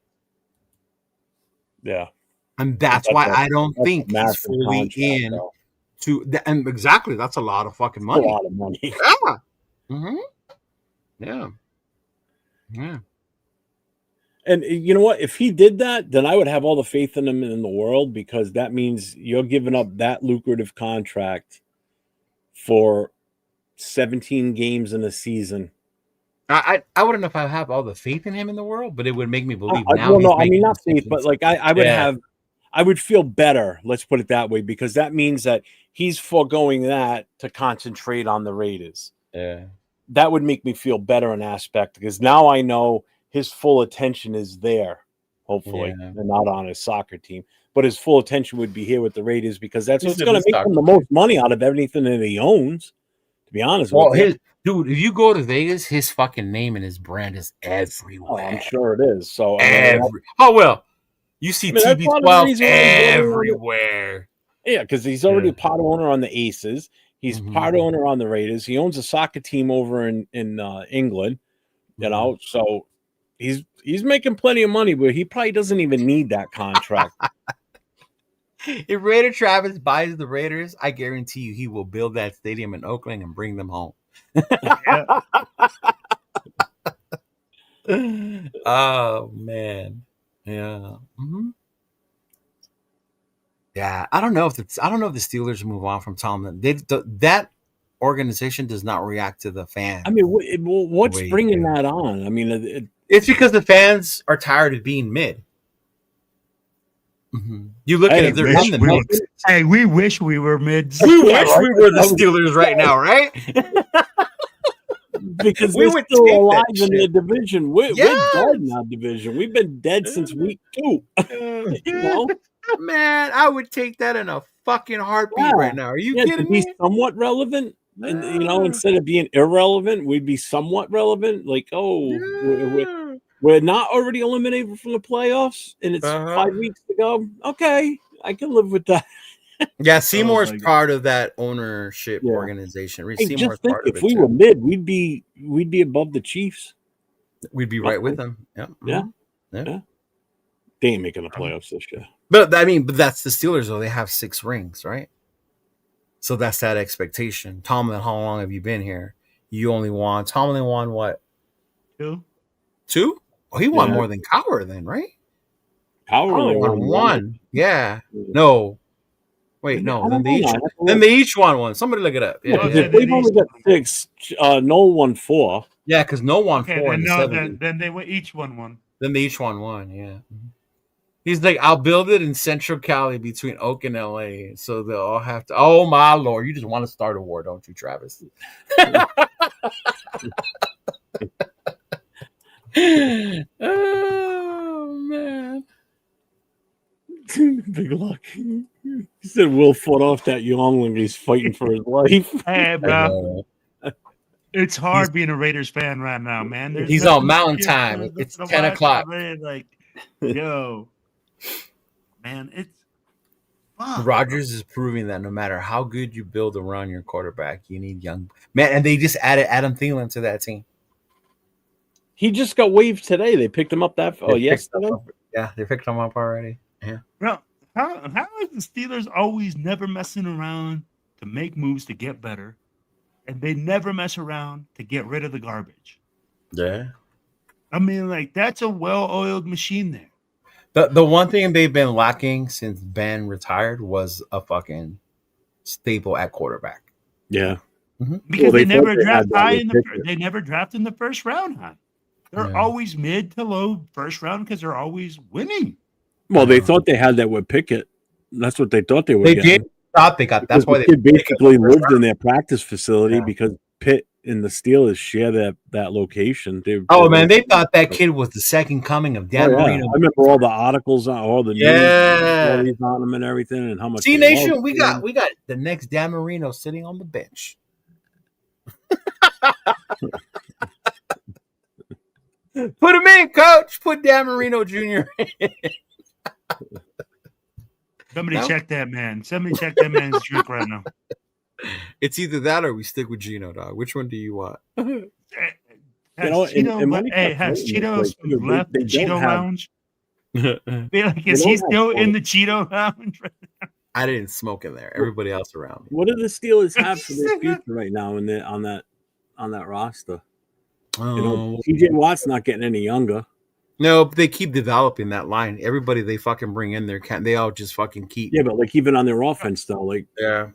Yeah, and that's why I don't think he's fully in to. And exactly, that's a lot of fucking money. A lot of money. Yeah. Mm-hmm. Yeah. Yeah. And you know what? If he did that, then I would have all the faith in him in the world because that means you're giving up that lucrative contract for 17 games in a season. I wouldn't know if I have all the faith in him in the world, but it would make me believe. I mean, not faith, but like I would have, I would feel better. Let's put it that way, because that means that he's foregoing that to concentrate on the Raiders. Yeah, that would make me feel better in aspect because now I know his full attention is there, hopefully, and not on his soccer team. But his full attention would be here with the Raiders because that's what's going to make him the most money out of anything that he owns, to be honest with you. Dude, if you go to Vegas, his fucking name and his brand is Oh, everywhere. I'm sure it is. So I mean, You see that's part of the TB12 reason why he's everywhere. Yeah, because he's already a part owner on the Aces. He's part owner on the Raiders. He owns a soccer team over in England. You know, so he's making plenty of money, but he probably doesn't even need that contract. If Raider Travis buys the Raiders, I guarantee you he will build that stadium in Oakland and bring them home. Oh man, yeah, yeah. I don't know if the Steelers move on from Tomlin. That organization does not react to the fans. I mean, what's bringing that on? I mean, it's because the fans are tired of being mid. You look at it; they're in the mix. Hey, we wish we were mids. We wish we were the Steelers right now, right? Because we're still alive in the division. We're dead in our division. We've been dead since week 2. You know? Man, I would take that in a fucking heartbeat right now. Are you kidding me? To be somewhat relevant, and instead of being irrelevant, we'd be somewhat relevant. Like, we're not already eliminated from the playoffs, and it's 5 weeks to go. Okay, I can live with that. Yeah, Seymour's part of that ownership organization. Seymour's part of it. If we were mid, we'd be above the Chiefs. We'd be right with them. Yeah. They ain't making the playoffs this year. But that's the Steelers though. They have 6 rings, right? So that's that expectation. Tomlin, how long have you been here? Tomlin won what? 2? Oh, he won more than Cowher then, right? Cowher won 1. Yeah. No. Wait, no. Then they each won 1. Somebody look it up. Yeah. They've only got 6. Noel won 4. Yeah, because Noel won 4. Then they each won 1. Then they each won 1. Yeah. He's like, I'll build it in Central Cali between Oak and LA, so they'll all have to. Oh my Lord, you just want to start a war, don't you, Travis? Oh man. Big luck. He said Will fought off that youngling. He's fighting for his life. Hey, bro. It's hard being a Raiders fan right now, man. He's on mountain time. It's 10 o'clock. Like, yo, man, it's fun. Rodgers is proving that no matter how good you build around your quarterback, you need young man. And they just added Adam Thielen to that team. He just got waived today. They picked him up yesterday. Yeah, they picked him up already. Yeah. Bro, how is the Steelers always never messing around to make moves to get better, and they never mess around to get rid of the garbage? Yeah. I mean, like, that's a well-oiled machine there. The one thing they've been lacking since Ben retired was a fucking staple at quarterback. Yeah. Because they never draft high they never draft in the first round high. They're always mid to low first round because they're always winning. Well, they thought they had that with Pickett. That's what they thought they were getting. Thought they got. That's why they basically lived in their practice facility because Pitt and the Steelers share that location. They thought that kid was the second coming of Dan Marino. I remember all the articles on all the news on him and everything, and how much. See, Nation, we got the next Dan Marino sitting on the bench. Put him in, coach. Put Dan Marino Jr. in. Somebody check that man. Somebody check that man's drink right now. It's either that or we stick with Gino, dog. Which one do you want? Has Cheeto left the Cheeto Lounge? Is he still in the Cheeto Lounge right now? I didn't smoke in there. Everybody else around me. What do the Steelers have for their future right now on that roster? TJ Watt's not getting any younger. No, but they keep developing that line. Everybody they fucking bring in there they all just fucking keep. Yeah, but like even on their offense though, like their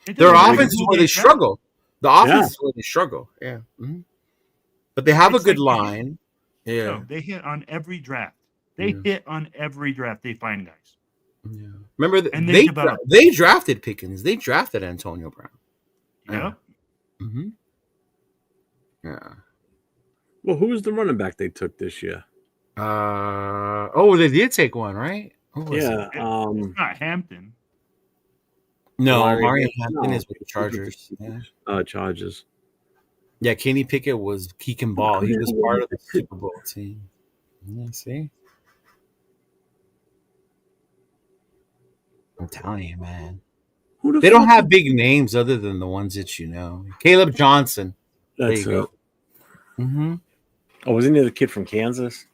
offense is where they struggle. The offense is where they struggle. Yeah, but they have a good line. Yeah, no, they hit on every draft. They hit on every draft. They find guys. Yeah, remember they drafted Pickens. They drafted Antonio Brown. Yeah. Yeah. Well, who was the running back they took this year? They did take one, right? It's not Hampton. No, Mario Hampton is with the Chargers. Chargers. Yeah, Kenny Pickett was kicking ball. He was part of the Super Bowl team. Yeah, see? I'm telling you, man. They don't have big names other than the ones that you know. Caleb Johnson. That's there you go. Mm-hmm. Oh, wasn't he the kid from Kansas?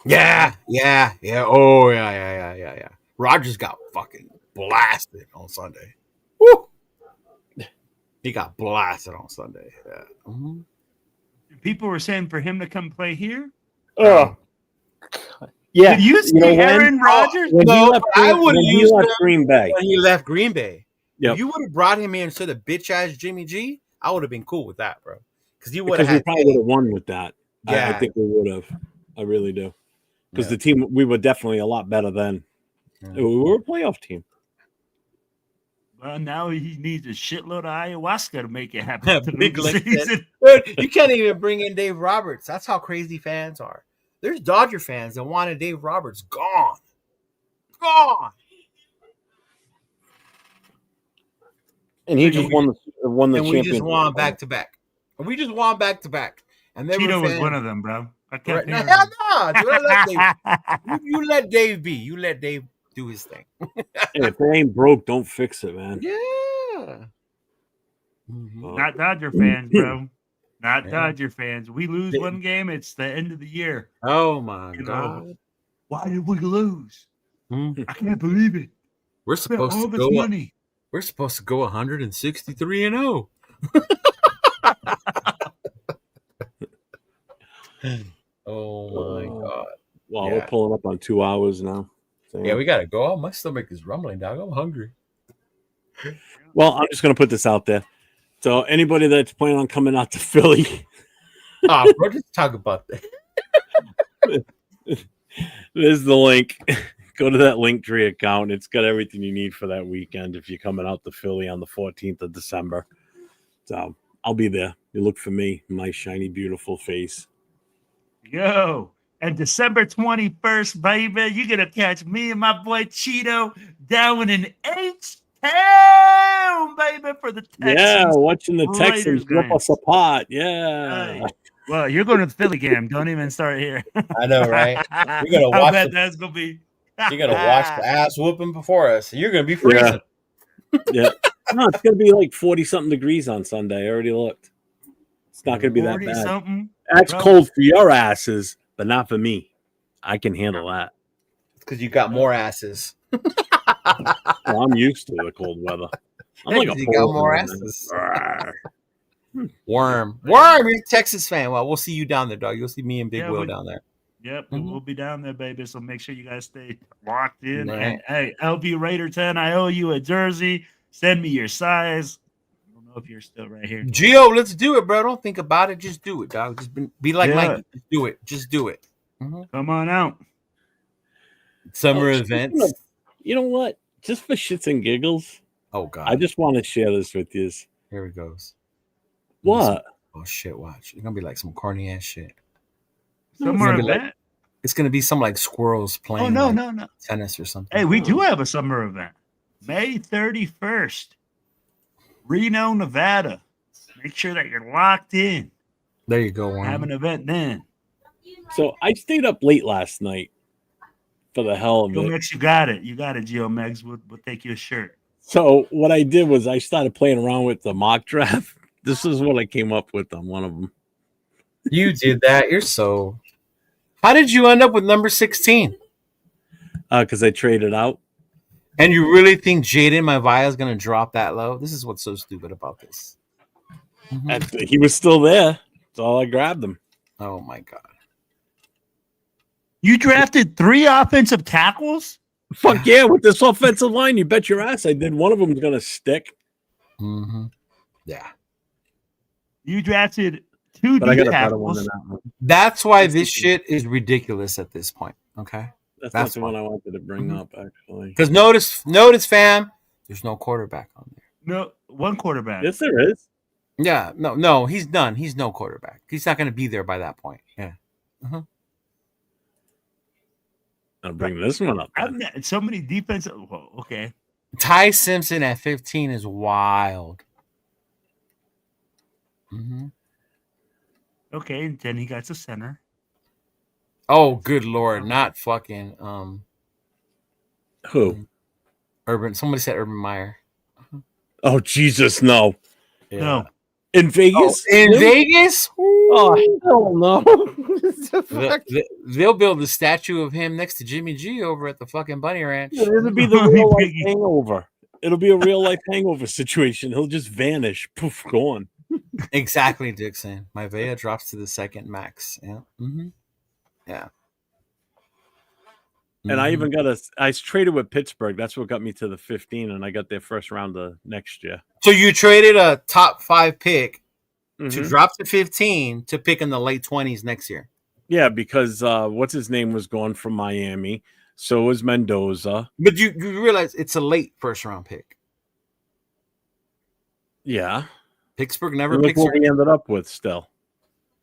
Yeah. Oh, yeah. Rodgers got fucking blasted on Sunday. Woo! He got blasted on Sunday. Yeah. Mm-hmm. People were saying for him to come play here. Oh, yeah. Did you see Aaron Rodgers? When he left Green Bay. When he left Green Bay. Yep. If you would have brought him in instead of bitch ass Jimmy G, I would have been cool with that, bro. Because we probably would have won with that. Yeah. I think we would have. I really do. Because the team, we were definitely a lot better then. Yeah. We were a playoff team. Well, now he needs a shitload of ayahuasca to make it happen. Big season. Dude, you can't even bring in Dave Roberts. That's how crazy fans are. There's Dodger fans that wanted Dave Roberts gone. And he just won the championship. We just won back to back. And Cheeto was one of them, bro. I can't. Right. No, dude, you let Dave be. You let Dave do his thing. Hey, if it ain't broke, don't fix it, man. Yeah. Not Dodger fans, bro. Not Dodger fans. We lose one game, it's the end of the year. Oh my God! Why did we lose? I can't believe it. We're supposed to go. Money. We're supposed to go 163-0. Oh my God! Wow, we're pulling up on 2 hours now. So, yeah, we gotta go. Oh, my stomach is rumbling, dog. I'm hungry. Well, I'm just gonna put this out there. So anybody that's planning on coming out to Philly, bro, just talk about that. There's the link. Go to that Linktree account. It's got everything you need for that weekend if you're coming out to Philly on the 14th of December. So I'll be there. You look for me, my shiny, beautiful face. Yo, and December 21st, baby, you're going to catch me and my boy Cheeto down in H-Town, baby, for the Texans. Yeah, watching the Texans rip us apart. Yeah. Hey. Well, you're going to the Philly game. Don't even start here. I know, right? You're going to watch. That's going to be. You're going to watch the ass whooping before us. You're going to be freezing. Yeah. No, it's going to be like 40-something degrees on Sunday. I already looked. It's not going to be that bad. Something. That's cold for your asses, but not for me. I can handle that. It's because you got more asses. Well, I'm used to the cold weather. I'm like you got more asses. Worm, you're a Texas fan. Well, we'll see you down there, dog. You'll see me and Big Will down there. Yep, we'll be down there, baby. So make sure you guys stay locked in. Right. And hey, LB Raider 10, I owe you a jersey. Send me your size. I don't know if you're still right here. Gio, let's do it, bro. Don't think about it. Just do it, dog. Just be like Mike. Just do it. Just do it. Come on out. Summer events. You know what? Just for shits and giggles. Oh God. I just want to share this with you. Here it goes. What? Oh shit! Watch. It's gonna be like some corny ass shit. Summer event. It's gonna be some like squirrels playing. Oh no. Tennis or something. Hey, we do have a summer event. May 31st. Reno, Nevada. Make sure that you're locked in. There you go. Have an event then. So I stayed up late last night for the hell of it. Geomex, you got it. You got it, Geomex. We'll take you a shirt. So what I did was I started playing around with the mock draft. This is what I came up with on one of them. You did that. You're so... How did you end up with number 16? Because I traded out. And you really think Jaden Maivia is going to drop that low? This is what's so stupid about this. He was still there. That's all I grabbed him. Oh, my God. You drafted 3 offensive tackles? Fuck yeah, with this offensive line, you bet your ass I did. One of them's going to stick. Yeah. You drafted 2 D tackles. That's why this shit is ridiculous at this point, okay? That's not the one I wanted to bring up, actually. Because notice, fam, there's no quarterback on there. No, one quarterback. Yes, there is. Yeah, no, he's done. He's no quarterback. He's not going to be there by that point. Yeah. I'll bring this one up. So many defensive. Well, okay. Ty Simpson at 15 is wild. Okay, and then he got the center. Oh, good lord, not fucking Who? Urban. Somebody said Urban Meyer. Oh Jesus, no! Yeah. No. In Vegas? In Him? Vegas? Oh hell no! They'll build a statue of him next to Jimmy G over at the fucking Bunny Ranch. It'll be the real life hangover. It'll be a real life hangover situation. He'll just vanish. Poof, gone. Exactly, Dixon. My Vea drops to the second max. Yeah. Mm-hmm. Yeah. And I even got I traded with Pittsburgh. That's what got me to the 15, and I got their first round of next year. So you traded a top 5 pick to drop to 15 to pick in the late 20s next year. Yeah, because what's his name was gone from Miami. So was Mendoza. But you realize it's a late first round pick. Yeah. Pittsburgh never Look picks what we ended up with still.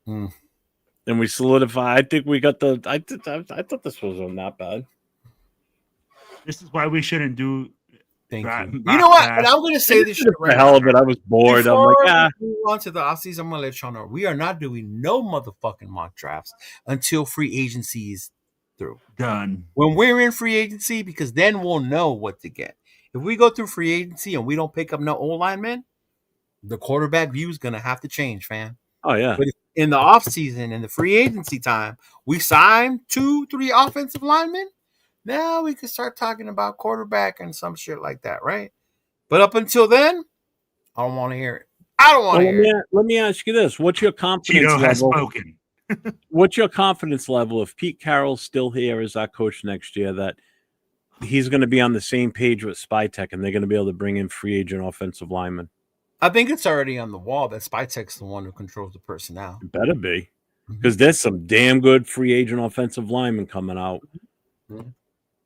Hmm. And we solidify. I think we got the. I thought this wasn't that bad. This is why we shouldn't do. Thank you. You know what? And I'm going to say this shit right now. But I was bored. Before I'm like, we move on to the offseason, I'm going to let y'all know we are not doing no motherfucking mock drafts until free agency is through. Done. When we're in free agency, because then we'll know what to get. If we go through free agency and we don't pick up no old linemen, the quarterback view is going to have to change, fam. Oh, yeah. But in the offseason, in the free agency time, we sign 2-3 offensive linemen. Now we can start talking about quarterback and some shit like that, right? But up until then, I don't want to hear it. I don't want to hear it. Let me ask you this. What's your confidence Cheeto level? has spoken. What's your confidence level if Pete Carroll's still here as our coach next year that he's going to be on the same page with Spytech and they're going to be able to bring in free agent offensive linemen? I think it's already on the wall that Spytech's the one who controls the personnel. It better be. Because there's some damn good free agent offensive linemen coming out. Mm-hmm.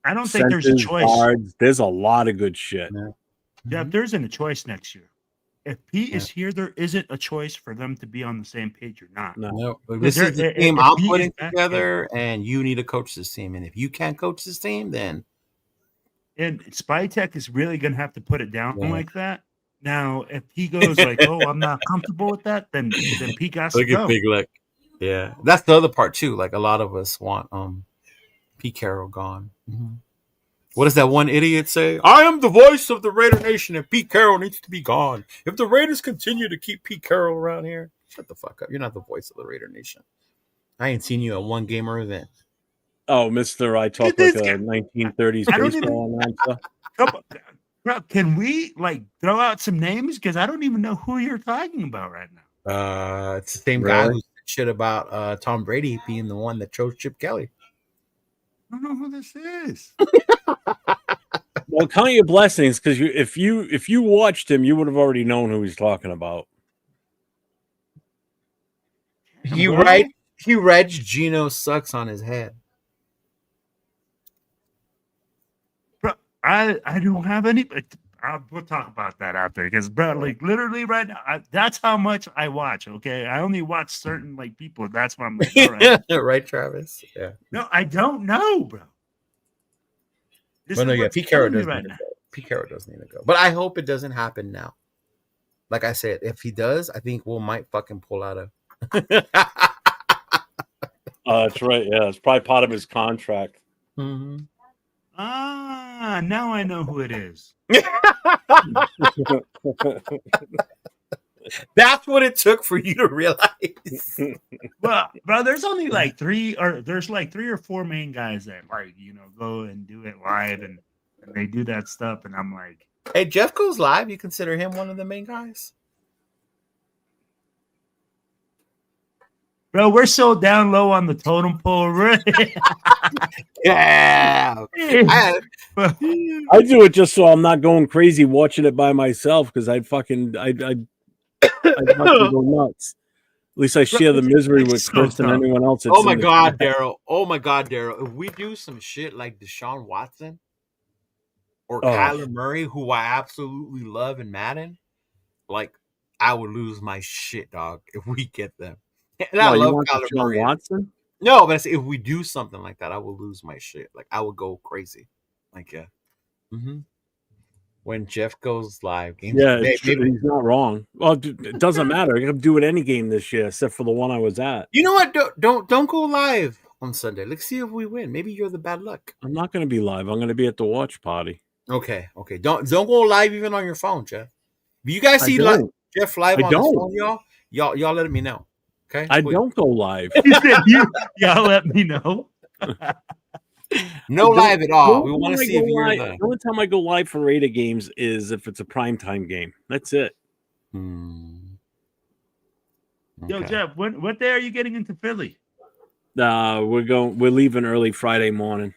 I don't think there's a choice. Guards, there's a lot of good shit. Yeah, there isn't a choice next year. If Pete is here, there isn't a choice for them to be on the same page or not. No. This is the team I'm putting together, and you need to coach this team. And if you can't coach this team, then... And Spytech is really going to have to put it down like that. Now, if he goes like, oh, I'm not comfortable with that, then Pete got to go. Look at Big Lick. Yeah. That's the other part, too. Like, a lot of us want Pete Carroll gone. Mm-hmm. What does that one idiot say? I am the voice of the Raider Nation, and Pete Carroll needs to be gone. If the Raiders continue to keep Pete Carroll around here, shut the fuck up. You're not the voice of the Raider Nation. I ain't seen you at one game or event. Oh, Mister, I talk like a 1930s baseball announcer. Bro, can we throw out some names? Because I don't even know who you're talking about right now. It's the same guy who said shit about Tom Brady being the one that chose Chip Kelly. I don't know who this is. Well, count your blessings, because if you watched him, you would have already known who he's talking about. He writes Geno sucks on his head. Bro, I don't have any. We'll talk about that after, because bro, literally right now, that's how much I watch. Okay, I only watch certain people. That's why I'm like, all right. Right, Travis. Yeah. No, I don't know, bro. Pete Carroll doesn't need to go. Pete Carroll doesn't need to go. But I hope it doesn't happen now. Like I said, if he does, I think we might fucking pull out of. That's right. Yeah, it's probably part of his contract. Mm-hmm. Now I know who it is. That's what it took for you to realize. Well, bro, there's only three or four main guys that go and do it live and they do that stuff, and I'm like, hey, Jeff goes live. You consider him one of the main guys? Bro, we're so down low on the totem pole, right? Yeah. I do it just so I'm not going crazy watching it by myself, because I'd fucking go nuts. At least I share the misery with Chris and anyone else. Oh my God, Daryl. If we do some shit like Deshaun Watson or Kyler Murray, who I absolutely love in Madden, I would lose my shit, dog, if we get them. And I love Kyler Murray. Watson? No, but if we do something like that, I will lose my shit. I will go crazy. Yeah. Mm-hmm. when Jeff goes live. Games, Yeah, he's not wrong. Well, it doesn't matter. I can do it any game this year except for the one I was at. You know what? Don't go live on Sunday. Let's see if we win. Maybe you're the bad luck. I'm not going to be live. I'm going to be at the watch party. Okay. Don't go live even on your phone, Jeff. If you guys see Jeff live on his phone, y'all let me know. Okay. I don't go live. He said, y'all let me know. No live at all. We want to see if you're live. The only time I go live for Raider games is if it's a primetime game. That's it. Okay. Yo, Jeff, what day are you getting into Philly? We're leaving early Friday morning.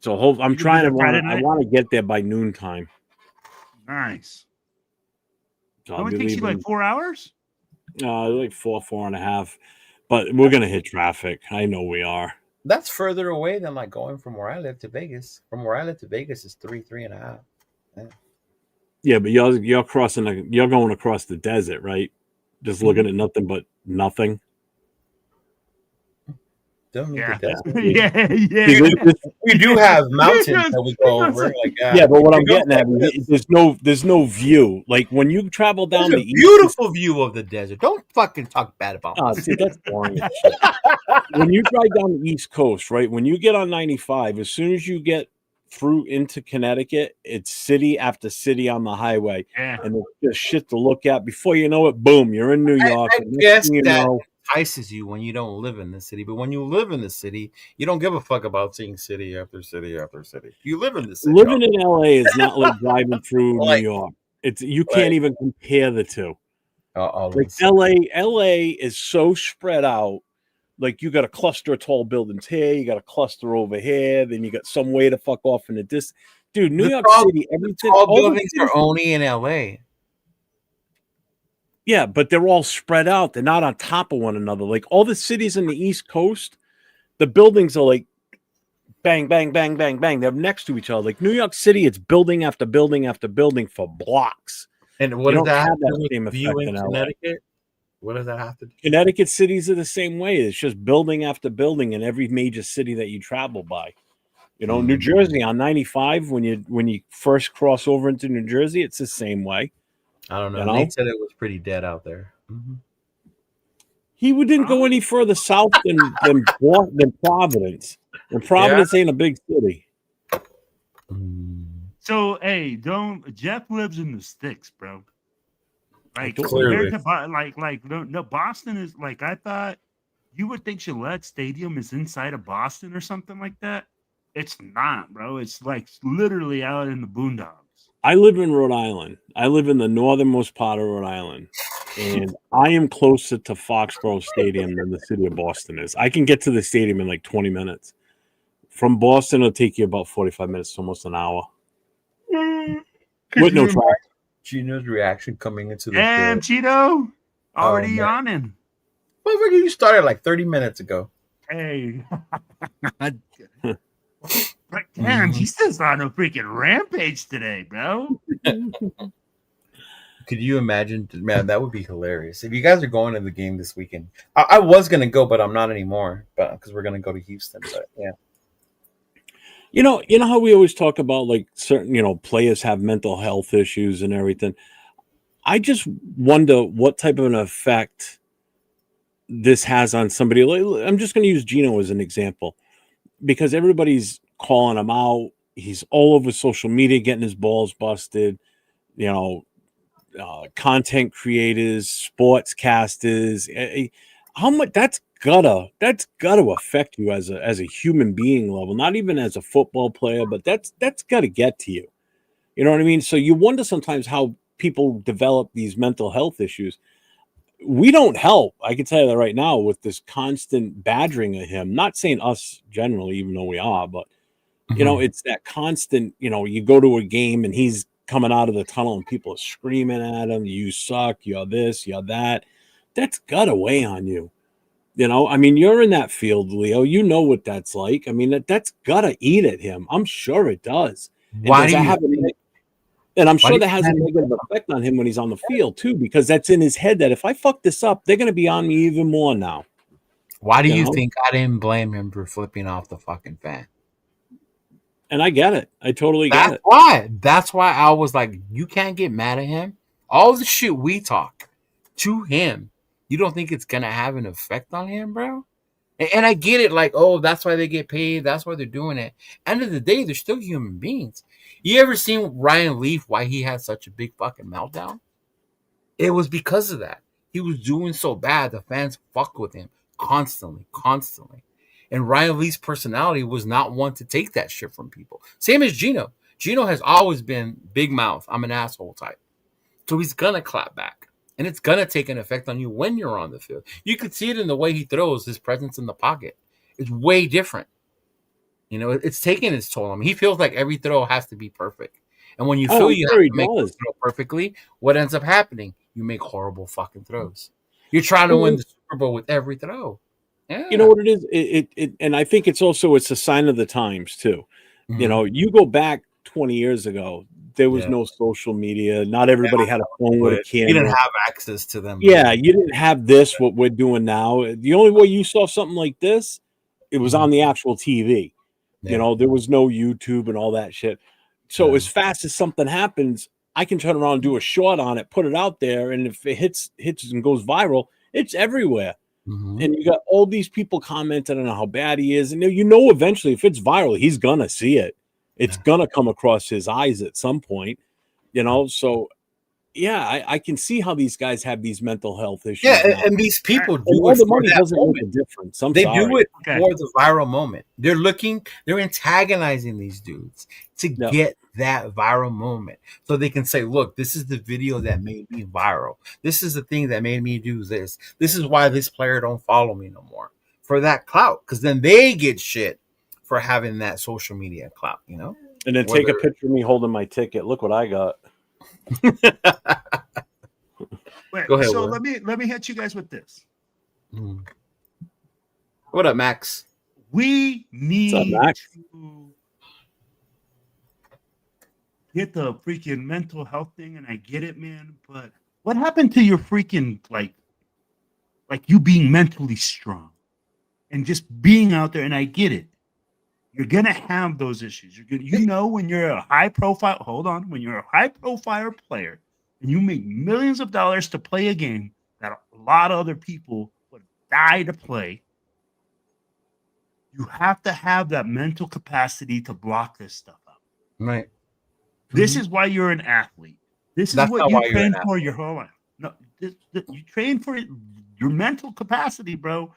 So I'm trying to I want to get there by noontime. Nice. So it only takes you like 4 hours? Like 4.5. But we're gonna hit traffic. I know we are. That's further away than like going from where I live to Vegas. From where I live to Vegas is 3.5. Yeah, but you're crossing. You're going across the desert, right? Just looking at nothing but nothing. Yeah. We do have mountains that we go over. Yeah, but what I'm getting at is there's no view. Like when you travel down the beautiful view of the desert. Don't fucking talk bad about me. See, that's boring. When you drive down the East Coast, right? When you get on 95, as soon as you get through into Connecticut, it's city after city on the highway, and it's just shit to look at. Before you know it, boom, you're in New York. I guess that entices you when you don't live in the city, but when you live in the city, you don't give a fuck about seeing city after city after city. You live in the city. Living in LA is not like driving through New York. You can't even compare the two. Like LA is so spread out. Like you got a cluster of tall buildings here, you got a cluster over here, then you got some way to fuck off in the distance. Dude, New York City, everything. All buildings are only in LA. Yeah, but they're all spread out. They're not on top of one another. Like all the cities in the East Coast, the buildings are like bang, bang, bang, bang, bang. They're next to each other. Like New York City, it's building after building after building for blocks. And what does that have that same effect in Connecticut? What does that have to do? Connecticut cities are the same way. It's just building after building in every major city that you travel by. You know, New Jersey on 95, when you first cross over into New Jersey, it's the same way. I don't know. Nate said it was pretty dead out there. He didn't go any further south than Providence. And Providence ain't a big city. So, hey, Jeff lives in the sticks, bro. Like compared to no, Boston is like, I thought you would think Gillette Stadium is inside of Boston or something like that. It's not, bro. It's like literally out in the boondocks. I live in Rhode Island. I live in the northernmost part of Rhode Island, and I am closer to Foxborough Stadium than the city of Boston is. I can get to the stadium in like 20 minutes. From Boston, it'll take you about 45 minutes, almost an hour. With no traffic. Gino's reaction coming into the damn Cheeto already yawning. Motherfucker, you started like 30 minutes ago. Hey. But damn, he's just on a freaking rampage today, bro. Could you imagine? Man, that would be hilarious. If you guys are going to the game this weekend, I was going to go, but I'm not anymore. But because we're going to go to Houston. But yeah. You know how we always talk about like certain, players have mental health issues and everything. I just wonder what type of an effect this has on somebody. I'm just going to use Gino as an example because everybody's calling him out. He's all over social media, getting his balls busted. Content creators, sportscasters. How much that's gotta affect you as a human being level, not even as a football player, but that's gotta get to you. You know what I mean? So you wonder sometimes how people develop these mental health issues. We don't help. I can tell you that right now with this constant badgering of him. Not saying us generally, even though we are, but it's that constant. You go to a game and he's coming out of the tunnel and people are screaming at him. You suck. You're this. You're that. That's gotta weigh on you. You're in that field, Leo. You know what that's like. I mean, that's gotta eat at him. I'm sure it does. And I'm sure that has a negative effect on him when he's on the field too, because that's in his head that if I fuck this up, they're gonna be on me even more now. Why do you think I didn't blame him for flipping off the fucking fan? And I get it. I totally get it. That's why I was like, you can't get mad at him. All the shit we talk to him, you don't think it's gonna have an effect on him, bro? And I get it, like, oh, that's why they get paid. That's why they're doing it. End of the day, they're still human beings. You ever seen Ryan Leaf, why he had such a big fucking meltdown? It was because of that. He was doing so bad. The fans fucked with him constantly. And Ryan Lee's personality was not one to take that shit from people. Same as Gino. Gino has always been big mouth. I'm an asshole type. So he's going to clap back. And it's going to take an effect on you when you're on the field. You could see it in the way he throws, his presence in the pocket. It's way different. You know, it's taking its toll. I mean, he feels like every throw has to be perfect. And when you feel you have to make the throw perfectly, what ends up happening? You make horrible fucking throws. You're trying to win the Super Bowl with every throw. Yeah. You know what it is? It and I think it's a sign of the times too. Mm-hmm. You know, you go back 20 years ago, there was no social media. Not everybody had a phone with a camera. You didn't have access to them. Yeah, you didn't have this, what we're doing now. The only way you saw something like this, it was on the actual TV. Yeah. You know, there was no YouTube and all that shit. So as fast as something happens, I can turn around and do a short on it, put it out there, and if it hits and goes viral, it's everywhere. Mm-hmm. And you got all these people commenting on how bad he is. And you know eventually if it's viral, he's going to see it. It's going to come across his eyes at some point, you know? So, yeah, I can see how these guys have these mental health issues. Yeah, and these people do it the money doesn't make a difference. They do it for the viral moment. They're antagonizing these dudes to get that viral moment. So they can say, look, this is the video that made me viral. This is the thing that made me do this. This is why this player don't follow me no more. For that clout. Because then they get shit for having that social media clout, you know? And then take a picture of me holding my ticket. Look what I got. Wait, go ahead, so let me hit you guys with this. What up, Max? We need to get the freaking mental health thing, and I get it, man. But what happened to your freaking like you being mentally strong and just being out there? And I get it. You're gonna have those issues. When you're a high profile. When you're a high profile player and you make millions of dollars to play a game that a lot of other people would die to play, you have to have that mental capacity to block this stuff out. Right. This is why you're an athlete. This is what you train for your whole life. No, you train for your mental capacity, bro.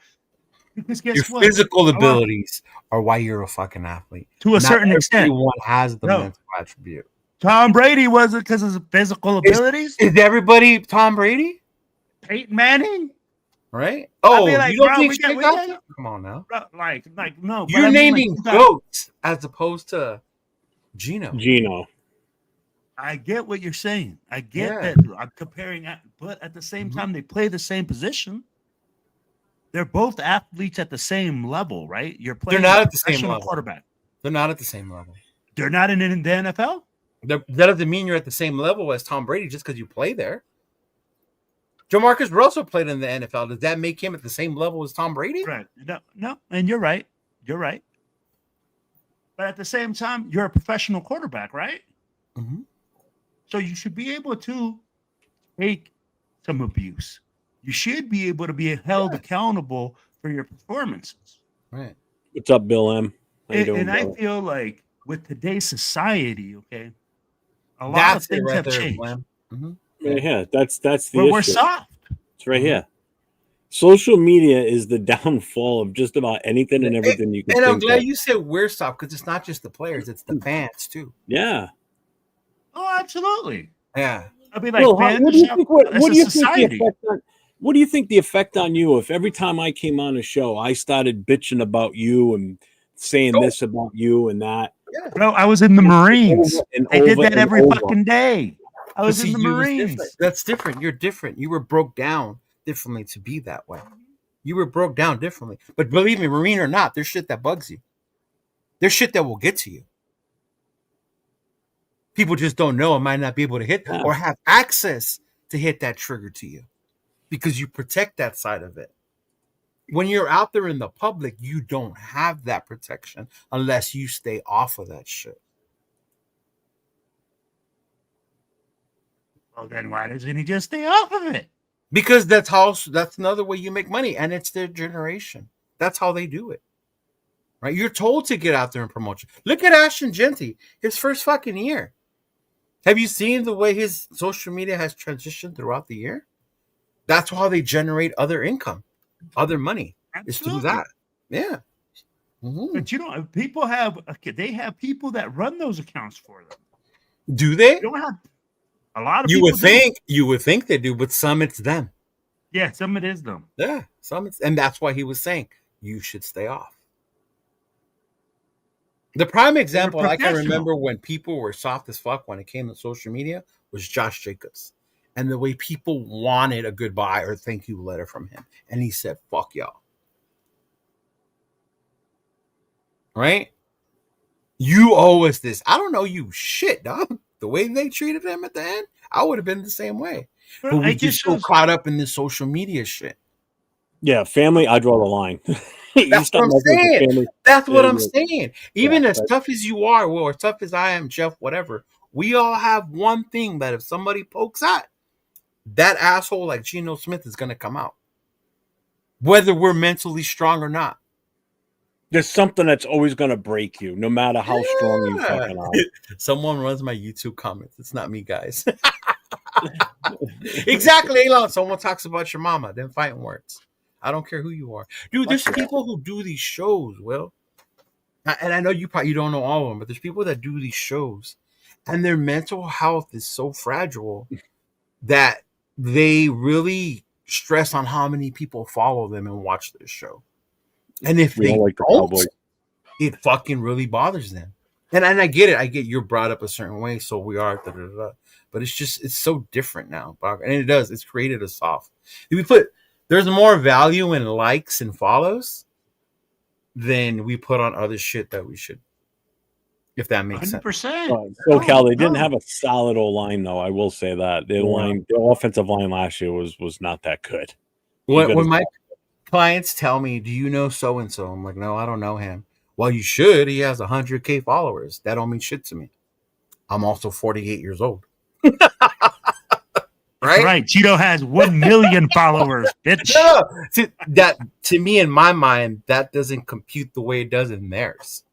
Because guess your physical abilities are why you're a fucking athlete. To a certain extent. Everyone has the mental attribute. Tom Brady wasn't because of his physical abilities. Is everybody Tom Brady? Peyton Manning? Right? Oh, you don't think come on now. No. You're naming goats as opposed to Gino. I get what you're saying. I get that. I'm comparing, but at the same time, they play the same position. They're both athletes at the same level, right? You're playing. They're not at the same level. Quarterback. They're not at the same level. They're not in the NFL. That doesn't mean you're at the same level as Tom Brady just because you play there. Jamarcus Russell played in the NFL. Does that make him at the same level as Tom Brady? Right. No. And you're right. But at the same time, you're a professional quarterback, right? Mm-hmm. So you should be able to take some abuse. You should be able to be held accountable for your performances. Right. What's up, Bill M? I feel like with today's society, okay, a lot of things have changed. Mm-hmm. Yeah, that's the issue. We're soft. It's right here. Social media is the downfall of just about anything and everything you can think of. And I'm glad you said we're soft because it's not just the players, it's the fans too. Yeah. Oh, absolutely. Yeah. I mean, like, what do you think the effect on you if every time I came on a show, I started bitching about you and saying this about you and that? Yeah. Bro, I was in the Marines. I did that every fucking day. I was in the Marines. That's different. You're different. You were broke down differently to be that way. You were broke down differently. But believe me, Marine or not, there's shit that bugs you. There's shit that will get to you. People just don't know and might not be able to hit or have access to hit that trigger to you because you protect that side of it. When you're out there in the public, you don't have that protection unless you stay off of that shit. Well, then why doesn't he just stay off of it? Because that's another way you make money, and it's their generation. That's how they do it. Right? You're told to get out there and promote. Look at Ashton Genty, his first fucking year. Have you seen the way his social media has transitioned throughout the year? That's how they generate other income, other money. It's through that. Yeah. Mm-hmm. But people have people that run those accounts for them. Do they? You don't have a lot of you people. You would think they do, but some it's them. Yeah, some it is them. Yeah, and that's why he was saying you should stay off. The prime example I can remember when people were soft as fuck when it came to social media was Josh Jacobs. And the way people wanted a goodbye or thank you letter from him. And he said, fuck y'all. Right? You owe us this. I don't know you shit, dog. The way they treated him at the end, I would have been the same way. But we get so caught up in this social media shit. Yeah, family, I draw the line. That's what I'm saying. That's what I'm saying. Even as tough as you are, or tough as I am, Jeff, whatever, we all have one thing that if somebody pokes at, that asshole like Geno Smith is going to come out. Whether we're mentally strong or not. There's something that's always going to break you, no matter how strong you fucking are. Someone runs my YouTube comments. It's not me, guys. Exactly, Elon. Someone talks about your mama, then fighting words. I don't care who you are. Dude, there's people who do these shows, Will. And I know you don't know all of them, but there's people that do these shows. And their mental health is so fragile that they really stress on how many people follow them and watch this show. And if they don't, it fucking really bothers them. And I get it. I get you're brought up a certain way, so we are. But it's so different now. And it does. It's created a soft. There's more value in likes and follows than we put on other shit that we should. If that makes 100%. sense. SoCal, they didn't have a solid O-line, though. I will say that. Their offensive line last year was not that good. When my clients tell me, do you know so-and-so? I'm like, no, I don't know him. Well, you should. He has 100K followers. That don't mean shit to me. I'm also 48 years old. Right? Cheeto has 1 million followers, bitch. No. To me, in my mind, that doesn't compute the way it does in theirs.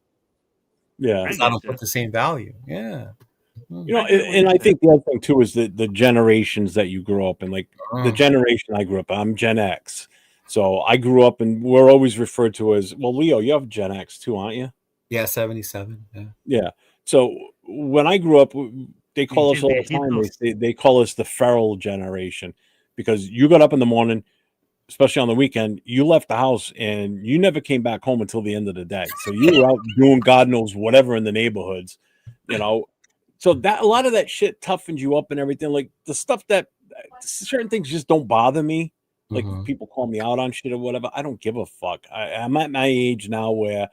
Yeah. I don't put the same value. Yeah. You know, and I think the other thing, too, is the generations that you grew up in. Like, the generation I grew up in, I'm Gen X. So I grew up, and we're always referred to as, well, Leo, you have Gen X too, aren't you? Yeah, 77. Yeah. So when I grew up, they call us all the time. They call us the feral generation because you got up in the morning, especially on the weekend, you left the house and you never came back home until the end of the day. So you were out doing God knows whatever in the neighborhoods, you know. So that a lot of that shit toughens you up and everything. Like the stuff that certain things just don't bother me. Like people call me out on shit or whatever. I don't give a fuck. I'm at my age now where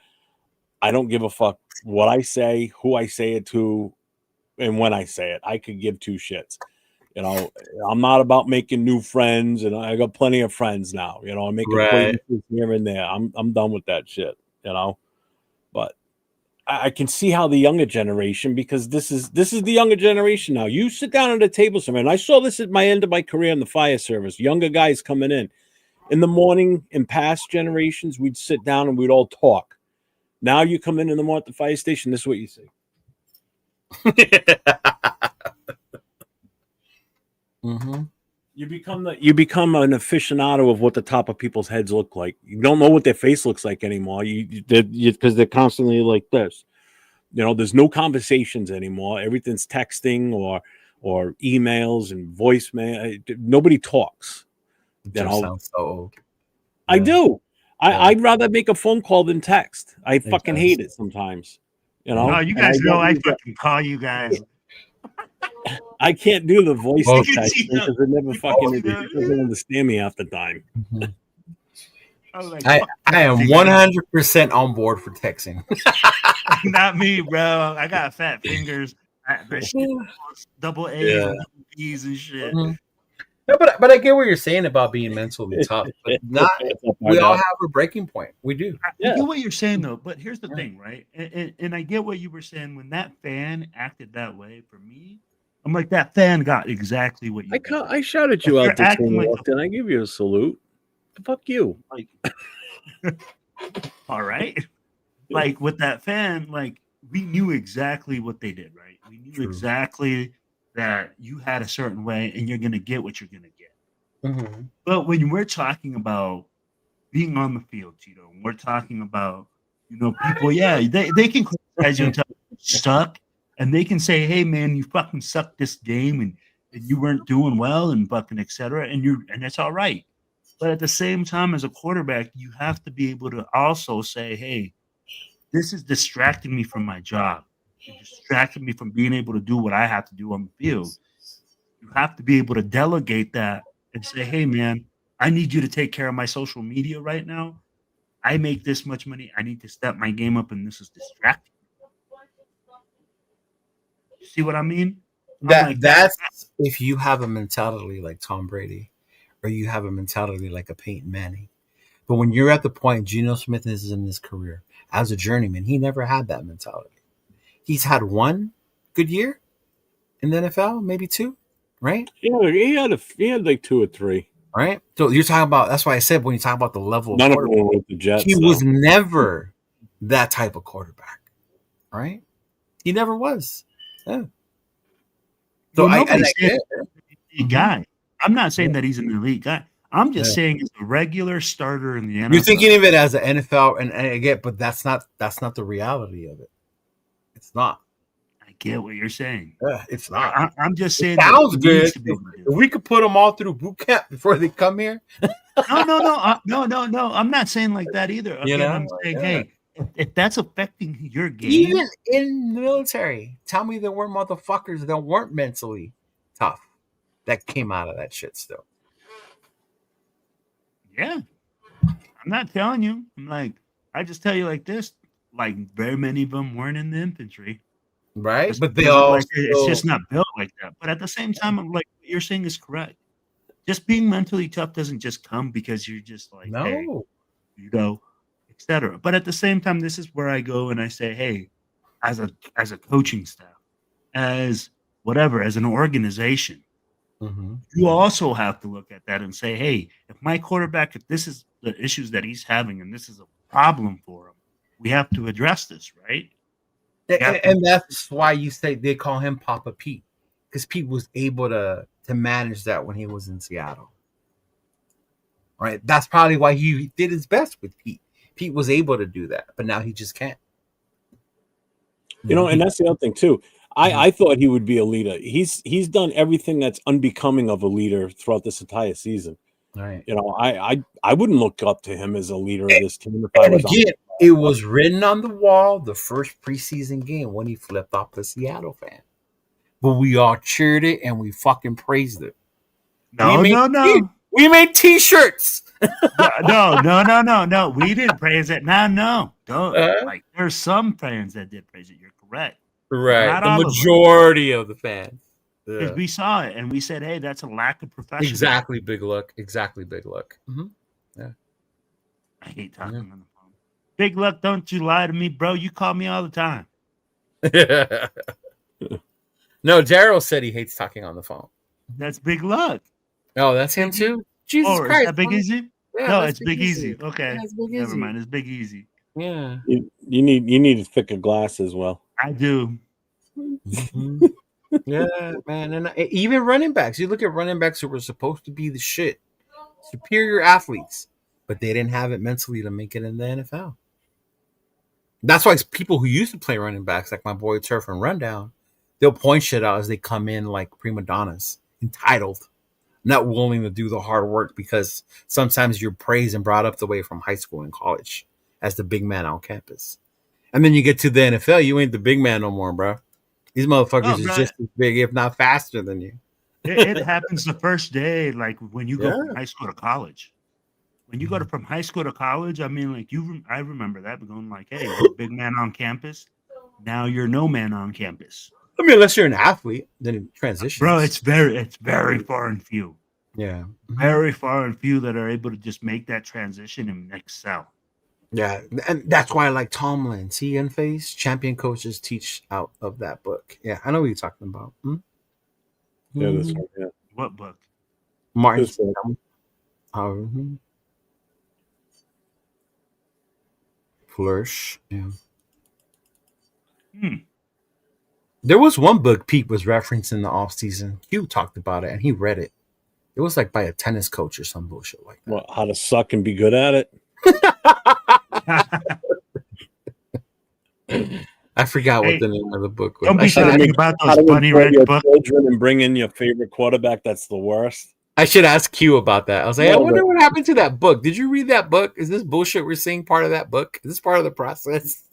I don't give a fuck what I say, who I say it to, and when I say it. I could give two shits. You know, I'm not about making new friends, and I got plenty of friends now. You know, I make acquaintances here and there. I'm done with that shit. You know, but I can see how the younger generation, because this is the younger generation now. You sit down at a table somewhere, and I saw this at my end of my career in the fire service. Younger guys coming in the morning. In past generations, we'd sit down and we'd all talk. Now you come in the morning at the fire station. This is what you see. You become an aficionado of what the top of people's heads look like. You don't know what their face looks like anymore. Because they're constantly like this. You know, there's no conversations anymore. Everything's texting or emails and voicemail. Nobody talks. Sounds so old. I do. I'd rather make a phone call than text. I fucking hate it sometimes. You know. No, you guys know I fucking call you guys. I can't do the voice text because it never fucking doesn't understand me half the time. I am 100% on board for texting. Not me, bro. I got fat fingers. Double A's and double P's and shit. No, but I get what you're saying about being mentally tough, but not. We all have a breaking point. We do. I get what you're saying though, but here's the thing, right? And I get what you were saying when that fan acted that way. For me, I'm like that fan got exactly what you. I shouted you out the chain walk, and I give you a salute. Fuck you. Like, all right. Like with that fan, like we knew exactly what they did, right? We knew exactly that you had a certain way and you're gonna get what you're gonna get. Mm-hmm. But when we're talking about being on the field, Tito, and we're talking about, people, they can criticize you and tell you suck, and they can say, hey man, you fucking sucked this game and you weren't doing well and fucking etc. And that's all right. But at the same time, as a quarterback, you have to be able to also say, hey, this is distracting me from my job. It's distracting me from being able to do what I have to do on the field. You have to be able to delegate that and say, hey, man, I need you to take care of my social media right now. I make this much money. I need to step my game up, and this is distracting. You see what I mean? That's if you have a mentality like Tom Brady, or you have a mentality like a Peyton Manning. But when you're at the point Geno Smith is in his career as a journeyman, he never had that mentality. He's had one good year in the NFL, maybe two, right? Yeah, he had like 2 or 3. Right? So you're talking about, that's why I said when you talk about the level None of of them were with the Jets. He was never that type of quarterback, right? He never was. Yeah. So I get it. Guy. I'm not saying that he's an elite guy. I'm just saying he's a regular starter in the NFL. You're thinking of it as an NFL, and I get, but that's not the reality of it. It's not. I get what you're saying. It's not. I'm just saying. It sounds good. If we could put them all through boot camp before they come here. No. I'm not saying like that either. Again, I'm saying, hey, if that's affecting your game, even in the military, tell me there weren't motherfuckers that weren't mentally tough that came out of that shit still. Yeah, I'm not telling you. I'm like, I just tell you like this. Like, very many of them weren't in the infantry, right? Just but they all it's just not built like that. But at the same time, I'm like, what you're saying is correct. Just being mentally tough doesn't just come because you're just like, hey, etc. But at the same time, this is where I go and I say, hey, as a coaching staff, as whatever, as an organization, you also have to look at that and say, hey, if my quarterback, if this is the issues that he's having and this is a problem for him, we have to address this, right? And that's why you say they call him Papa Pete, because Pete was able to manage that when he was in Seattle. Right? That's probably why he did his best with Pete. Pete was able to do that, but now he just can't. And that's the other thing too. I thought he would be a leader. He's done everything that's unbecoming of a leader throughout this entire season. Right. I wouldn't look up to him as a leader of this team. It was written on the wall the first preseason game when he flipped off the Seattle fan. But we all cheered it and we fucking praised it. No. We made T-shirts. No. We didn't praise it. No. Don't. Like, there's some fans that did praise it. You're correct. Right. The majority of the fans. Because we saw it and we said, hey, that's a lack of professionalism. Exactly, big look. Mm-hmm. Yeah. I hate talking on the phone. Big luck, don't you lie to me, bro. You call me all the time. No, Daryl said he hates talking on the phone. That's Big Luck. Oh, that's him too? Jesus Christ. Is that Big Easy? Yeah, no, it's Big Easy. Okay. Big Easy. Never mind. It's Big Easy. Yeah. You need a thicker glass as well. I do. Mm-hmm. Yeah, man. And even running backs. You look at running backs who were supposed to be the shit. Superior athletes. But they didn't have it mentally to make it in the NFL. That's why it's people who used to play running backs, like my boy Turf and Rundown, they'll point shit out as they come in like prima donnas, entitled, not willing to do the hard work because sometimes you're praised and brought up the way from high school and college as the big man on campus. And then you get to the NFL, you ain't the big man no more, bro. These motherfuckers are just as big, if not faster than you. It happens the first day, like when you go from high school to college. When you go from high school to college, I mean, like I remember that going like, hey, you're a big man on campus. Now you're no man on campus. I mean, unless you're an athlete, then it transitions. Bro, it's very far and few. Yeah. Very far and few that are able to just make that transition and excel. Yeah, and that's why I like Tomlin. See and face champion coaches teach out of that book. Yeah, I know what you're talking about. Yeah, this one. Yeah, What book? Martin. this book. Flourish. Yeah. Hmm. There was one book Pete was referencing the off season. Hugh talked about it and he read it. It was like by a tennis coach or some bullshit like that. What, how to suck and be good at it? I forgot what the name of the book was. Don't be talking about those bunny red red books. Children and bring in your favorite quarterback. That's the worst. I should ask Q about that. I was like, I wonder what happened to that book. Did you read that book? Is this bullshit we're seeing part of that book? Is this part of the process?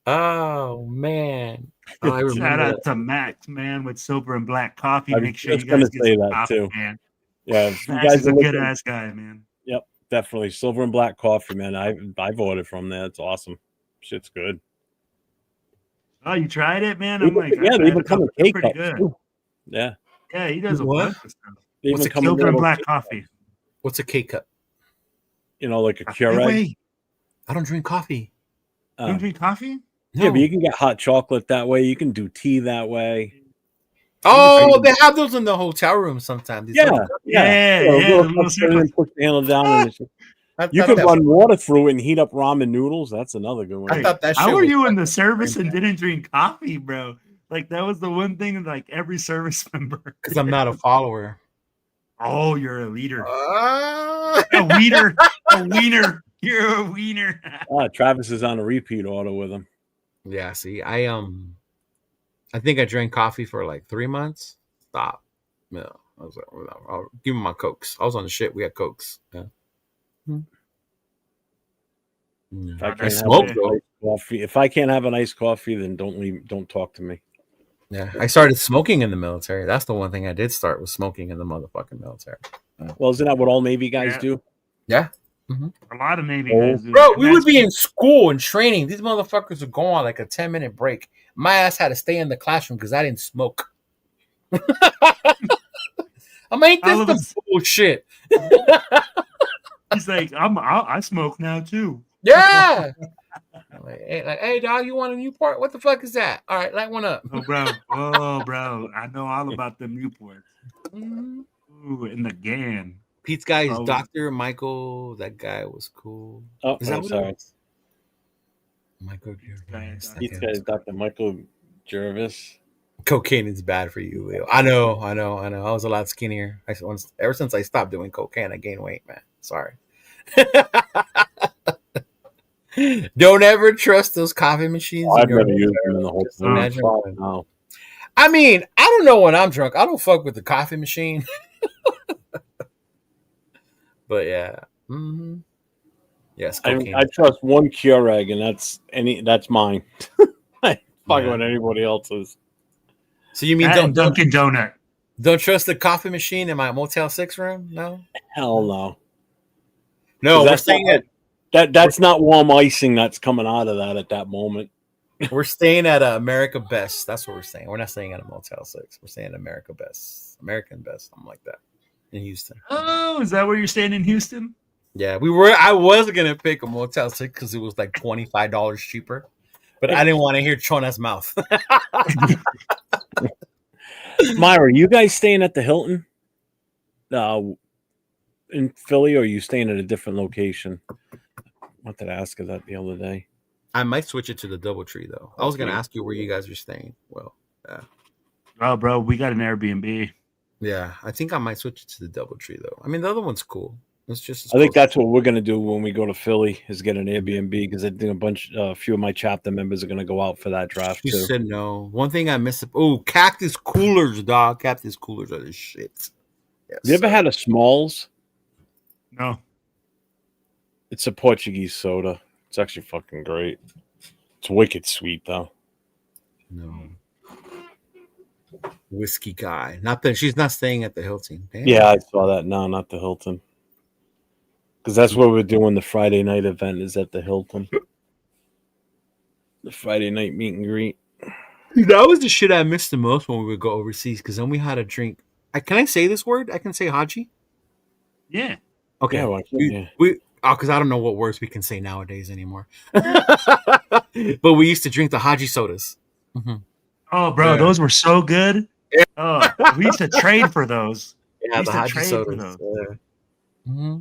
Oh man! Oh, I remember Shout out to Max, man, with Silver and Black Coffee. I'm Make sure you just guys gonna get say some that coffee, too. man. Yeah, if you Max guys is a are good looking- ass guy, man. Yep, definitely Silver and Black Coffee, man. I've ordered from there. It's awesome. Shit's good. Oh, you tried it, man? They I'm like, yeah, they even come in they're cake pretty cups good. too. Yeah, Yeah, he does a What? bunch of stuff. they even What's come in Silver and little Black cake Coffee. What's a K cup? You know, like a Hey, Keurig. wait, I don't drink coffee. you don't drink coffee? Yeah, but you can get hot chocolate that way. You can do tea that way. Oh, they have those in the hotel room sometimes. These little cups. Yeah, You know, yeah, little the little cups and then circles. push the handle down. And I you thought could that- run water through it and heat up ramen noodles. That's another good one. I thought that shit How were was you in fucking the service and crazy. didn't drink coffee, bro? Like that was the one thing like every service member. Because I'm not a follower. Oh, you're a leader. Ah. A wiener. A wiener. You're a wiener. Travis is on a repeat order with him. Yeah, see, I think I drank coffee for like 3 months. Stop. No, I was like, I'll give me my Cokes. I was on the shit. We had Cokes. Yeah. If I I can't smoked have though. iced coffee, if I can't have an iced coffee, then don't talk to me. Yeah, I started smoking in the military. That's the one thing I did start was smoking in the motherfucking military. Well, isn't that what all Navy guys Yeah. do? Yeah. A lot of Navy Oh. guys do. Bro, And we would that's- be in school and training. These motherfuckers would go on like a 10-minute break. My ass had to stay in the classroom because I didn't smoke. I'm ain't All this of the bullshit. He's like, I smoke now too. Yeah. I'm like, hey, dog, you want a Newport? What the fuck is that? All right, light one up. Oh, bro. I know all about the Newports. Ooh, in the GAN. Pete's guy is Oh. Dr. Michael. That guy was cool. Oh, Is that I'm what sorry. it was? Michael Jervis. that These guy guys, was- Dr. Michael Jervis. Cocaine is bad for you, Leo. I know. I was a lot skinnier. Ever since I stopped doing cocaine, I gained weight, man. Sorry. Don't ever trust those coffee machines. Oh, in I've your never used hotel. them in the whole Just time. imagine. No. I mean, I don't know when I'm drunk. I don't fuck with the coffee machine. But yeah. Mm-hmm. Yes, cocaine. I trust one Keurig, and that's mine. I fuck Yeah. with anybody else's. So you mean And don't Dunkin' Donut. trust the coffee machine in my Motel 6 room? No? Hell no. No, we're That's staying That's not warm icing that's coming out of that at that moment. at America Best. That's what we're saying. We're not staying at a Motel 6. We're staying at American Best, something like that, in Houston. Oh, is that where you're staying in Houston? Yeah, I was gonna pick a Motel 6 because it was like $25 cheaper, but I didn't want to hear Chona's mouth. Myra, you guys staying at the Hilton in Philly, or are you staying at a different location? I wanted to ask her that the other day. I might switch it to the DoubleTree though. I was gonna Okay. ask you where you guys are staying. Well, Oh, bro, we got an Airbnb. yeah, I think I might switch it to the DoubleTree though. I mean, the other one's cool. It's just. as I think close. that's what we're gonna do when we go to Philly is get an Airbnb because I think a few of my chapter members are gonna go out for that draft She too. said no. One thing I missed. Oh, cactus coolers, dog. Cactus coolers are the shit. Yes. You ever had a Smalls? No. It's a Portuguese soda. It's actually fucking great. It's wicked sweet though. No. Whiskey guy. Not that she's not staying at the Hilton. Damn. Yeah, I saw that. No, not the Hilton. Because that's where we're doing the Friday night event is at the Hilton. The Friday night meet and greet. That was the shit I missed the most when we would go overseas because then we had to drink Can I say this word? I can say Haji. Yeah. Okay. Yeah, well, yeah. Because I don't know what words we can say nowadays anymore. But we used to drink the Haji sodas. Mm-hmm. Oh, bro, Yeah. those were so good. Yeah. Oh, we used to trade for those. Yeah, We used the to Haji trade sodas. for those. Yeah. Mm-hmm.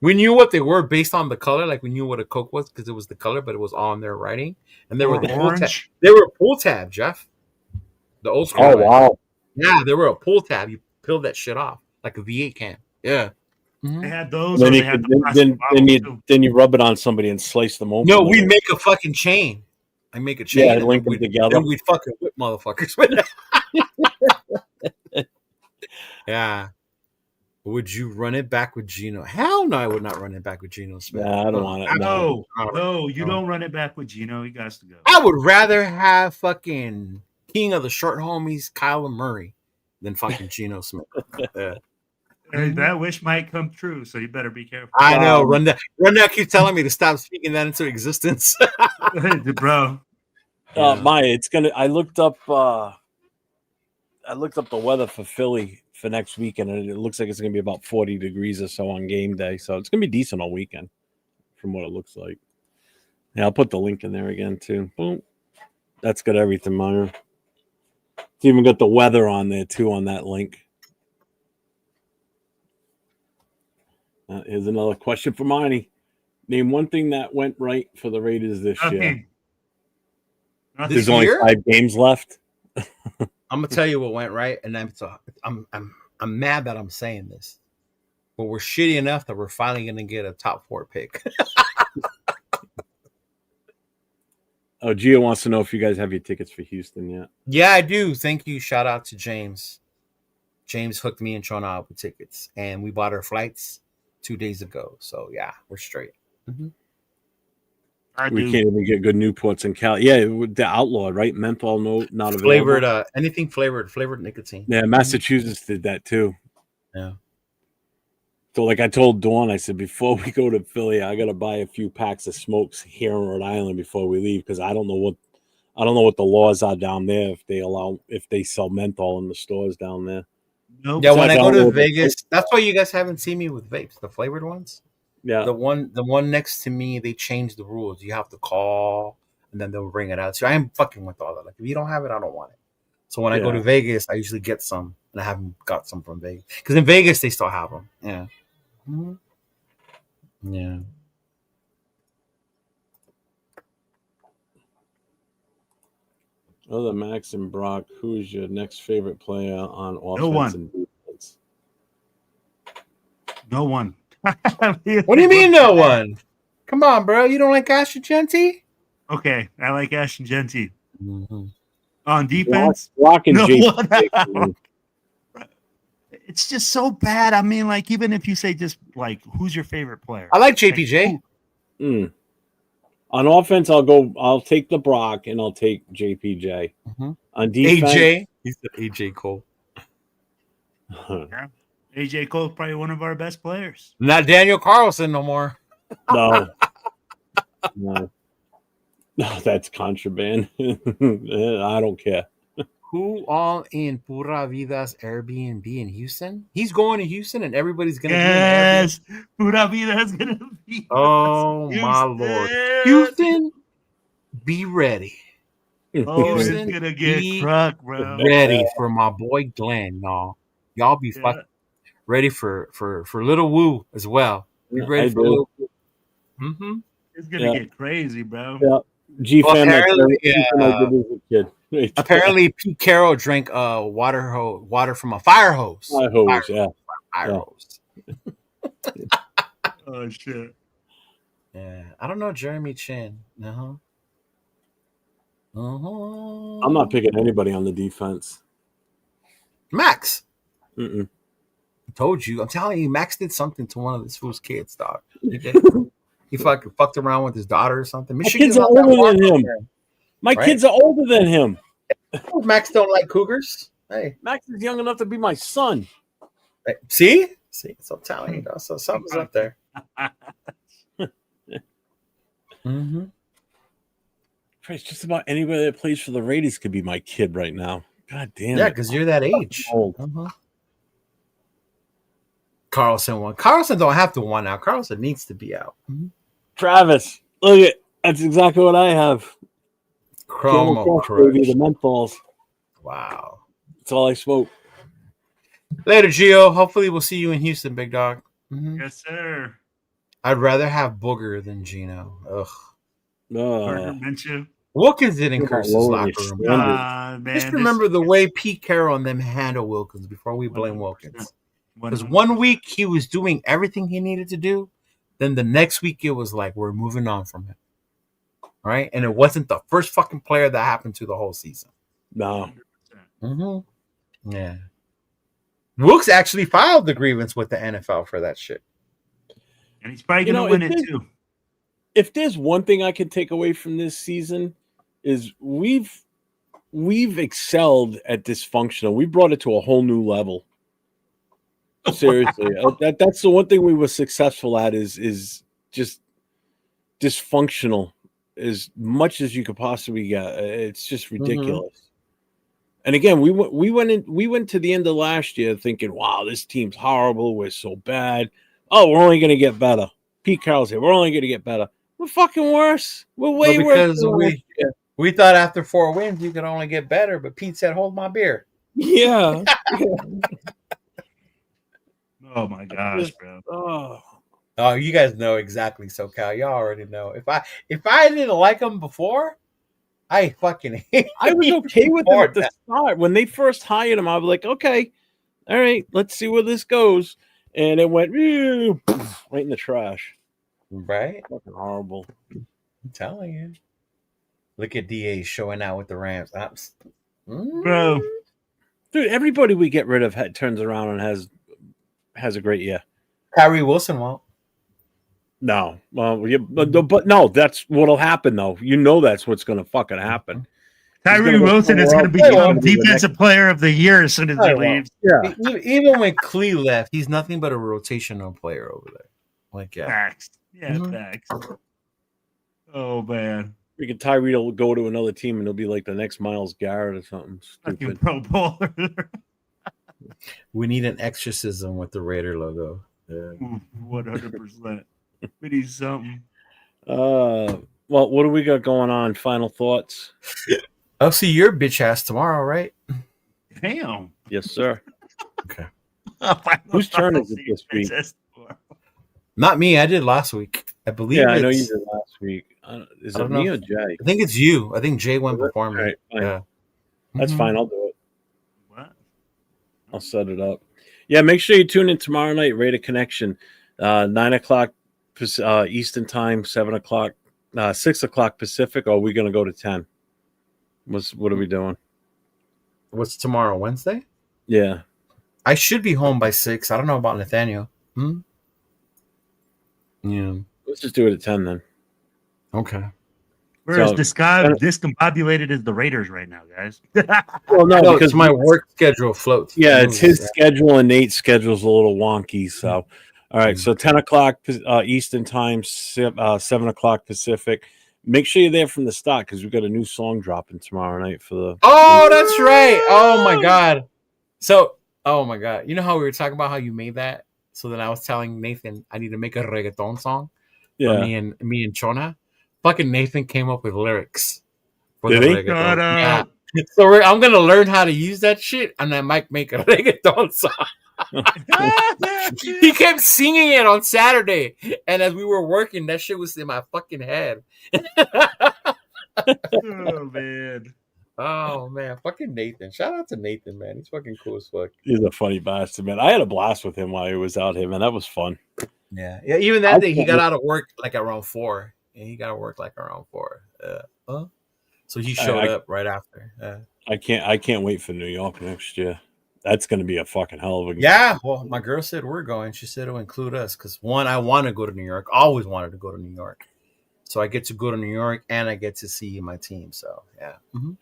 We knew what they were based on the color. Like we knew what a Coke was because it was the color, but it was all in their writing. And they were Or the pull tab. orange. They were a pull tab, Jeff. The old school. Oh way. wow! Yeah, they were a pull tab. You peeled that shit off like a V8 can. Yeah. Mm-hmm. They had those, And then or you they had could, the plastic bottles too. then you rub it on somebody and slice them open. No, we make a fucking chain. I make a chain, Yeah, and link them together. then we'd fucking whip motherfuckers with it. Yeah. Would you run it back with Geno? Hell no, I would not run it back with Geno Smith. Nah, I don't want it. No, you don't run it back with Geno. He got to go. I would rather have fucking king of the short homies, Kyler Murray, than fucking Geno Smith. Yeah. Hey, that wish might come true, so you better be careful. I know. Run that keep telling me to stop speaking that into existence. Bro. Maya, it's gonna. I looked up the weather for Philly for next weekend, and it looks like it's gonna be about 40 degrees or so on game day. So it's gonna be decent all weekend, from what it looks like. Yeah, I'll put the link in there again too. Boom. That's got everything, Maya. It's even got the weather on there too on that link. Here's another question for Marnie. Name one thing that went right for the Raiders this year. There's only 5 games left. I'm gonna tell you what went right, and I'm mad that I'm saying this, but we're shitty enough that we're finally gonna get a top 4 pick. Oh, Gio wants to know if you guys have your tickets for Houston yet. Yeah, I do. Thank you. Shout out to James. James hooked me and Sean up with tickets, and we bought our flights 2 days ago. So yeah, we're straight. Mm-hmm. We can't even get good Newports in Cali. Yeah, the outlawed, right? Menthol, not available. Flavored, anything flavored nicotine. Yeah, Massachusetts did that too. Yeah. So, like I told Dawn, I said before we go to Philly, I gotta buy a few packs of smokes here in Rhode Island before we leave because I don't know what the laws are down there if they sell menthol in the stores down there. Nope. Yeah, when I go to Vegas, that's why you guys haven't seen me with vapes, the flavored ones. Yeah, the one next to me, they changed the rules. You have to call, and then they'll bring it out. So I am fucking with all that. Like if you don't have it, I don't want it. So when I go to Vegas, I usually get some, and I haven't got some from Vegas because in Vegas they still have them. Yeah, yeah. Other Max and Brock, who is your next favorite player on offense No one. and defense? No one. What do you mean, no one? Come on, bro. You don't like Ashton Genty? Okay, I like Ashton Genty. Mm-hmm. On defense, Brock and JP. It's just so bad. I mean, like, even if you say just like, who's your favorite player? I like JPJ. On offense, I'll take the Brock and I'll take JPJ. Mm-hmm. On defense, AJ. He's the AJ Cole. Yeah. AJ Cole's probably one of our best players. Not Daniel Carlson no more. No. No, that's contraband. I don't care. Who all in Pura Vida's Airbnb in Houston? He's going to Houston, and everybody's going to be in Airbnb. Pura Vida's going to be. Oh, my Lord. Houston, be ready. Oh, Houston, it's going to get cracked, bro. Ready for my boy Glenn, y'all be fucking ready for Little Woo as well. Be ready for Little Woo. Mm-hmm. It's going to get crazy, bro. Yeah. Apparently, Pete Carroll drank water from a fire hose. Fire hose. Oh, shit. Yeah. I don't know Jeremy Chin. Uh-huh. I'm not picking anybody on the defense. Max. Mm-mm. I told you. I'm telling you, Max did something to one of this fool's kids, dog. He fucking fucked around with his daughter or something. My kids are older than him. My kids are older than him. Max don't like cougars. Hey, Max is young enough to be my son. Hey, see, so I'm telling you, so something's up there. Mm-hmm. Just about anybody that plays for the Raiders could be my kid right now. God damn. Yeah, because you're that age. Old. Uh-huh. Carlson won. Carlson don't have to win now. Carlson needs to be out. Travis, look at that's exactly what I have. Chromo Baby, the Crush. menthols. Wow. That's all I smoke. Later, Gio. Hopefully, we'll see you in Houston, big dog. Yes, sir. I'd rather have Booger than Gino. Ugh. Burger mention. Wilkins didn't curse his locker room. Man, just remember the way Pete Carroll and them handle Wilkins before we blame 100%. Wilkins. Because 1 week he was doing everything he needed to do, then the next week it was like we're moving on from him. Right? And it wasn't the first fucking player that happened to the whole season. No. Yeah. Wilkes actually filed the grievance with the NFL for that shit. And he's probably going to win it too. If there's one thing I could take away from this season is we've excelled at dysfunctional. We brought it to a whole new level. Seriously. That's the one thing we were successful at is just dysfunctional as much as you could possibly get. It's just ridiculous. And again, we went to the end of last year thinking, wow, this team's horrible. We're so bad. Oh, we're only going to get better. Pete Carroll's here. We're only going to get better. We're fucking worse. We're way worse. We thought after 4 wins you could only get better, but Pete said, hold my beer. Yeah. Oh my gosh, bro. Oh, you guys know exactly SoCal. Y'all already know. If I didn't like him before, I fucking hate him. I was okay with him at the start. When they first hired him, I was like, okay, all right, let's see where this goes. And it went right in the trash. Right? Fucking horrible. I'm telling you. Look at DA showing out with the Rams. Bro. Dude, everybody we get rid of turns around and has a great year. Kyrie Wilson won't. No. Well, but no, that's what'll happen, though. You know that's what's going to fucking happen. Kyrie Wilson is going to become Defensive Player of the Year as soon as he leaves. Yeah. Even when Klee left, he's nothing but a rotational player over there. Like, yeah. Facts. Yeah, facts. Oh, man. Freaking Tyree will go to another team and he'll be like the next Myles Garrett or something stupid. Pro Bowler. We need an exorcism with the Raider logo. Yeah. 100%. We need something. Well, what do we got going on? Final thoughts? I'll see your bitch ass tomorrow, right? Damn. Yes, sir. Okay. Whose turn is it this week? Not me. I did last week. I believe. Yeah, I know you did last week. Is it me or Jay? I think it's you. I think Jay went before me. Right, yeah. That's fine. I'll do it. What? I'll set it up. Yeah, make sure you tune in tomorrow night. Raider Connection, 9:00 Eastern time, 7:00, 6:00 Pacific. Or are we gonna go to 10? What are we doing? What's tomorrow? Wednesday? Yeah. I should be home by 6. I don't know about Nathaniel. Yeah. Let's just do it at 10 then. Okay. We're as discombobulated as the Raiders right now, guys. Well, no, because my work schedule floats. Yeah, it's his schedule and Nate's schedule's a little wonky. So, all right. So 10:00 Eastern time, 7:00 Pacific. Make sure you're there from the start because we've got a new song dropping tomorrow night for the. Oh, that's right. Oh my god. So, oh my god. You know how we were talking about how you made that? So then I was telling Nathan I need to make a reggaeton song. Yeah. For me and Chona. Fucking Nathan came up with lyrics for Did the he? reggaeton. Yeah. So I'm gonna learn how to use that shit, and I might make a reggaeton song. He kept singing it on Saturday, and as we were working, that shit was in my fucking head. Oh man, fucking Nathan! Shout out to Nathan, man. He's fucking cool as fuck. He's a funny bastard, man. I had a blast with him while he was out here, man. That was fun. Yeah. Even that day, he got out of work like around 4. And he got to work like around 4. So he showed up right after. I can't wait for New York next year. That's going to be a fucking hell of a game. Yeah. Well, my girl said we're going. She said it'll include us because one, I want to go to New York. Always wanted to go to New York. So I get to go to New York and I get to see my team. So yeah. Mm-hmm.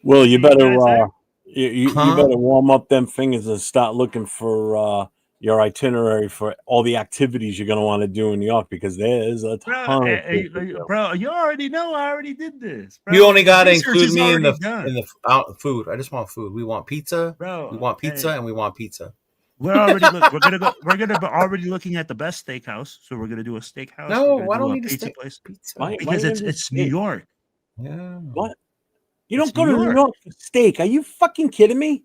Well, you better you better warm up them fingers and start looking for your itinerary for all the activities you're going to want to do in New York because there's a ton. Bro, you already know I already did this. Bro. You only got to include me in the food. I just want food. We want pizza. Bro, we want pizza and we want pizza. We're gonna be already looking at the best steakhouse. So we're gonna do a steakhouse. No, we're why gonna don't do we a need pizza steak? place Pizza. Why because you it's gonna do it's New steak? York. Yeah. What? You It's don't go New to New York. York for steak? Are you fucking kidding me?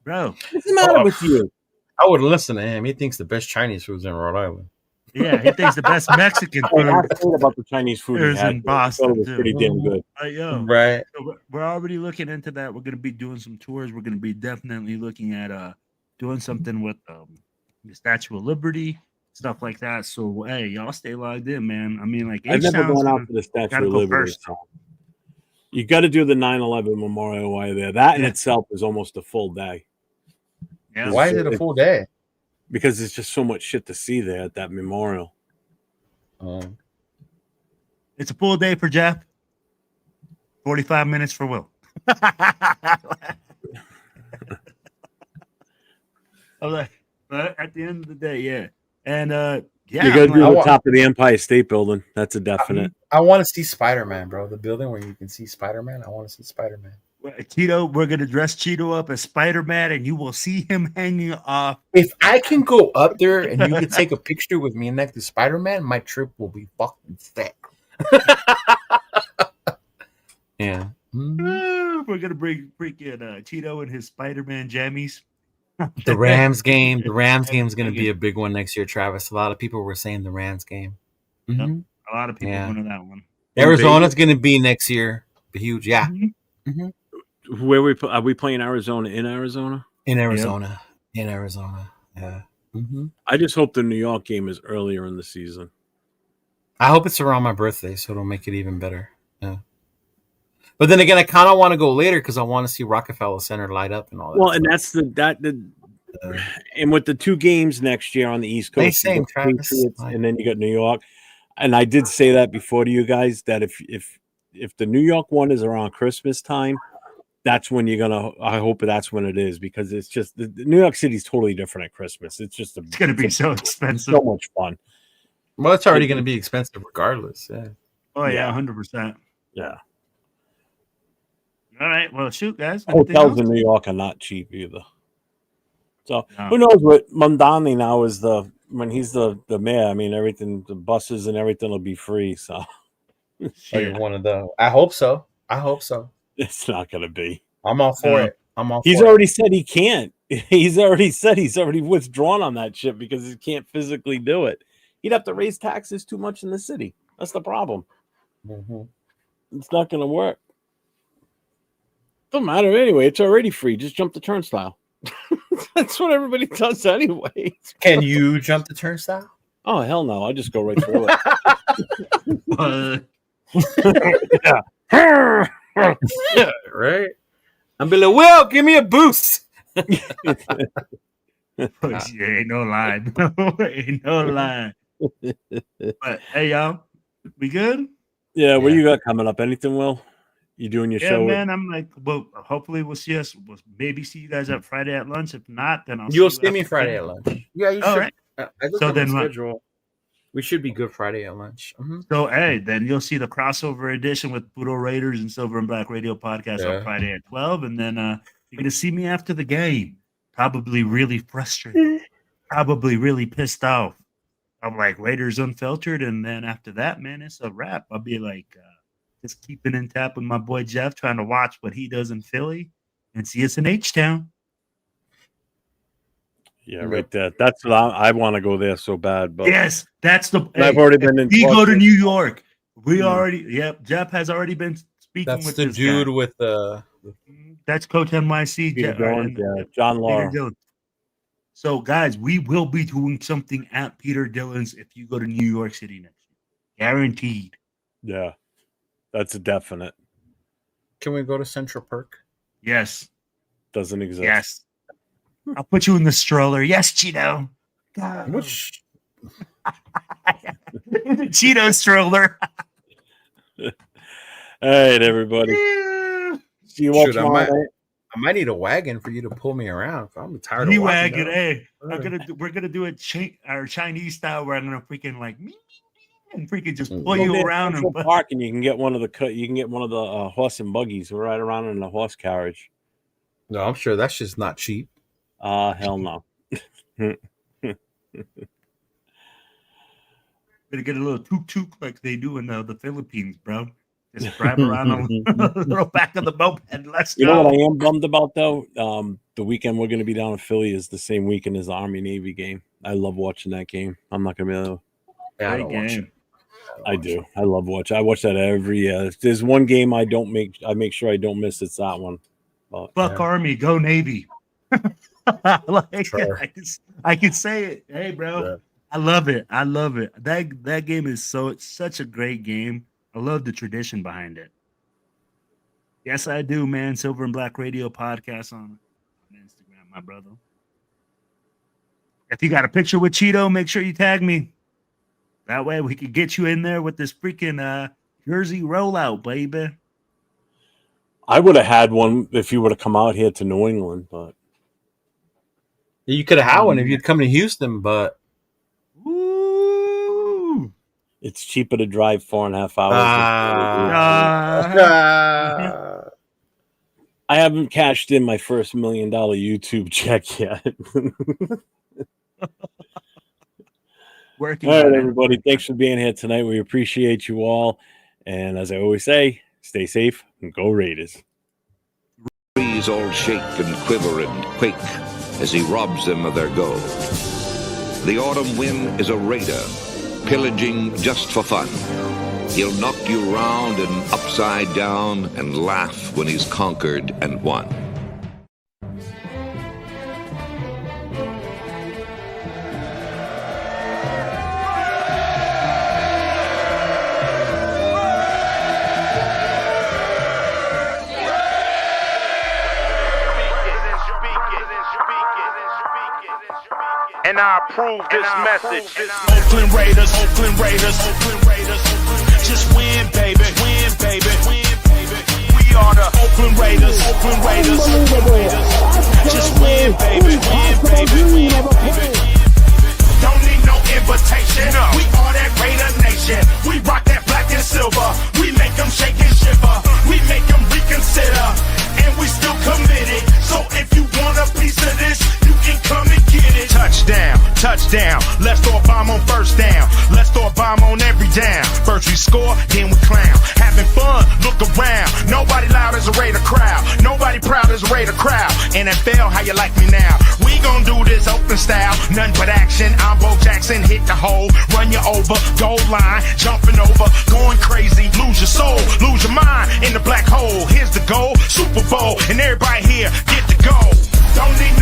Bro. What's the matter Oh. with you? I wouldn't listen to him. He thinks the best Chinese food's in Rhode Island. Yeah, he thinks the best Mexican I food asked Nate about the Chinese food he is had. in I thought Boston it was too. pretty damn good. Yo, Right. so we're already looking into that. We're gonna be doing some tours. We're gonna be definitely looking at doing something with the Statue of Liberty, stuff like that. So hey, y'all stay logged in, man. I mean, like I've never H-Town's gone out gonna to the Statue gotta of go Liberty. first. So. You got to do the 9/11 memorial while you're there. That in Yeah. itself is almost a full day. Yeah. Why is it a full day? Because there's just so much shit to see there at that memorial. It's a full day for Jeff. 45 minutes for Will. But at the end of the day, yeah. And yeah, You got to do like- the top of the Empire State Building. That's a definite. I want to see Spider-Man, bro. The building where you can see Spider-Man. I want to see Spider-Man. Cheeto, we're gonna dress Cheeto up as Spider-Man, and you will see him hanging off. If I can go up there and you can take a picture with me next to Spider-Man, my trip will be fucking set. Yeah. Mm-hmm. We're gonna bring freaking Cheeto and his Spider-Man jammies. The Rams game. The Rams game is going to be a big one next year, Travis. A lot of people were saying the Rams game. Mm-hmm. A lot of people went to that one. Arizona's going to be next year. Huge. Yeah. Mm-hmm. Where are we playing Arizona? In Arizona? In Arizona. Yep. In Arizona. Yeah. Mm-hmm. I just hope the New York game is earlier in the season. I hope it's around my birthday, so it'll make it even better. Yeah. But then again, I kind of want to go later because I want to see Rockefeller Center light up and all that. Well, and that's and with the two games next year on the East Coast, same, Travis. And then you got New York. And I did say that before to you guys that if the New York one is around Christmas time, that's when you're gonna. I hope that's when it is because it's just the New York City's totally different at Christmas. It's just it's gonna be so expensive, so much fun. Well, it's already going to be expensive regardless. Yeah. Oh yeah, 100%. Yeah. All right. Well, shoot, guys. Hotels in New York are not cheap either. So who knows what Mondani now is when he's the mayor. I mean, everything, the buses and everything will be free. So One of those. I hope so. It's not going to be. I'm all for it. He's already said he can't. He's already withdrawn on that shit because he can't physically do it. He'd have to raise taxes too much in the city. That's the problem. Mm-hmm. It's not going to work. Don't matter anyway. It's already free. Just jump the turnstile. That's what everybody does anyway. Can you jump the turnstile? Oh, hell no. I'll just go right through it. Yeah, right? I'm be like, Will, give me a boost. Ain't no lie. Ain't no lie. But hey, y'all, we good? Yeah, what you got coming up? Anything, Will? You doing your show? Yeah, man. I'm like, well, hopefully we'll see us. We'll maybe see you guys at Friday at lunch. If not, then you'll see me Friday at lunch. Yeah, you should. Right. So then, schedule. We should be good Friday at lunch. Mm-hmm. So hey, then you'll see the crossover edition with Budo Raiders and Silver and Black Radio podcast on Friday at 12, and then you're gonna see me after the game. Probably really frustrated. Probably really pissed off. I'm like Raiders Unfiltered, and then after that, man, it's a wrap. I'll be like just keeping in tap with my boy Jeff, trying to watch what he does in Philly and see us in H-Town. Yeah, right there. That's what I want to go there so bad. But yes, that's the. I've already been in. We go to New York. We already. Yep, Jeff has already been speaking that's with the this dude guy. with the. That's Coach NYC. Jeff, John Law. So, guys, we will be doing something at Peter Dillon's if you go to New York City next year. Guaranteed. Yeah, that's a definite. Can we go to Central Perk? Yes. Doesn't exist. Yes. I'll put you in the stroller. Yes, Cheeto. Which? The Cheeto stroller. All right, everybody. See you all tomorrow. I might need a wagon for you to pull me around. I'm tired of wagon. Hey, we're gonna do our Chinese style where I'm gonna freaking like and freaking just pull you around and park, and you can get one of the horse and buggies. We're right around in the horse carriage. No, I'm sure that's just not cheap. Hell no. Better get a little tuk-tuk like they do in the Philippines, bro. Just drive around on the little back of the moped. Let's go. You know what I am bummed about, though? The weekend we're going to be down in Philly is the same weekend as the Army-Navy game. I love watching that game. I'm not going to be able to. Yeah, I don't watch it. I do. I love watching. I watch that every year. If there's one game I make sure I don't miss, it's that one. But, fuck Army, go Navy. Sure. I can say it. Hey, bro. Yeah. I love it. That game is such a great game. I love the tradition behind it. Yes, I do, man. Silver and Black Radio podcast on Instagram, my brother. If you got a picture with Cheeto, make sure you tag me. That way we could get you in there with this freaking jersey rollout, baby. I would have had one if you would have come out here to New England, but you could have had one if you'd come to Houston, but it's cheaper to drive 4.5 hours. I haven't cashed in my first $1 million YouTube check yet. Working. All right, everybody. Thanks for being here tonight. We appreciate you all. And as I always say, stay safe and go Raiders. Trees all shake and quiver and quake as he robs them of their gold. The autumn wind is a raider, pillaging just for fun. He'll knock you round and upside down and laugh when he's conquered and won. And I approve this message. Oakland Raiders, Oakland Raiders, Oakland Raiders. Just win, baby, win, baby, win, baby. We are the Oakland Raiders, Oakland Raiders, Oakland Raiders. Just win, baby, win, baby, win, baby. Don't need no invitation. We are that Raider Nation. We rock that black and silver. We make them shake and shiver. We make them reconsider. And we still committed. So if you want a piece of this, you can come and get it. Touchdown, touchdown. Let's throw a bomb on first down. Let's throw a bomb on every down. First we score, then we clown. Having fun, look around. Nobody loud as a Raider crowd. Nobody proud as a Raider crowd. NFL, how you like me now? We gon' do this open style. Nothing but action. I'm Bo Jackson, hit the hole. Run you over, goal line. Jumping over, going crazy. Lose your soul, lose your mind in the black hole. Here's the goal, Super Bowl. And everybody here, get the goal. Don't need no